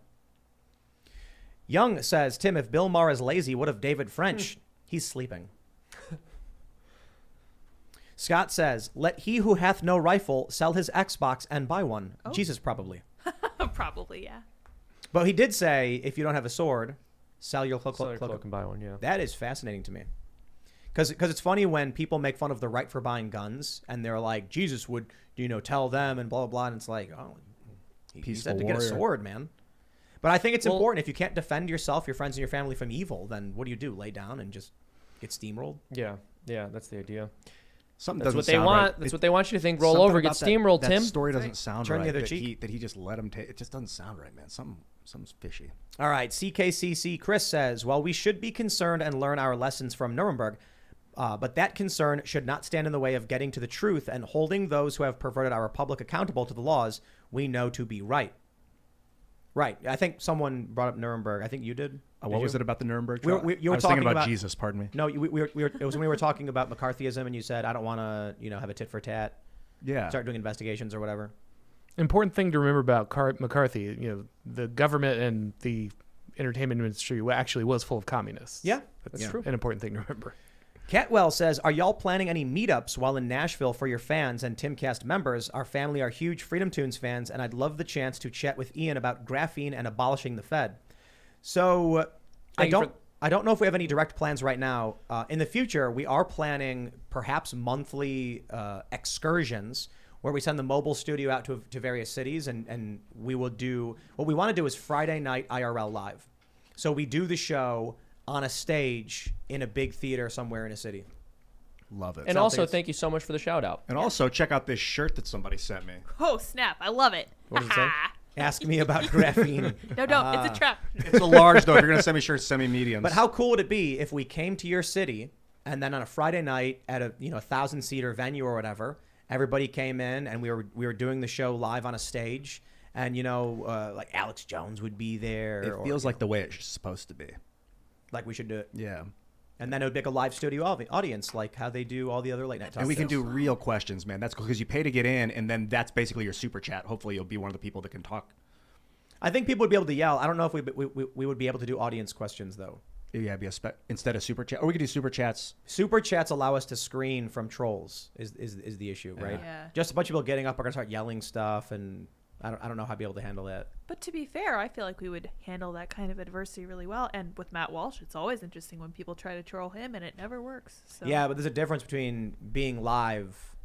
Young says, Tim, if Bill Maher is lazy, what of David French? He's sleeping. Scott says, let he who hath no rifle sell his Xbox and buy one. Oh. Jesus, probably. Probably, yeah. But he did say, if you don't have a sword, sell your cloak and buy one, yeah. That is fascinating to me. Because it's funny when people make fun of the right for buying guns, and they're like, Jesus would, tell them and blah, blah, blah. And it's like, oh, he said to get a sword, man. But I think it's important. If you can't defend yourself, your friends, and your family from evil, then what do? Lay down and just get steamrolled? Yeah, that's the idea. That's what they want. That's what they want you to think. Roll over, get steamrolled, Tim. That story doesn't sound Turn right. The other cheek. That he just let him take. It just doesn't sound right, man. Something's fishy. All right. CKCC Chris says, well, we should be concerned and learn our lessons from Nuremberg, but that concern should not stand in the way of getting to the truth and holding those who have perverted our republic accountable to the laws we know to be right. Right. I think someone brought up Nuremberg. I think you did. What was it about the Nuremberg trial? You were talking about Jesus. Pardon me. No, it was when we were talking about McCarthyism, and you said, I don't want to, have a tit for tat. Yeah. Start doing investigations or whatever. Important thing to remember about McCarthy, the government and the entertainment industry actually was full of communists. Yeah, that's true. An important thing to remember. Catwell says, are y'all planning any meetups while in Nashville for your fans and Timcast members? Our family are huge Freedom Tunes fans, and I'd love the chance to chat with Ian about graphene and abolishing the Fed. So I don't know if we have any direct plans right now. In the future, we are planning perhaps monthly excursions where we send the mobile studio out to various cities, and we will do, what we want to do is Friday night IRL live. So we do the show on a stage in a big theater somewhere in a city. Love it. And also, thank you so much for the shout out. And also, check out this shirt that somebody sent me. Oh, snap. I love it. What does it say? Ask me about graphene. No, don't. It's a trap. It's a large, though. If you're going to send me shirts, send me mediums. But how cool would it be if we came to your city and then on a Friday night at a 1,000-seater venue or whatever, everybody came in and we were doing the show live on a stage, and like Alex Jones would be there. It feels like the way it's supposed to be. Like we should do it. Yeah. And then it would make a live studio audience, like how they do all the other late night talk And we can shows. do real questions, man. That's cool because you pay to get in, and then that's basically your super chat. Hopefully, you'll be one of the people that can talk. I think people would be able to yell. I don't know if we would be able to do audience questions though. Yeah, instead of super chat, or we could do super chats. Super chats allow us to screen from trolls. Is the issue, right? Yeah. Just a bunch of people getting up are gonna start yelling stuff, and I don't know how to be able to handle that. But to be fair, I feel like we would handle that kind of adversity really well. And with Matt Walsh, it's always interesting when people try to troll him, and it never works. So. Yeah, but there's a difference between being live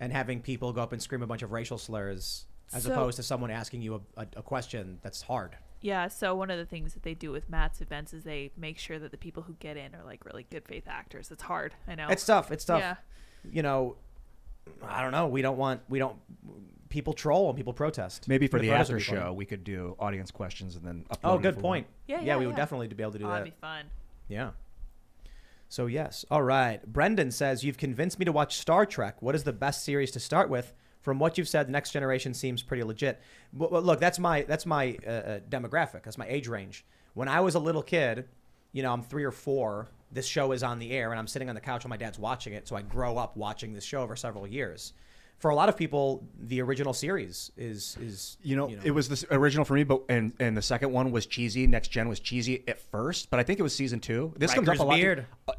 and having people go up and scream a bunch of racial slurs as opposed to someone asking you a question that's hard. Yeah, so one of the things that they do with Matt's events is they make sure that the people who get in are like really good faith actors. It's hard, I know. It's tough. Yeah. I don't know. We don't people troll and people protest. Maybe for the after show, we could do audience questions and then upload. Oh, good point. Yeah, we would definitely be able to do that. That'd be fun. Yeah. So yes. All right. Brendan says, you've convinced me to watch Star Trek. What is the best series to start with? From what you've said, The Next Generation seems pretty legit. But look, that's my demographic. That's my age range. When I was a little kid, I'm 3 or 4. This show is on the air, and I'm sitting on the couch while my dad's watching it. So I grow up watching this show over several years. For a lot of people, the original series is it was the original for me, but and the second one was cheesy. Next Gen was cheesy at first, but I think it was season 2. This comes up a lot.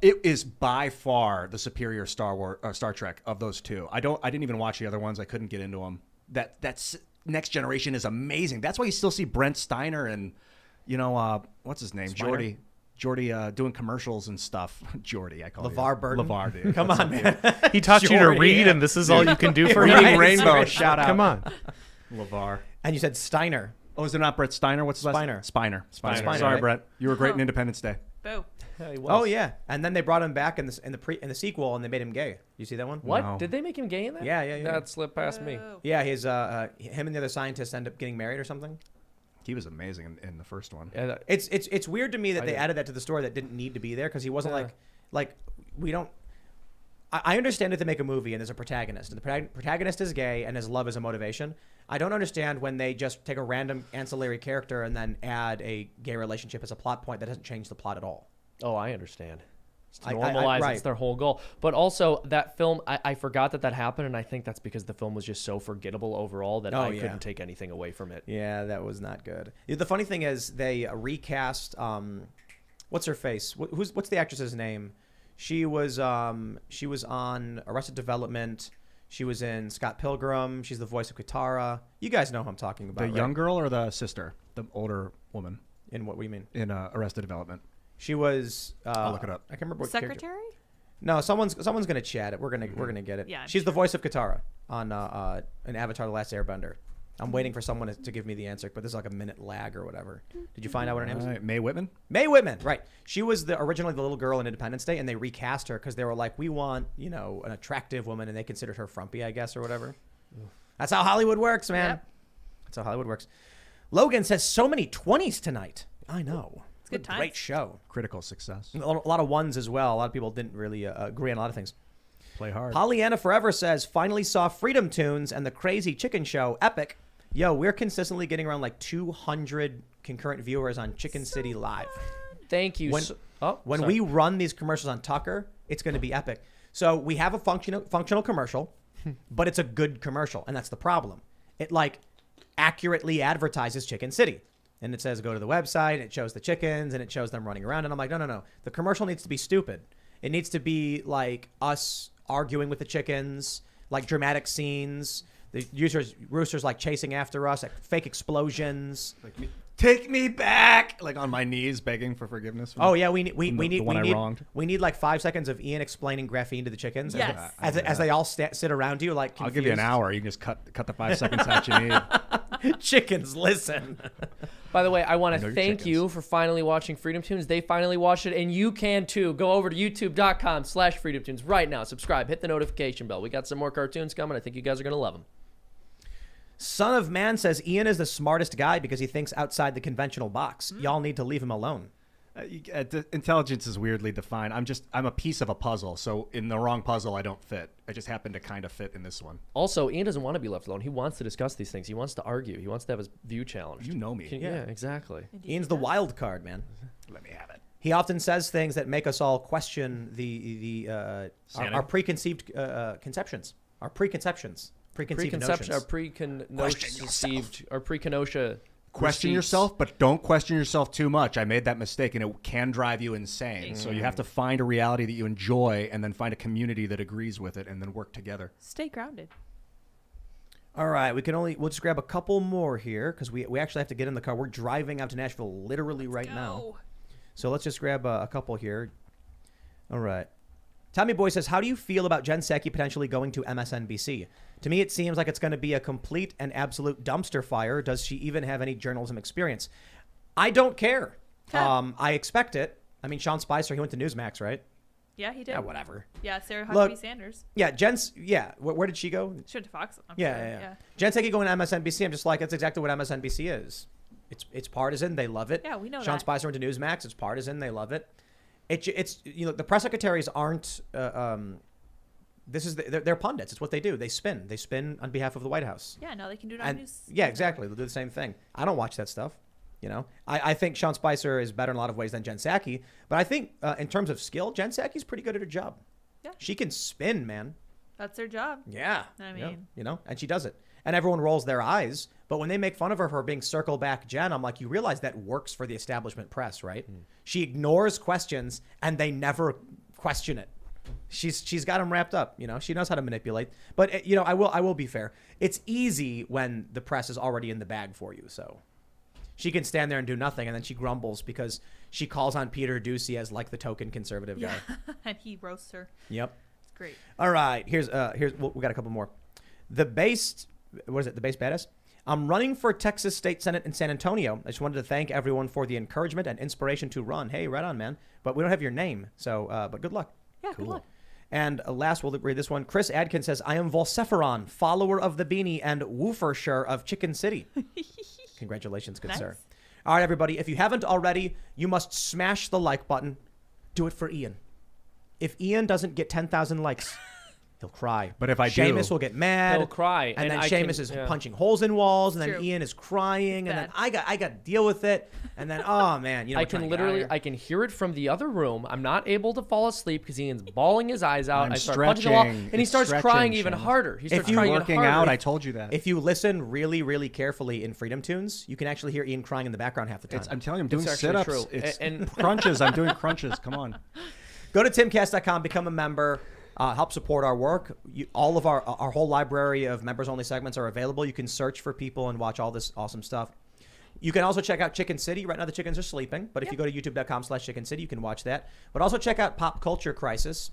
It is by far the superior Star Trek of those two. I didn't even watch the other ones. I couldn't get into them. That's Next Generation is amazing. That's why you still see Brent Steiner and what's his name, Spiner? Jordy doing commercials and stuff. Jordy, I call him. LeVar Burton. LeVar, dude. Come on, man. He taught you to read, and this is all you can do for Reading him. Rainbow. Shout out. Come on. LeVar. And you said Steiner. Oh, is it not Brett Steiner? What's his last name? Spiner. Spiner, Sorry, right? Brett. You were great in Independence Day. Boo. Oh yeah, and then they brought him back in the sequel, and they made him gay. You see that one? What? No. Did they make him gay in that? Yeah. That slipped past me. Yeah, him and the other scientists end up getting married or something. He was amazing in the first one. Yeah, It's weird to me that they added that to the story that didn't need to be there because he wasn't like we don't. I understand that they make a movie and there's a protagonist, and the protagonist is gay and his love is a motivation. I don't understand when they just take a random ancillary character and then add a gay relationship as a plot point that doesn't change the plot at all. Oh, I understand. It's to normalize, right. It's their whole goal. But also, that film, I forgot that happened, and I think that's because the film was just so forgettable overall that I couldn't take anything away from it. Yeah, that was not good. The funny thing is, they recast, what's her face? What's the actress's name? She was on Arrested Development. She was in Scott Pilgrim. She's the voice of Katara. You guys know who I'm talking about, The young girl or the sister? The older woman? In what do you mean? In Arrested Development. She was. I'll look it up. I can't remember what Secretary? character. No, someone's gonna chat it. We're gonna get it. Yeah, she's the voice of Katara on in Avatar: The Last Airbender. I'm waiting for someone to give me the answer, but there's like a minute lag or whatever. Did you find out what her name is? Mae Whitman? Mae Whitman, right. She was originally the little girl in Independence Day, and they recast her because they were like, we want, an attractive woman, and they considered her frumpy, I guess, or whatever. That's how Hollywood works, man. Yep. That's how Hollywood works. Logan says so many 20s tonight. I know. It's good times. Great show. Critical success. A lot of ones as well. A lot of people didn't really agree on a lot of things. Play hard. Pollyanna Forever says, finally saw Freedom Tunes and the Crazy Chicken Show. Epic. Yo, we're consistently getting around like 200 concurrent viewers on Chicken City Live. Thank you. When we run these commercials on Tucker, it's going to be epic. So we have a functional commercial, but it's a good commercial, and that's the problem. It like accurately advertises Chicken City. And it says go to the website, it shows the chickens, and it shows them running around. And I'm like, no. The commercial needs to be stupid. It needs to be like us arguing with the chickens, like dramatic scenes. The roosters like chasing after us, like fake explosions. Like, take me back! Like on my knees begging for forgiveness. Oh yeah, we need we need like 5 seconds of Ian explaining graphene to the chickens. Yes. As they all sit around you like confused. I'll give you an hour. You can just cut the 5 seconds out you need. Chickens, listen. By the way, I want to thank you for finally watching Freedom Tunes. They finally watched it, and you can too. Go over to youtube.com/Freedom Tunes right now. Subscribe. Hit the notification bell. We got some more cartoons coming. I think you guys are going to love them. Son of Man says Ian is the smartest guy because he thinks outside the conventional box. Y'all need to leave him alone. Intelligence is weirdly defined. I'm a piece of a puzzle, so in the wrong puzzle, I don't fit. I just happen to kind of fit in this one. Also, Ian doesn't want to be left alone. He wants to discuss these things. He wants to argue. He wants to have his view challenged. You know me. Yeah, exactly. Indeed Ian's the wild card, man. Let me have it. He often says things that make us all question our preconceived conceptions. Our preconceptions. Preconceived notions. Our preconceived, our preconceived. Question yourself, but don't question yourself too much. I made that mistake, and it can drive you insane. So you have to find a reality that you enjoy and then find a community that agrees with it and then work together. Stay grounded. All right, we'll just grab a couple more here because we actually have to get in the car. We're driving out to Nashville literally right now. So let's just grab a couple here. All right. Tommy Boy says, how do you feel about Jen Psaki potentially going to MSNBC? To me, it seems like it's going to be a complete and absolute dumpster fire. Does she even have any journalism experience? I don't care. I expect it. I mean, Sean Spicer, he went to Newsmax, right? Yeah, he did. Yeah, whatever. Yeah, Sarah Huckabee Sanders. Yeah, where did she go? She went to Fox. Yeah. Jen Psaki going to MSNBC, I'm just like, that's exactly what MSNBC is. It's partisan. They love it. Yeah, we know Sean that. Spicer went to Newsmax. It's partisan. They love it. It's the press secretaries aren't they're pundits. It's what they do. They spin on behalf of the White House. Yeah, no, they can do it on news. Yeah, exactly. They'll do the same thing. I don't watch that stuff. I think Sean Spicer is better in a lot of ways than Jen Psaki, but I think in terms of skill, Jen Psaki's pretty good at her job. Yeah, she can spin, man. That's her job. Yeah, I mean, and she does it, and everyone rolls their eyes. But when they make fun of her for being circle back Jen, I'm like, you realize that works for the establishment press, right? She ignores questions, and they never question it. She's got them wrapped up. She knows how to manipulate. But I will be fair. It's easy when the press is already in the bag for you. So she can stand there and do nothing, and then she grumbles because she calls on Peter Doocy as like the token conservative guy. And he roasts her. Yep. It's great. All right. Here's we got a couple more. The base badass. I'm running for Texas State Senate in San Antonio. I just wanted to thank everyone for the encouragement and inspiration to run. Hey, right on, man. But we don't have your name, so but good luck. Yeah, cool. Good luck. And last, we'll read this one. Chris Adkins says, I am Volcepharon, follower of the beanie and woofersher of Chicken City. Congratulations, good sir. All right, everybody. If you haven't already, you must smash the like button. Do it for Ian. if Ian doesn't get 10,000 likes, he'll cry. But if I Seamus do, will get mad. He'll cry, and then I Seamus is punching holes in walls, and then True. Ian is crying, and then bad. I got to deal with it, and then oh man, you know, I we're trying can to get out of literally, here. I can hear it from the other room. I'm not able to fall asleep because Ian's bawling his eyes out. I'm I start punching the wall, stretching. and he It's starts stretching, crying even Seamus. harder. He starts you crying working even harder. out, I told you that. If you listen really, really carefully in Freedom Tunes, you can actually hear Ian crying in the background half the time. I'm telling you, I'm doing actually sit-ups. true. It's And- crunches. I'm doing crunches. Come on. Go to timcast.com, become a member, help support our work. All of our whole library of members-only segments are available. You can search for people and watch all this awesome stuff. You can also check out Chicken City. Right now the chickens are sleeping, but if you go to youtube.com/Chicken City, you can watch that. But also check out Pop Culture Crisis,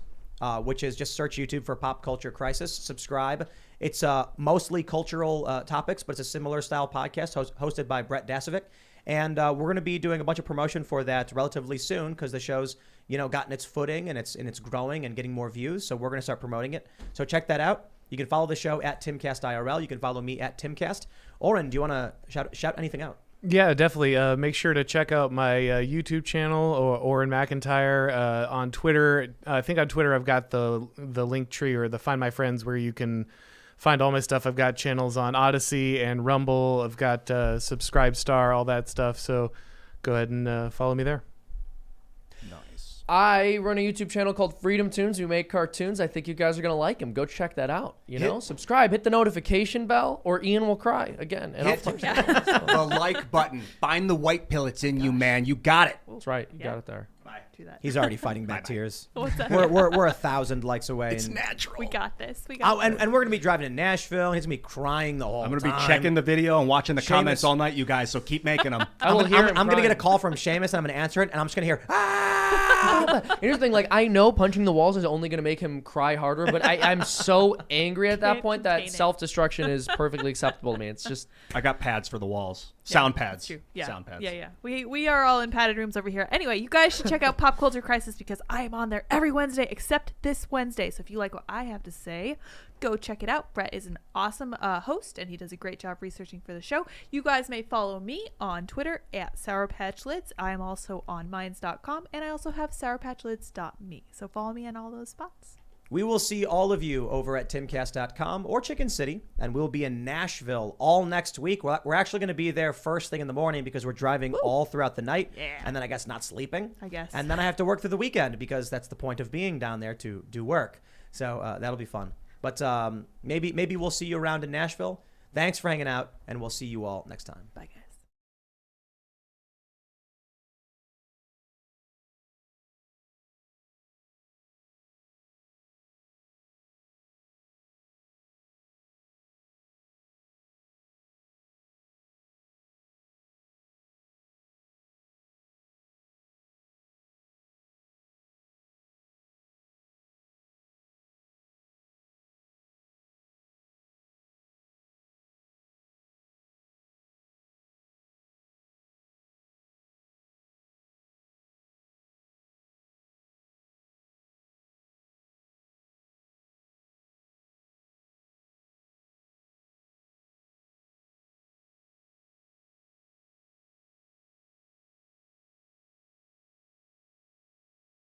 which is just search YouTube for Pop Culture Crisis. Subscribe. It's mostly cultural topics, but it's a similar style podcast hosted by Brett Dasovic. And we're going to be doing a bunch of promotion for that relatively soon because the show's, gotten its footing and it's growing and getting more views. So we're going to start promoting it. So check that out. You can follow the show at Timcast IRL. You can follow me at Timcast. Auron, do you want to shout anything out? Yeah, definitely. Make sure to check out my YouTube channel, Auron MacIntyre, on Twitter. I think on Twitter I've got the link tree or the Find My Friends where you can find all my stuff. I've got channels on Odyssey and Rumble. I've got Subscribe Star, all that stuff. So go ahead and follow me there. Nice. I run a YouTube channel called Freedom Tunes. We make cartoons. I think you guys are gonna like them. Go check that out. Subscribe, hit the notification bell, or Ian will cry again. And I'll punch him. The like button. Find the white pill. It's in you, man. You got it. That's right. You got it there. Do that. He's already fighting back tears. What's that? We're 1,000 likes away. It's and, natural. We got this. We got this. and we're gonna be driving to Nashville. He's gonna be crying the whole I'm time. going to be checking the video and watching the comments Seamus. all night, you guys. So keep making them. I will hear him I'm gonna get a crying. call from Seamus and I'm gonna answer it and I'm just gonna hear Here's the thing, like, I know punching the walls is only going to make him cry harder, but I'm so angry at that Can't point that contain it. self-destruction is perfectly acceptable to me. It's just, I got pads for the walls. Sound pads. True. Yeah. Sound pads. Yeah. We are all in padded rooms over here. Anyway, you guys should check out Pop Culture Crisis because I am on there every Wednesday except this Wednesday. So if you like what I have to say, go check it out. Brett is an awesome host and he does a great job researching for the show. You guys may follow me on Twitter at Sour Patch Lids. I am also on minds.com and I also have sourpatchlids.me. So follow me on all those spots. We will see all of you over at timcast.com or Chicken City, and we'll be in Nashville all next week. We're actually going to be there first thing in the morning because we're driving all throughout the night, and then I guess not sleeping. I guess. And then I have to work through the weekend because that's the point of being down there, to do work. So that'll be fun. But maybe we'll see you around in Nashville. Thanks for hanging out, and we'll see you all next time. Bye, guys.